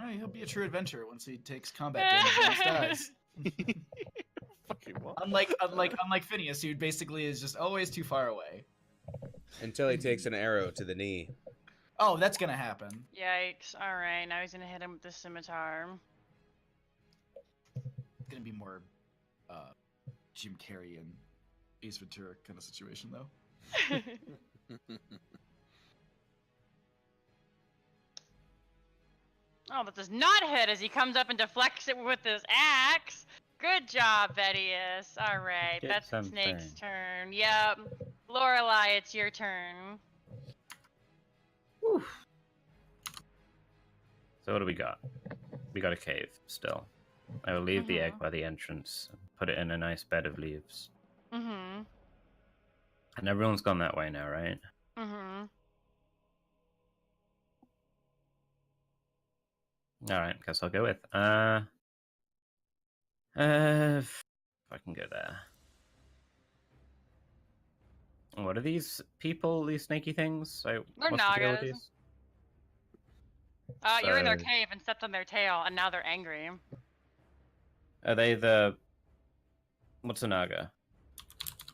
Oh, he'll be a true adventurer once he takes combat damage and dies. Fucking what? Unlike Phineas, who basically is just always too far away. Until he takes an arrow to the knee. Oh, that's gonna happen. Yikes. Alright, now he's gonna hit him with the scimitar. It's gonna be more Jim Carrey and Ace Ventura kind of situation, though. Oh, that does not hit as he comes up and deflects it with his axe. Good job, Vedius. Alright, Get that's the something. snake's turn. Yep. Lorelei, it's your turn. So what do we got? We got a cave still. I will leave the egg Mhm. by the entrance and put it in a nice bed of leaves. Mm-hmm. And everyone's gone that way now, right? Mm-hmm. Alright, guess I'll go with. I can go there. What are these people? These snaky things? They're what's the deal with Nagas. these? You're in their So- cave and stepped on their tail, and now they're angry. Are they the? What's a Naga?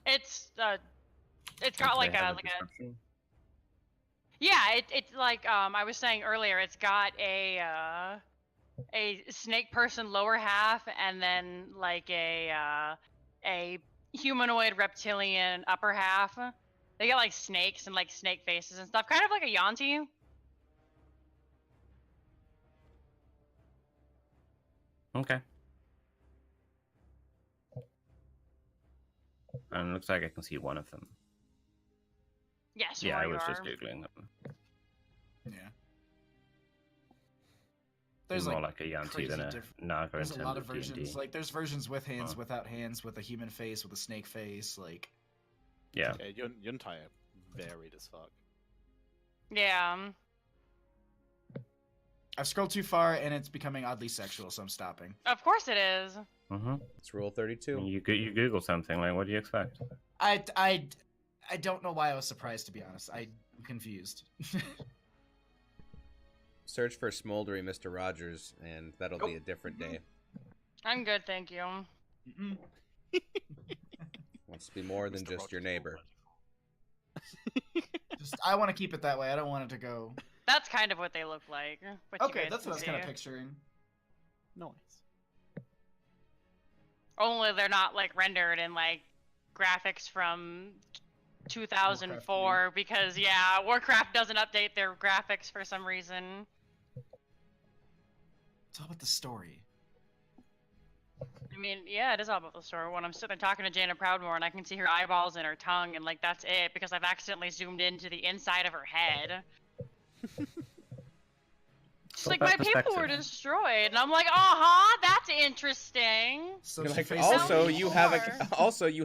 It's got Do like they have a description? yeah. It's like I was saying earlier. It's got a snake person lower half, and then like a humanoid reptilian upper half. They got like snakes and like snake faces and stuff, kind of like a Yanti. Okay. And it looks like I can see one of them. Yes, Yeah, I you was are. just googling them. Yeah. There's More like like a Yanti crazy than a Naga in there's terms a lot of of D&D. versions. Like there's versions with hands, Huh. without hands, with a human face, with a snake face. Like Yeah. Yeah, Yuntai are varied as fuck. Yeah. I've scrolled too far and it's becoming oddly sexual, so I'm stopping. Of course it is. Mm-hmm. It's rule 32. You Google something, like, what do you expect? I don't know why I was surprised, to be honest. I'm confused. Search for smoldery Mr. Rogers, and that'll be a different day. I'm good, thank you. Mm-mm. Wants to be more than Mr. just your Rogers neighbor. Just I want to keep it that way. I don't want it to go. That's kind of what they look like. What you Okay, guys that's what I was can kind of see. picturing. Nice. Only they're not like rendered in like graphics from 2004 because yeah, Warcraft doesn't update their graphics for some reason. It's all about the story. I mean, yeah, it is all about the story. When I'm sitting there talking to Jaina Proudmoore and I can see her eyeballs and her tongue and like that's it because I've accidentally zoomed into the inside of her head. She's What like, my about people were perspective? destroyed, and I'm like, that's interesting. So You're she like, faces also me you more.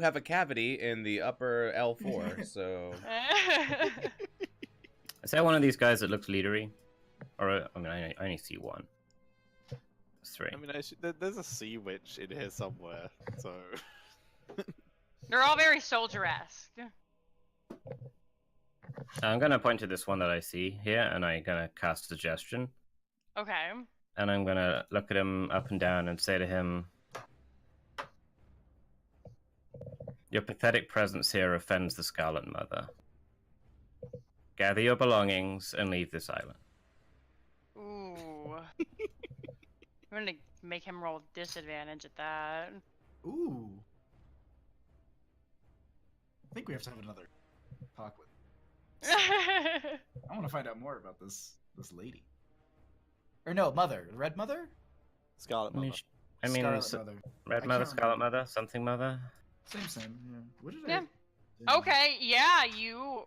have a cavity in the upper L4, so Is that one of these guys that looks leadery? Or, I mean, I only see one. There's three. I mean, there's a sea witch in here somewhere, so. They're all very soldier-esque. I'm gonna point to this one that I see here, and I'm gonna cast suggestion. Okay. And I'm gonna look at him up and down and say to him, "Your pathetic presence here offends the Scarlet Mother. Gather your belongings and leave this island." Ooh. I'm gonna make him roll disadvantage at that. Ooh. I think we have to have another talk with. I want to find out more about this lady. Or no, mother. Red Mother? Scarlet I mean, Mother. Scarlet so- Mother. Red I Mother, can't Scarlet remember. Mother, something Mother. Same. Yeah. What did Yeah. I? Okay, yeah, you,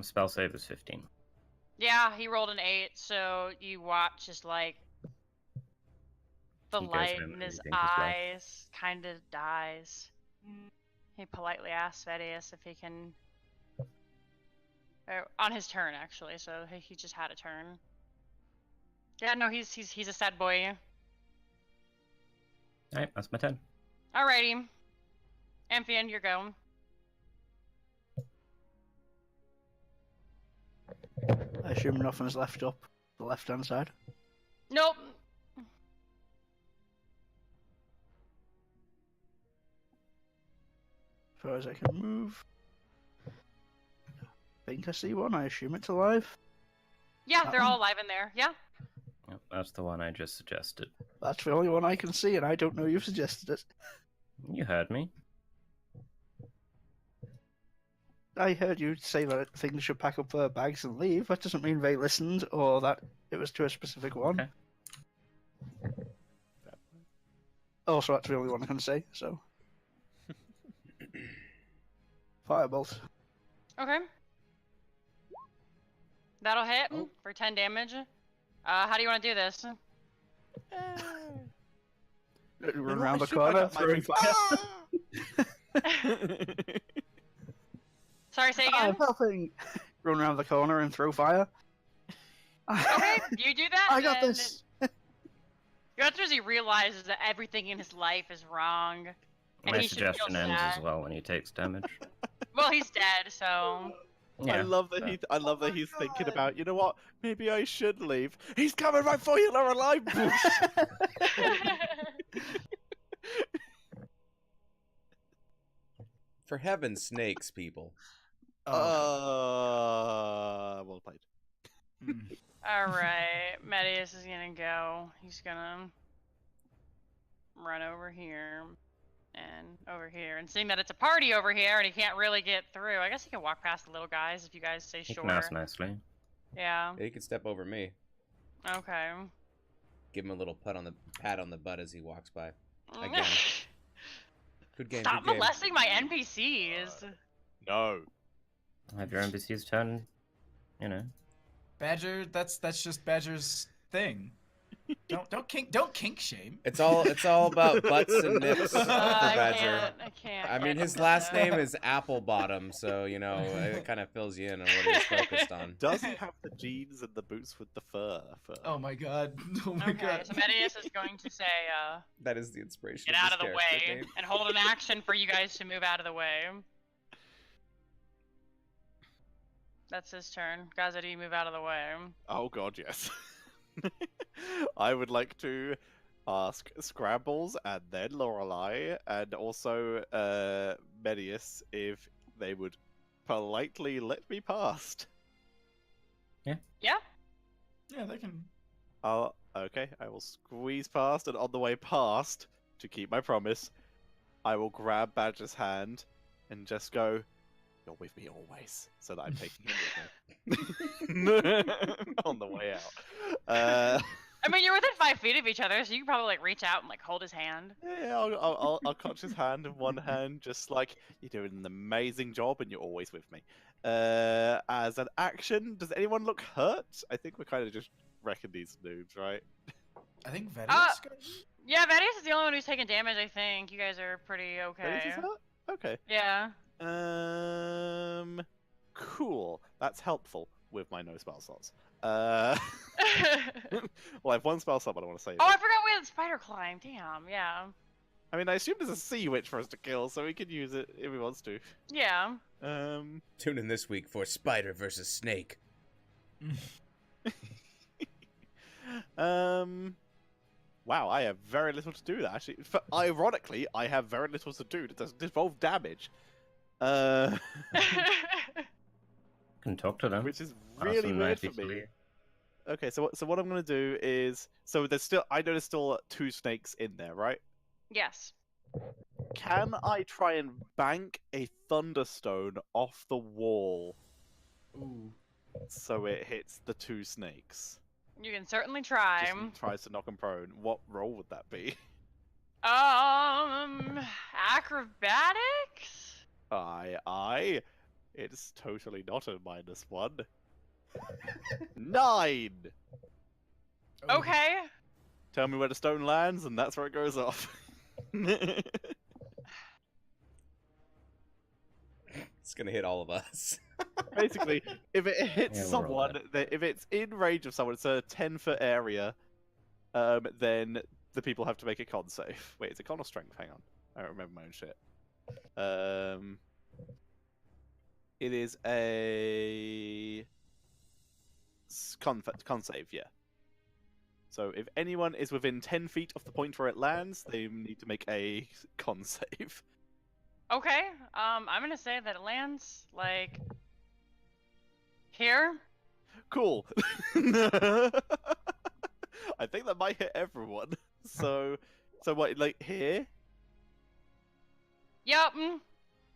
Spell save is 15. yeah, he rolled an 8, so you watch as, like, the He goes light in in his everything as well. eyes kind of dies. He politely asks Vedius if he can... on his turn, actually, so he just had a turn. Yeah, no, he's a sad boy. Alright, that's my turn. Alrighty. Amphion, you're going. I assume nothing's left up the left-hand side. Nope. As far as I can move. I think I see one. I assume it's alive. Yeah, That they're one? all alive in there. Yeah. Yep, that's the one I just suggested. That's the only one I can see, and I don't know you've suggested it. You heard me. I heard you say that things should pack up their bags and leave. That doesn't mean they listened or that it was to a specific one. Okay. Also, that's the only one I can say, so. Firebolt. Okay. That'll hit for 10 damage. How do you want to do this? Run know, around I the should corner, back up my throwing fire. Sorry, say again? Nothing! Run around the corner and throw fire. Okay, you do that. I got and this! Guthrie realizes that everything in his life is wrong. And My he should feel suggestion ends sad. as well when he takes damage. Well, he's dead, so. Yeah, I love that but- I love that he's thinking about, you know what? Maybe I should leave. He's coming right for you, Lorelei. For heaven's snakes, people. Well played. All right, Medius is gonna go. He's gonna run over here and over here, and seeing that it's a party over here and he can't really get through, I guess he can walk past the little guys if you guys say He sure. can ask nicely. Yeah. Yeah, he can step over me. Okay. Give him a little pat on the butt as he walks by. Again. Good game. Stop good game. molesting my NPCs. No. Have your NPCs turn, you know. Badger, that's just Badger's thing. Don't kink shame. It's all about butts and nips for Badger. I can't. I mean, his last name is Applebottom, so you know it kind of fills you in on what he's focused on. Does he have the jeans and the boots with the fur? Oh my god. Oh my Okay, god. so Medius is going to say, That is the inspiration. get of out this of the character, way, Dave. and hold an action for you guys to move out of the way. That's his turn. Gazety, move out of the way. Oh god, yes. I would like to ask Scrambles and then Lorelei and also Medius if they would politely let me past. Yeah? Yeah, they can. Okay, I will squeeze past, and on the way past, to keep my promise, I will grab Badger's hand and just go, "You're with me always," so that I'm taking him with me. On the way out. I mean, you're within 5 feet of each other, so you can probably like reach out and like hold his hand. Yeah, I'll clutch his hand in one hand, just like, "You're doing an amazing job and you're always with me." As an action, does anyone look hurt? I think we're kind of just wrecking these noobs, right? I think Vedius. Yeah, Medius is the only one who's taking damage, I think. You guys are pretty okay. Is hurt? Okay. Yeah. Cool. That's helpful with my no spell slots. Well, I have one spell slot, but I want to save Oh, I it. forgot we had spider climb. Damn, yeah. I mean, I assume there's a sea witch for us to kill, so we can use it if he wants to. Yeah. Tune in this week for Spider versus Snake. Wow, I have very little to do there. Actually, ironically, I have very little to do. It doesn't involve damage. Can talk to them. Which is Ask really them weird nicely for to me. leave. Okay, so what I'm gonna do is, so I know there's still 2 snakes in there, right? Yes. Can I try and bank a thunderstone off the wall Ooh. so it hits the 2 snakes? You can certainly try. Just tries to knock them prone. What roll would that be? Acrobatics? Aye. It's totally not a -1. 9! Oh. Okay. Tell me where the stone lands, and that's where it goes off. It's gonna hit all of us. Basically, if it hits Yeah, we're all someone, if it's in range of someone, it's a 10-foot area, then the people have to make a con save. Wait, is it con or strength? Hang on. I don't remember my own shit. It is a con save, yeah. So if anyone is within 10 feet of the point where it lands, they need to make a con save. Okay. I'm gonna say that it lands like here. Cool. I think that might hit everyone. So what, like here? Yep.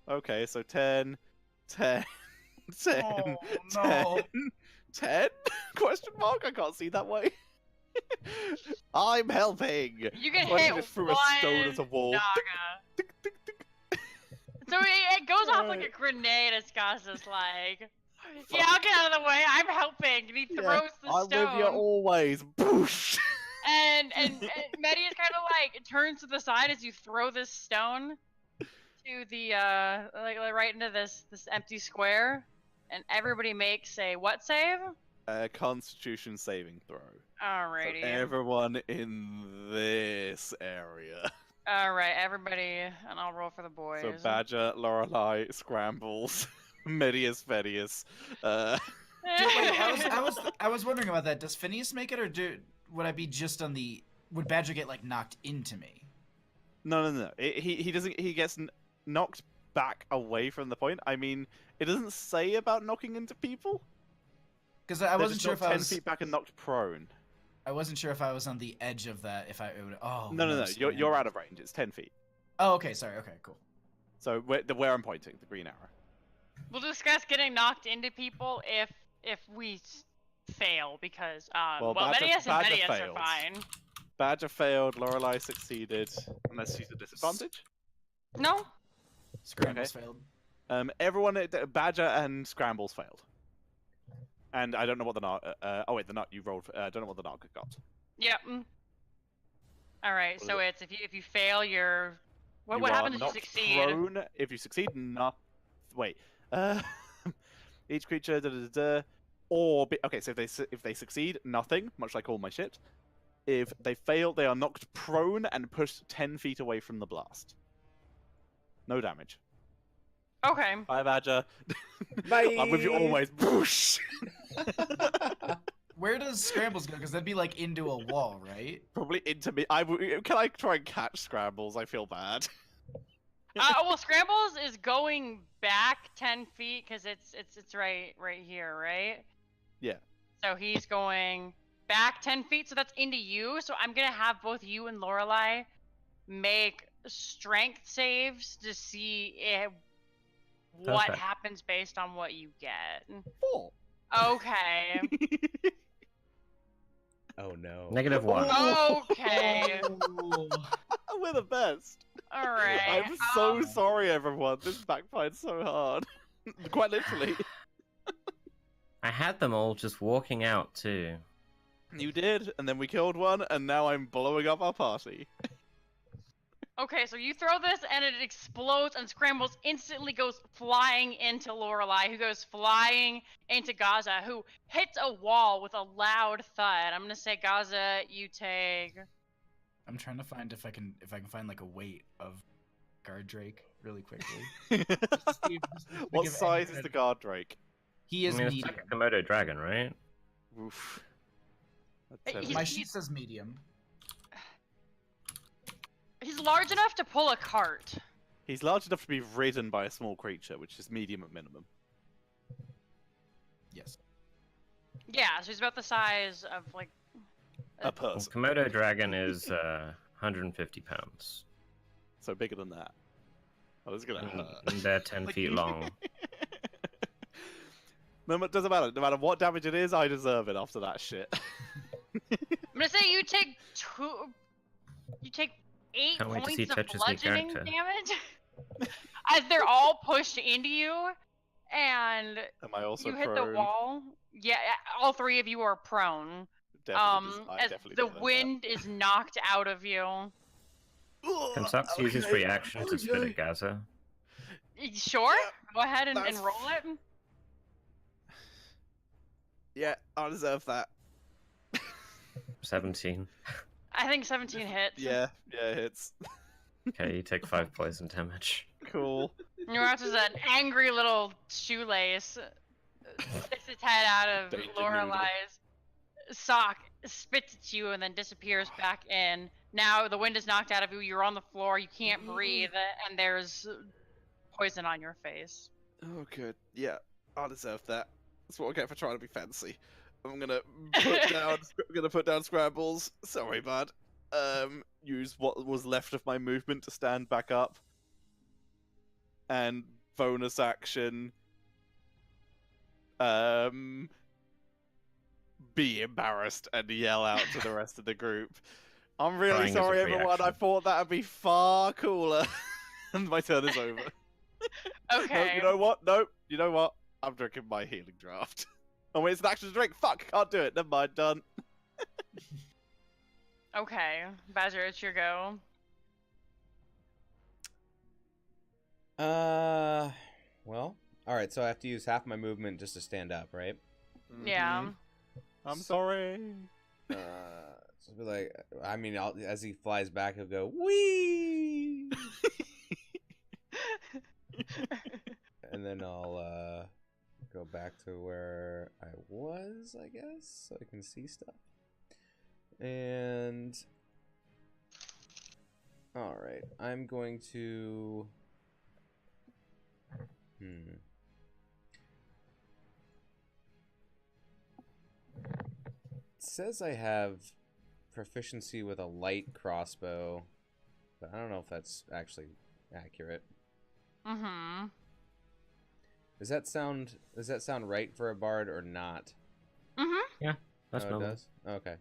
Okay, so 10, 10, 10, Oh, 10, no. 10? Question mark? I can't see that way. I'm helping. You can So I hit just threw one a stone at a wall. Naga. Tick, tick, tick. So it goes off like Right. a grenade as Scott like, yeah, I'll get out of the way. I'm helping. And he throws the I'm stone. with you always. Boosh. And Medius kind of like turns to the side as you throw this stone to the like right into this empty square, and everybody makes a what save? Constitution saving throw. Alrighty. So everyone in this area. All right, everybody, and I'll roll for the boys. So Badger, Lorelei, Scrambles, Medius, Vedius. Wait, I was wondering about that. Does Phineas make it, or would I be just on the? Would Badger get like knocked into me? No. He doesn't. He gets knocked back away from the point. I mean, it doesn't say about knocking into people. Because I wasn't sure if I was 10 feet back and knocked prone. I wasn't sure if I was on the edge of that. If I would. Oh. No. You're out of range. It's 10 feet. Oh, okay. Sorry. Okay, cool. So where I'm pointing, the green arrow. We'll discuss getting knocked into people if we fail, because Medius and Vedius are fine. Badger failed. Lorelei succeeded, unless she's a disadvantage. No. Scrambles failed. Everyone, Badger and Scrambles failed. And I don't know what the Narc. The Narc you rolled. I don't know what the Narc got. Yep. All right. So it's if you fail, what happens if you succeed? Prone. If you succeed, wait. Each creature. Okay. So if they succeed, nothing. Much like all my shit. If they fail, they are knocked prone and pushed 10 feet away from the blast. No damage. Okay. Bye, Badger. Bye. I'm with you always. Boosh. Where does Scrambles go? Because that'd be like into a wall, right? Probably into me. Can I try and catch Scrambles? I feel bad. Well, Scrambles is going back 10 feet because it's right here, right? Yeah. So he's going back 10 feet, so that's into you. So I'm gonna have both you and Lorelei make strength saves to see what happens based on what you get. 4. Okay. Oh no. -1. Okay. We're the best. All right. I'm so sorry, everyone. This backfired so hard. Quite literally. I had them all just walking out too. You did, and then we killed one, and now I'm blowing up our party. Okay, so you throw this and it explodes and Scrambles instantly goes flying into Lorelei, who goes flying into Gaza, who hits a wall with a loud thud. I'm gonna say, Gaza, you take. I'm trying to find if I can find like a weight of Guard Drake really quickly. What size is the Guard Drake? He is it's medium. like a Komodo dragon, right? Oof. My sheet says medium. He's large enough to pull a cart. He's large enough to be ridden by a small creature, which is medium at minimum. Yes. Yeah, so he's about the size of like A person. Komodo dragon is 150 pounds. So bigger than that. Oh, this is gonna hurt. And they're 10 feet long. No, it doesn't matter. No matter what damage it is, I deserve it after that shit. I'm gonna say you take 8 Can't wait to see points of Tetris' new bludgeoning character. damage as they're all pushed into you, and Am I also you hit prone? the wall. Yeah, all 3 of you are prone. As the wind is knocked out of you. Can Sux use his reaction to spit at Gaza? Sure, go ahead and That's- roll it. Yeah, I deserve that. 17. I think 17 hits. Yeah, it hits. Okay, you take 5 poison damage. Cool. Nuance is an angry little shoelace. Sticks its head out of Danger Lorelei's sock, spits at you, and then disappears back in. Now the wind is knocked out of you. You're on the floor. You can't breathe, and there's poison on your face. Oh, good. Yeah, I deserve that. That's what I get for trying to be fancy. I'm gonna put down Scrambles. Sorry, bud. Use what was left of my movement to stand back up. And bonus action. Be embarrassed and yell out to the rest of the group. I'm really Crying is a sorry, free everyone. I action. thought that'd be far cooler. And my turn is over. Okay. No, you know what? No, you know what? I'm drinking my healing draft. Oh wait, it's an action to drink. Fuck, can't do it. Never mind, done. Okay, Badger, it's your go. Well, all right. So I have to use half my movement just to stand up, right? Yeah. I'm sorry. So I'll be like, I mean, as he flies back, he'll go, wee! And then I'll go back to where I was, I guess, so I can see stuff. And all right, I'm going to It says I have proficiency with a light crossbow, but I don't know if that's actually accurate. Mm-hmm. Does that sound right for a bard or not? Mm-hmm. Yeah, that's it normal. does? Okay.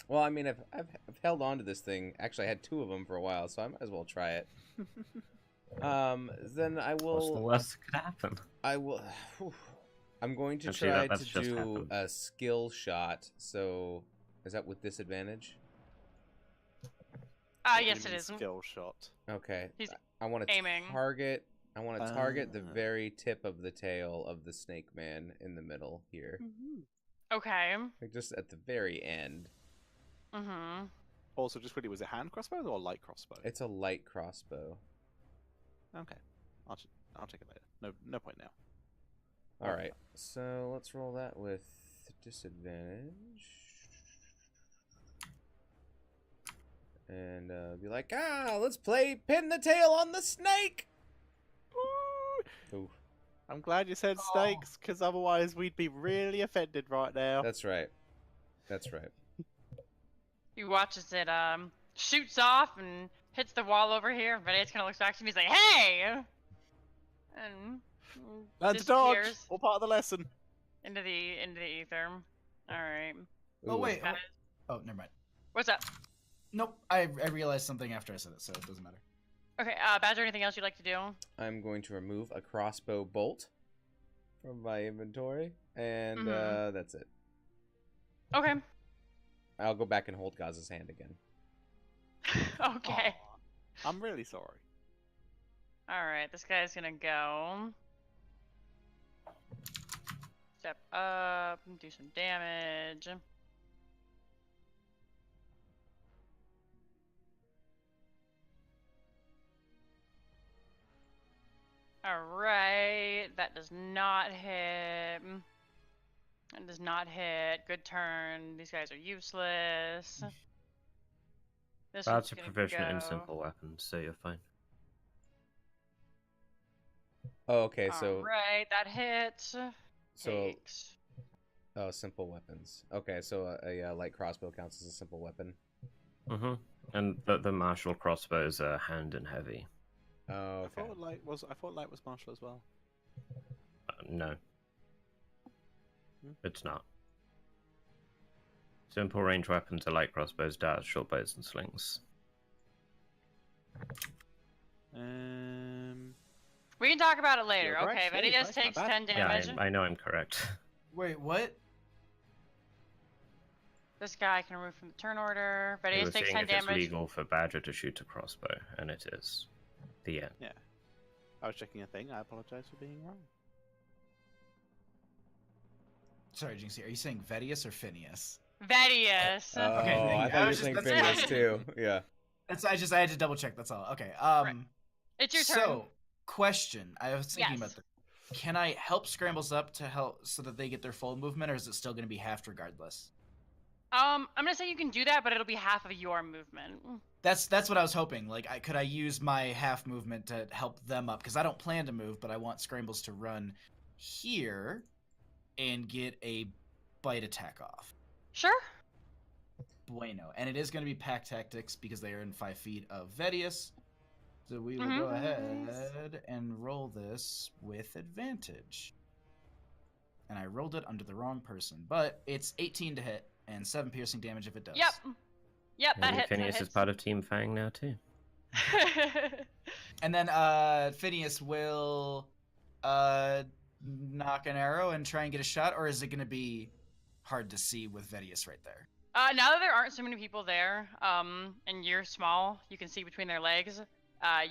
Well, I mean, I've held on to this thing. Actually, I had 2 of them for a while, so I might as well try it. Then I will. What's the worst that could happen? I will. I'm going to Actually, try that's to just do happened. a skill shot. So, is that with disadvantage? Yes, it is. Skill shot. Okay. He's I want to aiming. target. I want to target the Ah. very tip of the tail of the snake man in the middle here, Okay. like just at the very end. Mm-hmm. Also, just quickly, was it hand crossbow or light crossbow? It's a light crossbow. Okay. I'll check it later. No point now. All right. So let's roll that with disadvantage. And be like, let's play pin the tail on the snake. Ooh. I'm glad you said snakes, because otherwise we'd be really offended right now. That's right. That's right. You watch as it shoots off and hits the wall over here. But it kind of looks back to me. He's like, "Hey!" And That's a dodge. disappears All part of the lesson. into the ether. All right. Oh Ooh. wait. Got it. Oh, never mind. What's up? Nope. I realized something after I said it, so it doesn't matter. Okay, Badger, anything else you'd like to do? I'm going to remove a crossbow bolt from my inventory, and Mhm. that's it. Okay. I'll go back and hold Gaz's hand again. Okay. Aw, I'm really sorry. Alright, this guy's gonna go. Step up, do some damage. Alright, that does not hit. That does not hit. Good turn. These guys are useless. This That's one's a gonna proficient in go. simple weapons, so you're fine. Oh, okay. So Alright, that hits. Takes. oh, simple weapons. Okay, so a light crossbow counts as a simple weapon. Mm-hmm. And the martial crossbows are hand and heavy. Oh, okay. I thought light was martial as well. No. Hmm? It's not. Simple range weapons are light crossbows, darts, short bows, and slings. We can talk about it later. You're Okay, correct, but he yeah, just that's takes not 10 bad. damage. Yeah, I know I'm correct. Wait, what? This guy can remove from the turn order, but he I just was takes seeing 10 if it's damage. legal for Badger to shoot a crossbow, and it is. The end. Yeah. I was checking a thing. I apologize for being wrong. Sorry, Jinxie. Are you saying Vedius or Phineas? Vedius. Oh, Okay, thank I you. thought I you were was saying just- Phineas too. Yeah. I had to double check. That's all. Okay. It's your turn. So, question. I was thinking Yes. about this. Can I help Scrambles up to help so that they get their full movement, or is it still going to be half regardless? I'm gonna say you can do that, but it'll be half of your movement. That's what I was hoping. Like, could I use my half movement to help them up? Because I don't plan to move, but I want Scrambles to run here and get a bite attack off. Sure. Bueno. And it is going to be pack tactics because they are in 5 feet of Vedius. So we will Mhm. go ahead and roll this with advantage. And I rolled it under the wrong person, but it's 18 to hit and 7 piercing damage if it does. Yep. Yep, that Maybe hits. Phineas that is part of Team Fang now too. hits. And then Phineas will knock an arrow and try and get a shot, or is it going to be hard to see with Vedius right there? Now that there aren't so many people there, and you're small, you can see between their legs.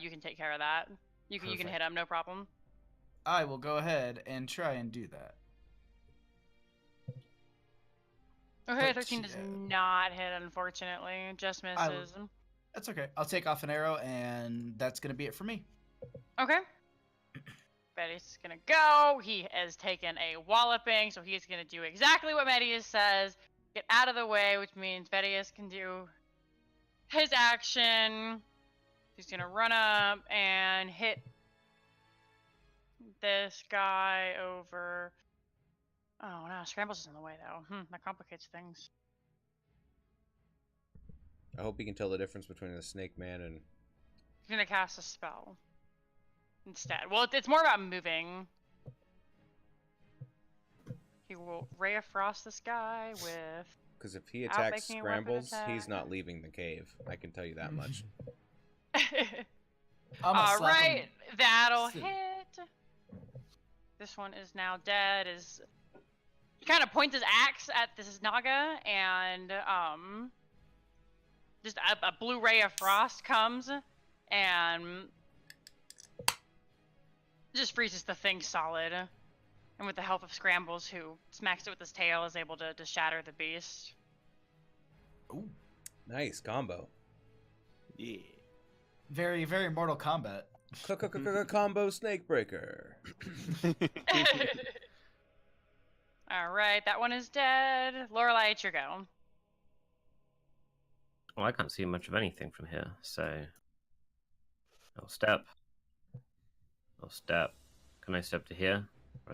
You can take care of that. You can Perfect. hit them, no problem. I will go ahead and try and do that. Okay, 13 does not hit, unfortunately. Just misses. That's okay. I'll take off an arrow, and that's gonna be it for me. Okay. Medius gonna go. He has taken a walloping, so he's gonna do exactly what Medius says. Get out of the way, which means Medius can do his action. He's gonna run up and hit this guy over. Oh no, Scrambles is in the way though. That complicates things. I hope you can tell the difference between a snake man and... He's gonna cast a spell instead. Well, it's more about moving. He will Ray of Frost this guy with... Because if he attacks Scrambles, he's not leaving the cave. I can tell you that much. Alright, that'll hit. This one is now dead. He kind of points his axe at this Naga, and just a blue ray of frost comes and just freezes the thing solid. And with the help of Scrambles, who smacks it with his tail, is able to shatter the beast. Ooh, nice combo. Yeah. Very, very Mortal Kombat. Combo Snake Breaker. Alright, that one is dead. Lorelei, it's your go. Well, I can't see much of anything from here, so... I'll step. I'll step. Can I step to here?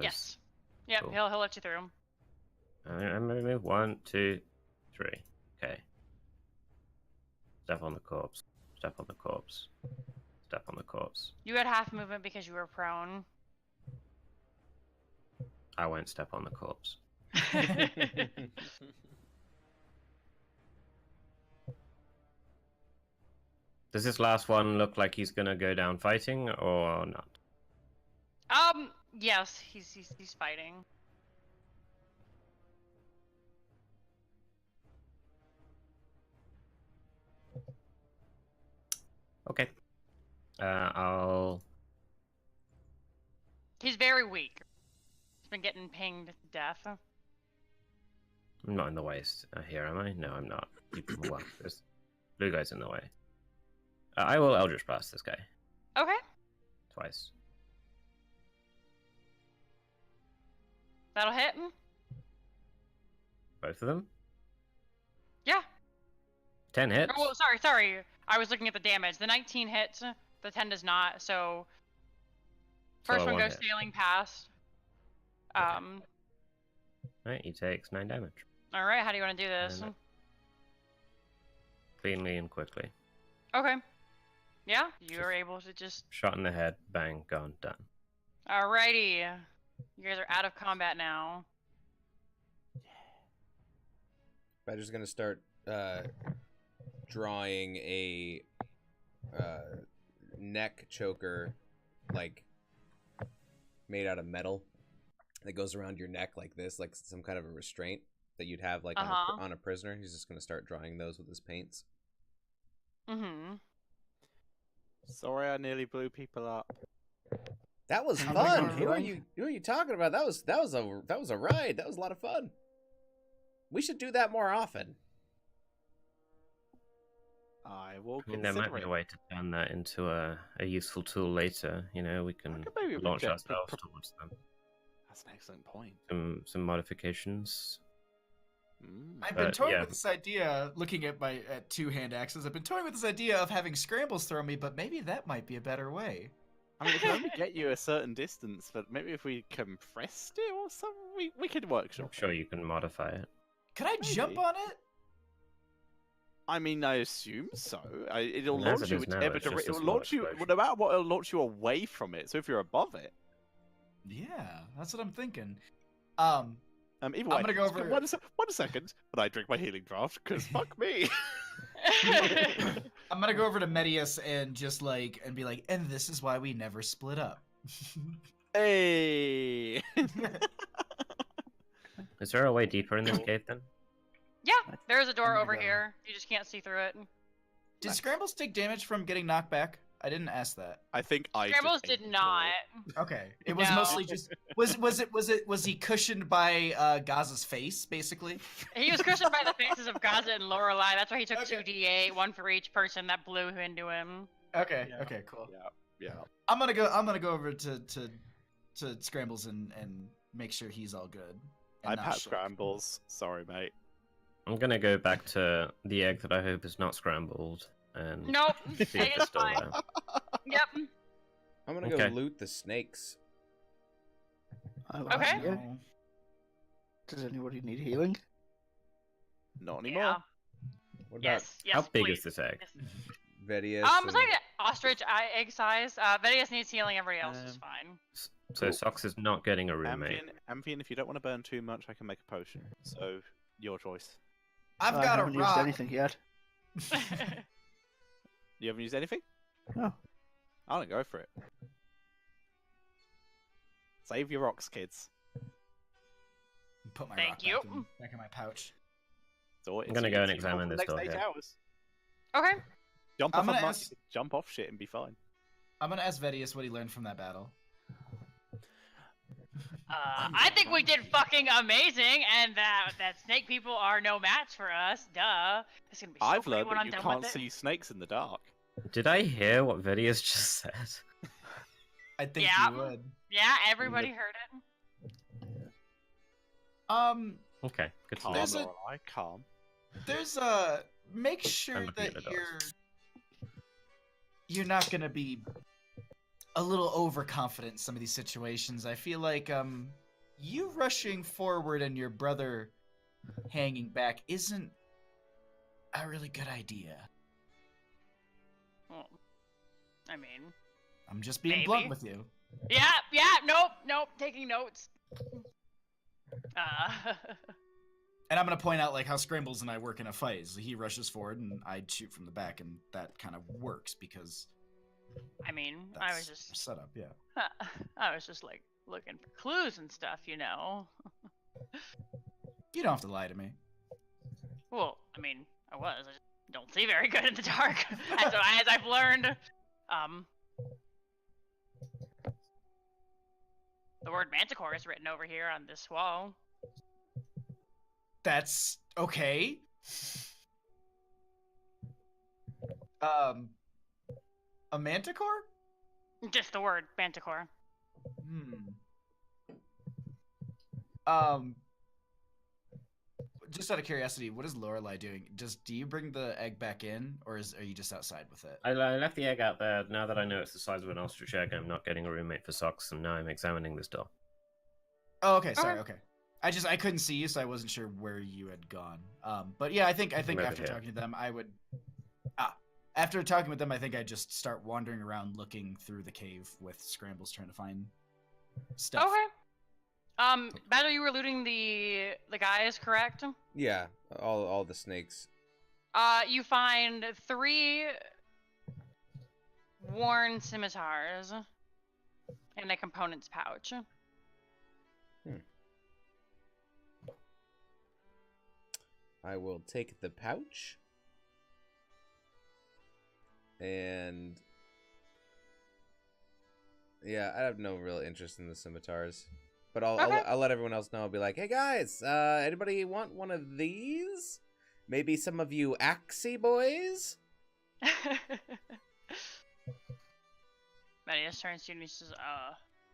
Yes. Yep, Cool. he'll let you through. I'm gonna move 1, 2, 3. Okay. Step on the corpse. Step on the corpse. Step on the corpse. You had half movement because you were prone. I won't step on the corpse. Does this last one look like he's gonna go down fighting or not? Yes, he's fighting. Okay. I'll... He's very weak. He's been getting pinged to death. I'm not in the way here, am I? No, I'm not. Well, there's blue guy's in the way. I will Eldritch Blast this guy. Okay. Twice. That'll hit him? Both of them? Yeah. 10 hits. Oh, well, sorry. I was looking at the damage. The 19 hits, the 10 does not, so... First one goes sailing past. Right, he takes 9 damage. Alright, how do you want to do this? Cleanly and quickly. Okay. Yeah, you are able to just... Shot in the head, bang, gone, done. Alrighty. You guys are out of combat now. Badger's gonna start drawing a neck choker, like made out of metal, that goes around your neck like this, like some kind of a restraint that you'd have like on a prisoner. He's just gonna start drawing those with his paints. Mm-hmm. Sorry, I nearly blew people up. That was fun. Who are you talking about? That was a ride. That was a lot of fun. We should do that more often. I will I mean, there might be a way to turn that into a useful tool later. You know, we can launch ourselves towards them. That's an excellent point. Some modifications. I've been toying with this idea, looking at my two hand axes. I've been toying with this idea of having Scrambles throw me, but maybe that might be a better way. I mean, it can only get you a certain distance, but maybe if we compressed it or something, we could workshop. I'm sure you can modify it. Can I jump on it? I mean, I assume so. It'll launch you no matter what, it'll launch you away from it. So if you're above it, yeah, that's what I'm thinking. either way, I'm gonna go over. One second, but I drink my healing draft because fuck me. I'm gonna go over to Medius and just and be like, and this is why we never split up. Hey. Is there a way deeper in this cave then? Yeah, there's a door over here. You just can't see through it. Did Scrambles take damage from getting knocked back? I didn't ask that. I think I Scrambles just ate did the not. Okay, it was No. mostly just was he cushioned by Gaza's face basically? He was cushioned by the faces of Gaza and Lorelai. That's why he took Okay. 2d8, one for each person that blew into him. Okay, Yeah. okay, cool. Yeah. I'm gonna go over to Scrambles and make sure he's all good. and I not pat shook. Scrambles. Sorry, mate. I'm gonna go back to the egg that I hope is not scrambled and Nope. see if Egg it's is still fine. there. Yep. I'm gonna go Okay. loot the snakes. I like Okay. it. No. Does anybody need healing? Not anymore. Yeah. What Yes. Yes. How big please. is this egg? Yes. about Vedius? It's and- like an ostrich egg size. Vedius needs healing. Everybody else is fine. So Cool. Socks is not getting a roommate. Amphion, if you don't want to burn too much, I can make a potion. So, your choice. I've I got a haven't used rock. anything yet. You haven't used anything? No. I don't go for it. Save your rocks, kids. Put my Thank rock you. back in my pouch. I'm gonna go and examine this door Next 8 here. hours. Okay. Jump I'm off, gonna of ask- jump off shit and be fine. I'm gonna ask Vedius what he learned from that battle. I think we did fucking amazing, and that snake people are no match for us. Duh. It's gonna be so I've pretty learned when that I'm you done can't with it. see snakes in the dark. Did I hear what Vidius just said? I think Yeah. you would. Yeah, everybody heard it. Okay, good to Calm, know. There's a- Lorelai, calm. There's make sure I'm looking that at the you're not gonna be a little overconfident in some of these situations. I feel like you rushing forward and your brother hanging back isn't a really good idea. Well, I mean, I'm just being Maybe. blunt with you. yeah, nope, taking notes. And I'm gonna point out like how Scrambles and I work in a fight. Is he rushes forward and I shoot from the back, and that kind of works because I mean, that's I was just, our setup. Yeah. I was just like looking for clues and stuff, you know. You don't have to lie to me. Well, I mean, I just don't see very good in the dark, as I've learned. The word manticore is written over here on this wall. That's okay. A manticore? Just the word manticore. Just out of curiosity, what is Lorelai doing? Do you bring the egg back in, or are you just outside with it? I left the egg out there. Now that I know it's the size of an ostrich egg, I'm not getting a roommate for Socks, and now I'm examining this door. Oh, okay. Sorry. Okay. Okay. I couldn't see you, so I wasn't sure where you had gone. But yeah, I think over after here. talking to them, I would. After talking with them, I think I'd just start wandering around, looking through the cave with Scrambles, trying to find stuff. Okay. Battle, you were looting the guys, correct? Yeah, all the snakes. You find 3 worn scimitars in a components pouch. I will take the pouch. And yeah, I have no real interest in the scimitars, but I'll let everyone else know. I'll be like, hey guys, anybody want one of these? Maybe some of you axie boys. Medius turns to you and he says,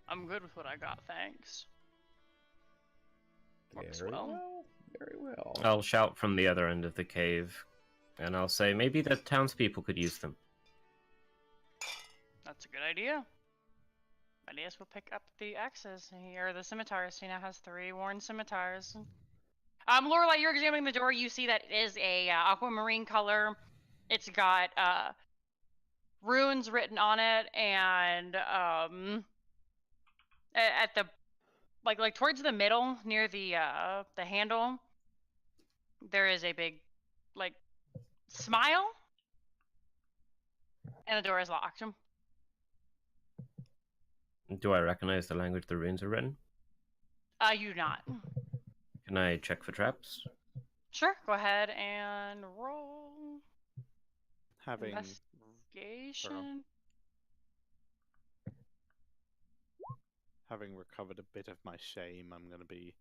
I'm good with what I got, thanks. Works Very well. well. Very well. I'll shout from the other end of the cave, and I'll say maybe the townspeople could use them. That's a good idea. Medius will pick up the axes, or the scimitars. He now has 3 worn scimitars. Lorelai, you're examining the door. You see that it is a aquamarine color. It's got runes written on it, and at the like towards the middle near the handle, there is a big like smile, and the door is locked. Do I recognize the language the runes are written? You do not. Can I check for traps? Sure, go ahead and roll Having investigation. having recovered a bit of my shame, I'm going to be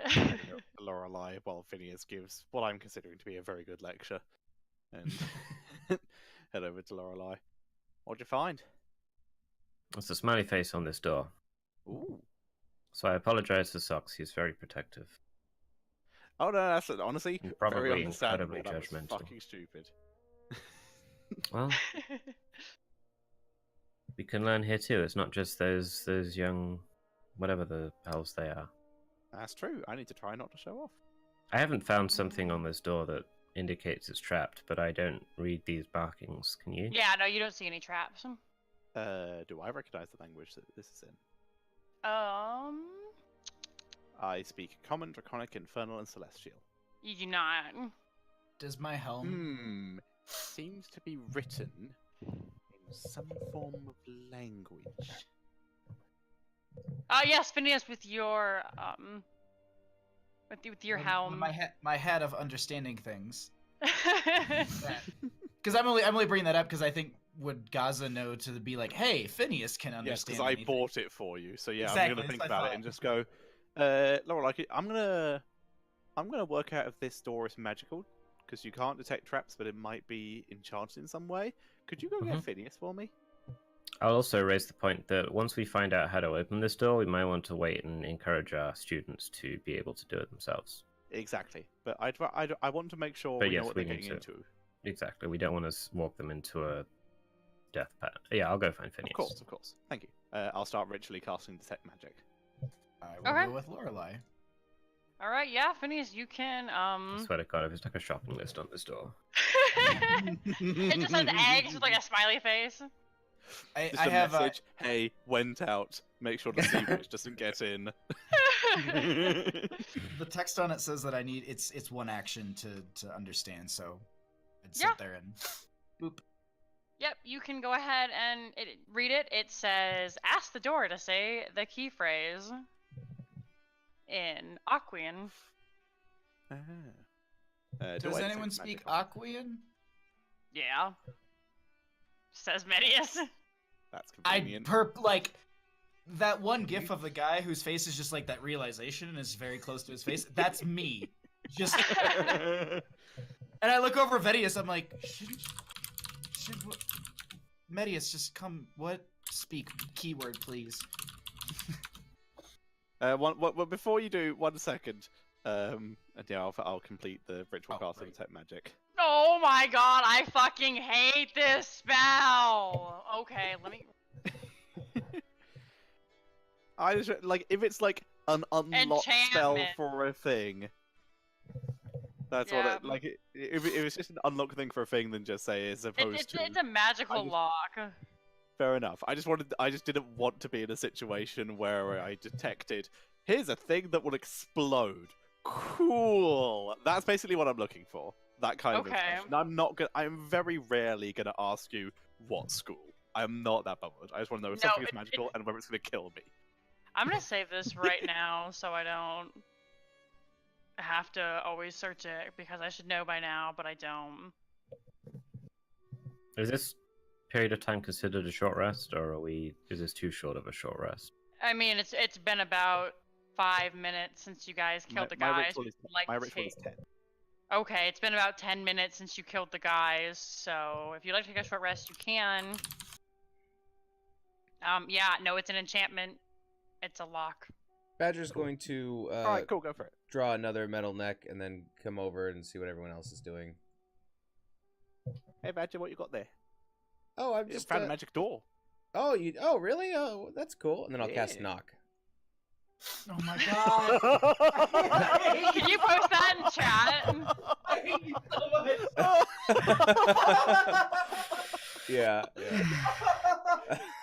heading up to Lorelei while Phineas gives what I'm considering to be a very good lecture. And head over to Lorelei. What'd you find? There's a smiley face on this door. Ooh. So I apologize to Socks. He's very protective. Oh no, that's honestly Probably very understandable. incredibly That was judgmental. fucking stupid. Well, we can learn here too. It's not just those young, whatever the hells they are. That's true. I need to try not to show off. I haven't found something on this door that indicates it's trapped, but I don't read these markings. Can you? Yeah, no, you don't see any traps. Do I recognize the language that this is in? I speak Common, Draconic, Infernal, and Celestial. You do not. Does my helm? Seems to be written in some form of language. Yes, Phineas, with your with your helm. My head of understanding things. Because I'm only bringing that up because I think would Gaza know to be like, hey, Phineas can understand. Yes, because I bought it for you. So yeah, Exactly, I'm gonna think that's about my it and thought. just go, Laura, I'm gonna work out if this door is magical because you can't detect traps, but it might be enchanted in some way. Could you go get Phineas for me? I'll also raise the point that once we find out how to open this door, we might want to wait and encourage our students to be able to do it themselves. Exactly, but I want to make sure But we yes, know what we they're need getting to. into. Exactly. We don't want to walk them into a death path. Yeah, I'll go find Phineas. Of course. Thank you. I'll start ritually casting Detect Magic. I will Okay. go with Lorelei. All right, yeah, Phineas, you can. I swear to God, if it's like a shopping list on this door. It just says eggs with like a smiley face. Just I a have message. Hey, went out. Make sure the sea witch doesn't get in. the text on it says that I need it's one action to understand, so I'd sit Yeah. there and boop. Yep, you can go ahead and read it. It says, ask the door to say the key phrase in Aquan. Does anyone speak Aquan? Yeah. Says Medius. That's I convenient. like that one gif of the guy whose face is just like that realization and is very close to his face. That's me. Just and I look over Vedius, I'm like, should Medius just come speak keyword please. Before you do, 1 second. And yeah, I'll complete the ritual casting right. Detect Magic. Oh my god, I fucking hate this spell. Okay, let me. I just like if it's like an unlock spell Enchantment. for a thing. That's Yeah. what it like. If it's just an unlock thing for a thing, then just say as opposed to. It's a magical lock. Fair enough. I just didn't want to be in a situation where I detected. Here's a thing that will explode. Cool. That's basically what I'm looking for. That kind of Okay. information. I'm very rarely gonna ask you what school. I'm not that bothered. I just want to know if No, something is magical and whether it's gonna kill me. I'm gonna save this right now so I don't have to always search it because I should know by now, but I don't. Is this period of time considered a short rest, or is this too short of a short rest? I mean, it's been about 5 minutes since you guys killed the guys. My ritual is 10. Okay, it's been about 10 minutes since you killed the guys, so if you'd like to take a short rest, you can. Yeah, no, it's an enchantment. It's a lock. Badger's going to Alright, cool, go for it. draw another metal neck and then come over and see what everyone else is doing. Hey Badger, what you got there? Oh, I've You just found a magic door. Oh, really? Oh, that's cool. And then I'll cast Yeah. knock. Oh my god. Can you post that in chat? I hate you so much. Yeah.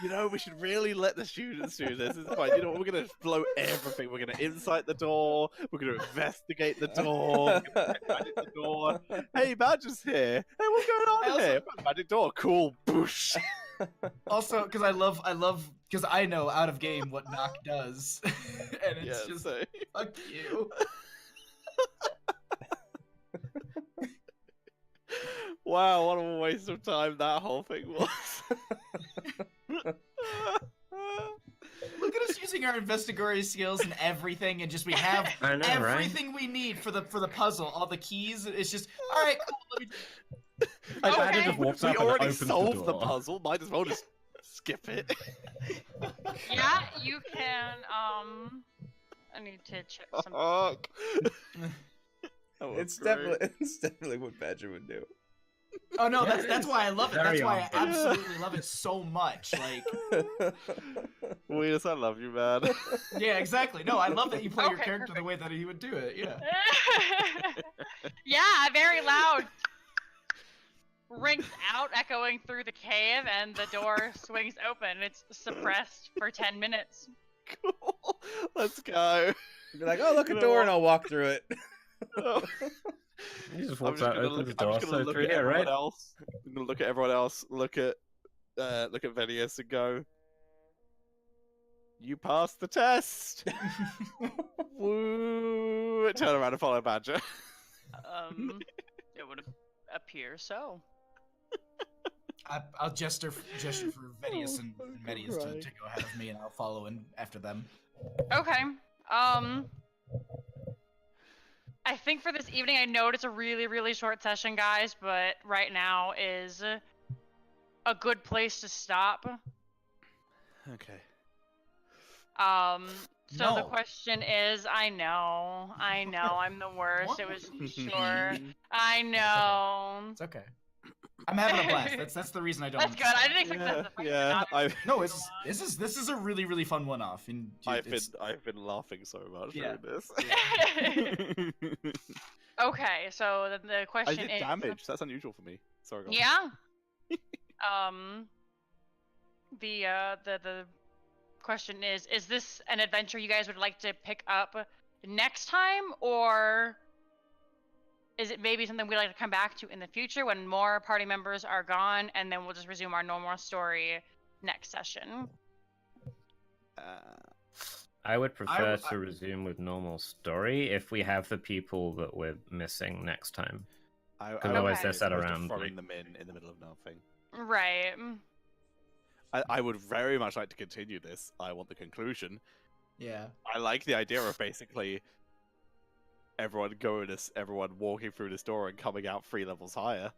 You know, we should really let the students do this. It's fine. You know what? We're going to blow everything. We're going to insight the door. We're going to investigate the door. We're gonna magic the door. Hey, Badger's here. Hey, what's going on here? Magic door. Cool. Boosh. Also, because I love, because I know out of game what knock does, and it's just so... fuck you. Wow, what a waste of time that whole thing was. Look at just using our investigatory skills and everything, and just we have I know, everything we need for the puzzle, all the keys. It's just all right. Cool, let me... Like, Okay. Badger just walks We up and already opens solved the door. puzzle. Might as well just skip it. Yeah, you can. I need to check some. Fuck. It's definitely what Badger would do. Oh no, that's why I love it. That's Very why I on. absolutely love it so much. Like, Weird, I love you, man. yeah, exactly. No, I love that you play your Okay, character the way that he would do it. Yeah. Yeah, very loud. Rings out, echoing through the cave, and the door swings open. It's suppressed for 10 minutes. Cool. Let's go. Be like, oh, look, a door, and I'll walk through it. He just I'm walks just out, gonna opens the look, I'm door, just gonna so look through at here, everyone right? else. I'm gonna look at everyone else. Look at Venius and go. You passed the test. Woo! Turn around and follow Badger. It would appear so. I'll gesture for Vedius and Medius to go ahead of me, and I'll follow in after them. Okay. I think for this evening, I know it's a really, really short session, guys, but right now is a good place to stop. Okay. So the No. question is, I know, I'm the worst. What? It was sure. I know. It's okay. I'm having a blast. That's the reason I don't. That's good. I didn't expect that. To Yeah. No, this is a really fun one-off. And I've been laughing so much Yeah. during this. Okay, so the I question did is. damage. That's unusual for me. Sorry. Go on. Yeah. The question is this an adventure you guys would like to pick up next time, or is it maybe something we'd like to come back to in the future when more party members are gone, and then we'll just resume our normal story next session? I would prefer I- to resume with normal story if we have the people that we're missing next time. Otherwise Okay. they're sat opposed to around. throwing Like, them in the middle of nothing. Right. I would very much like to continue this. I want the conclusion. Yeah. I like the idea of basically everyone walking through this door and coming out 3 levels higher.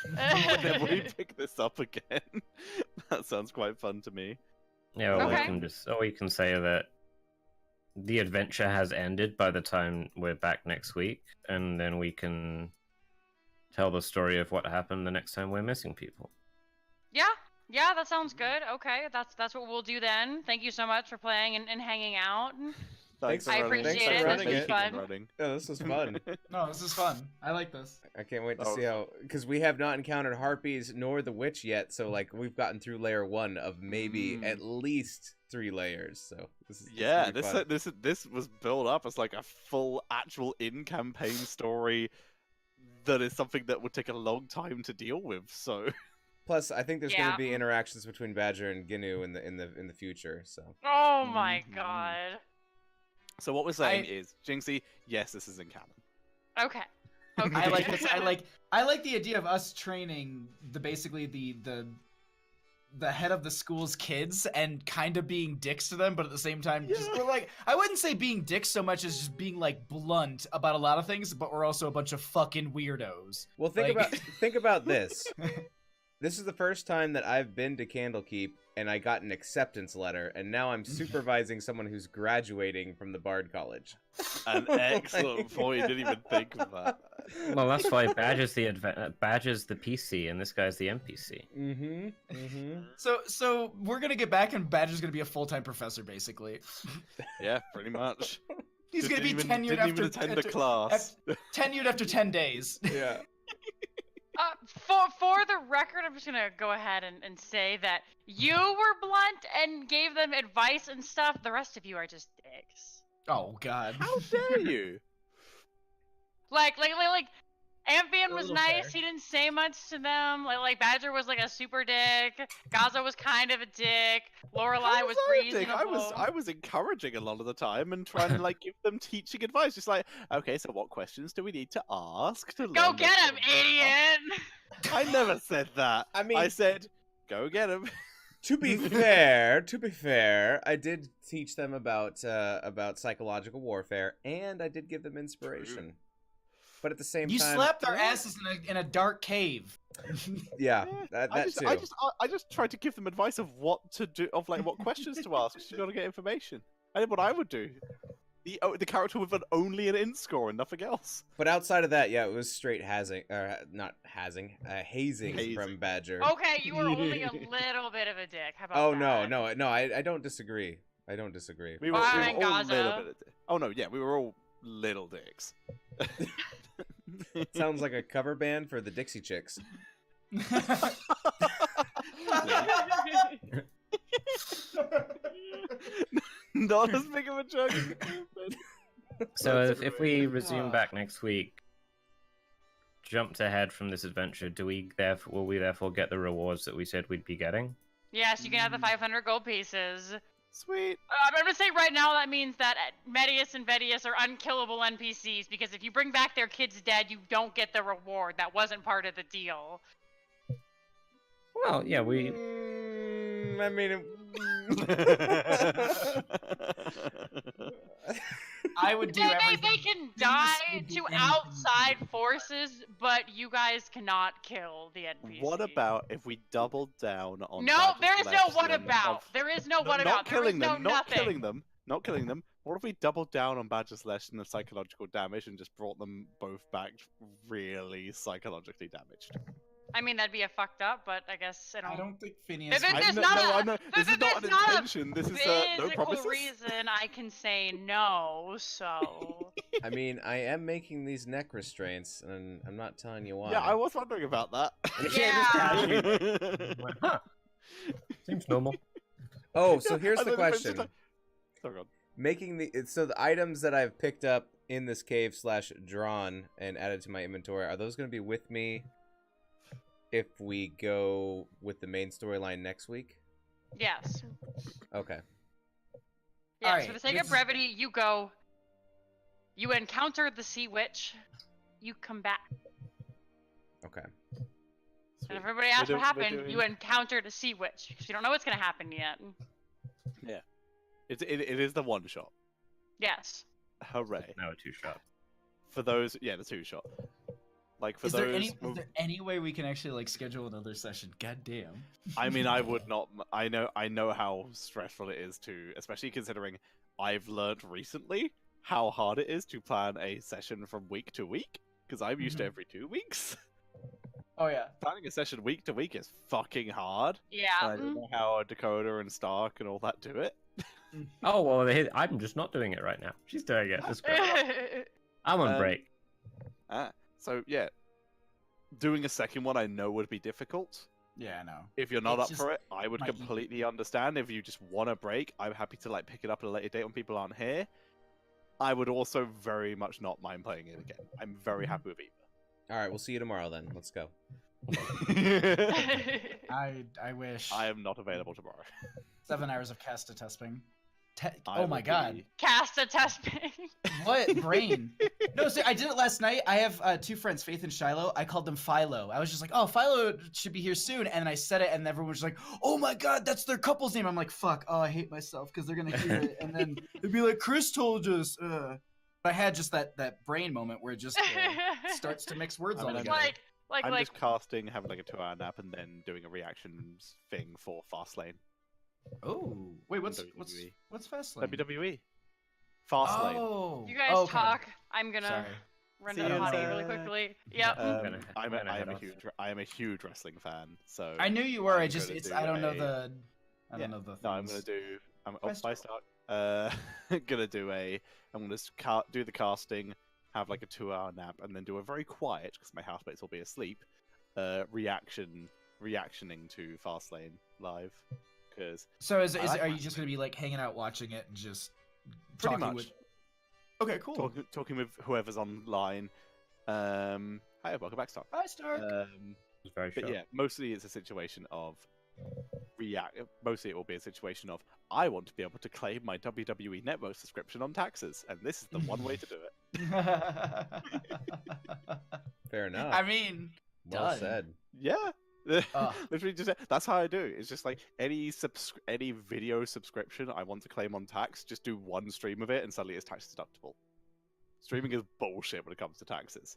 Whenever we pick this up again, that sounds quite fun to me. yeah, or Okay. we can say that the adventure has ended by the time we're back next week, and then we can tell the story of what happened the next time we're missing people. Yeah, that sounds good. Okay, that's what we'll do then. Thank you so much for playing and hanging out. Thanks for I running. appreciate Thanks for it. running This was fun. Running. Yeah, this was fun. No, this is fun. I like this. I can't wait to Oh. see how, because we have not encountered harpies nor the witch yet. So like we've gotten through layer 1 of maybe at least 3 layers. So this is Yeah, gonna be fun. this was built up as like a full actual in-campaign story that is something that would take a long time to deal with. So Plus, I think there's going Yeah. to be interactions between Badger and Gnu in the future. So Oh my Mhm. god. So what we're saying is, Jinxie, yes, this is in canon. Okay. Okay. I like this. I like the idea of us training basically the head of the school's kids and kind of being dicks to them, but at the same time, just we're like, I wouldn't say being dicks so much as just being like blunt about a lot of things, but we're also a bunch of fucking weirdos. well, think Like- about this. This is the first time that I've been to Candlekeep and I got an acceptance letter, and now I'm supervising someone who's graduating from the Bard College. An excellent point. Didn't even think of that. Well, that's why Badger's the PC, and this guy's the NPC. So we're gonna get back, and Badger's gonna be a full-time professor, basically. Yeah, pretty much. He's gonna be tenured didn't even attend the class. tenured after 10 days. Yeah. For the record, I'm just gonna go ahead and say that you were blunt and gave them advice and stuff. The rest of you are just dicks. Oh God. How dare you? Like Amphion A was little nice. fair. He didn't say much to them. Like Badger was like a super dick. Gaza was kind of a dick. Lorelai How was I a dick? reasonable. I was encouraging a lot of the time and trying to like give them teaching advice. Just like, okay, so what questions do we need to ask to Go learn get this him, stuff? idiot! I never said that. I mean- I said, go get him. To be fair, I did teach them about psychological warfare, and I did give them inspiration. But at the same You time, slapped their asses in a dark cave. yeah, that too. I just tried to give them advice of what to do, of like what questions to ask. You got to get information. I did what I would do. The character with only an int score and nothing else. But outside of that, yeah, it was straight hazing from Badger. Okay, you were only a little bit of a dick. How about Oh that? no, I don't disagree. I don't disagree. We were all Fine, little Gaza. bit of Oh no, yeah, we were all little dicks. Sounds like a cover band for the Dixie Chicks. Not as big of a joke. So if we resume back next week, jumped ahead from this adventure, will we therefore get the rewards that we said we'd be getting? Yes, you can have the 500 gold pieces. Sweet. I'm gonna say right now that means that Medius and Vedius are unkillable NPCs, because if you bring back their kids dead, you don't get the reward. That wasn't part of the deal. Well, yeah, we... I mean... I would do They everything. can die would do to anything. outside forces, but you guys cannot kill the NPCs. What about if we doubled down on? No, Badger's there is no what lesson about. of- There is no No, what not about. There is killing no them, not nothing. killing them, not killing them. What if we doubled down on Badger's lesson of psychological damage and just brought them both back really psychologically damaged? I mean, that'd be a fucked up, but I guess I I don't. don't think Phineas. There- I there's know- not no, a- I know. This is not an there's not a intention. This is no Physical promises. reason I can say no, so. I mean, I am making these neck restraints, and I'm not telling you why. Yeah, I was wondering about that. Yeah. Huh. Seems normal. Oh, so here's And the then eventually question. like- Oh god. Making the items that I've picked up in this cave / drawn and added to my inventory, are those going to be with me if we go with the main storyline next week? Yes. Okay. Yes, Alright, for the sake this of is- brevity, you go. You encounter the Sea Witch. You come back. Okay. And Sweet. if everybody asks We're what do- we're happened, doing- you encountered a Sea Witch. Because you don't know what's going to happen yet. It is the one shot. Yes. Hooray. Now a 2-shot. For those, yeah, the 2-shot. Like for Is those. there any way we can actually like schedule another session? God damn. I mean, I would not. I know how stressful it is to, especially considering I've learned recently how hard it is to plan a session from week to week. Because I'm used to Mhm. every 2 weeks. Oh yeah. Planning a session week to week is fucking hard. Yeah. And I don't know how Dakota and Stark and all that do it. Oh, well, I'm just not doing it right now. She's doing it. That's great. I'm on Um, break. So yeah, doing a second one I know would be difficult. Yeah, I know. If you're not It's up just for it, I would my ego. completely understand. If you just want a break, I'm happy to like pick it up at a later date when people aren't here. I would also very much not mind playing it again. I'm very Mm-hmm. happy with All right, we'll see you tomorrow then. Let's go. either. I wish. I am not available tomorrow. 7 hours of casta testing. I Oh my will god. be- Cast a test ping. What brain? No, see, I did it last night. I have 2 friends, Faith and Shiloh. I called them Philo. I was just like, oh, Philo should be here soon. And I said it, and everyone was like, oh my god, that's their couple's name. I'm like, fuck, oh, I hate myself because they're going to hear it. And then they'd be like, Chris told us. But I had just that brain moment where it just starts to mix words I all mean, together. I'm like just casting, having like a 2-hour nap, and then doing a reactions thing for Fastlane. Oh, wait, what's WWE. Fastlane? WWE. Fastlane. Oh, you guys okay. talk. I'm gonna Sorry. run See to the you potty later. really quickly. Yep. Um, I I'm gonna am head a off. huge wrestling fan. So I knew you were. I'm I just gonna it's do I don't know a- the I Yeah. don't know the. No, I'm gonna things. do. I'm Bye, bye Stark. Gonna do a. I'm gonna do the casting, have like a 2-hour nap, and then do a very quiet because my housemates will be asleep. Reactioning to Fastlane live, because So I like are you that. just gonna be like hanging out watching it and just pretty talking much with? Okay, cool. talking with whoever's online. Hi, welcome back, Stark. Bye, Stark. It's very But short. yeah, mostly it's a situation of Mostly it will be a situation of I want to be able to claim my WWE Network subscription on taxes, and this is the one way to do it. Fair enough. I mean, well done. said. Yeah, Literally, just that's how I do it. It's just like any video subscription I want to claim on tax, just do one stream of it, and suddenly it's tax deductible. Streaming is bullshit when it comes to taxes.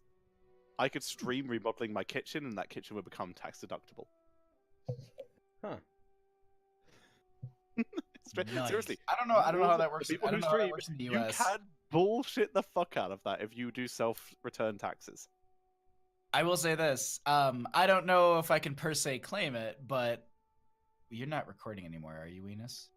I could stream remodeling my kitchen, and that kitchen would become tax deductible. Huh. Nice. Seriously, I don't know how that works. People I don't who know how that stream, works in the you US. can bullshit the fuck out of that if you do self-return taxes. I will say this. I don't know if I can per se claim it, but you're not recording anymore, are you, Enos?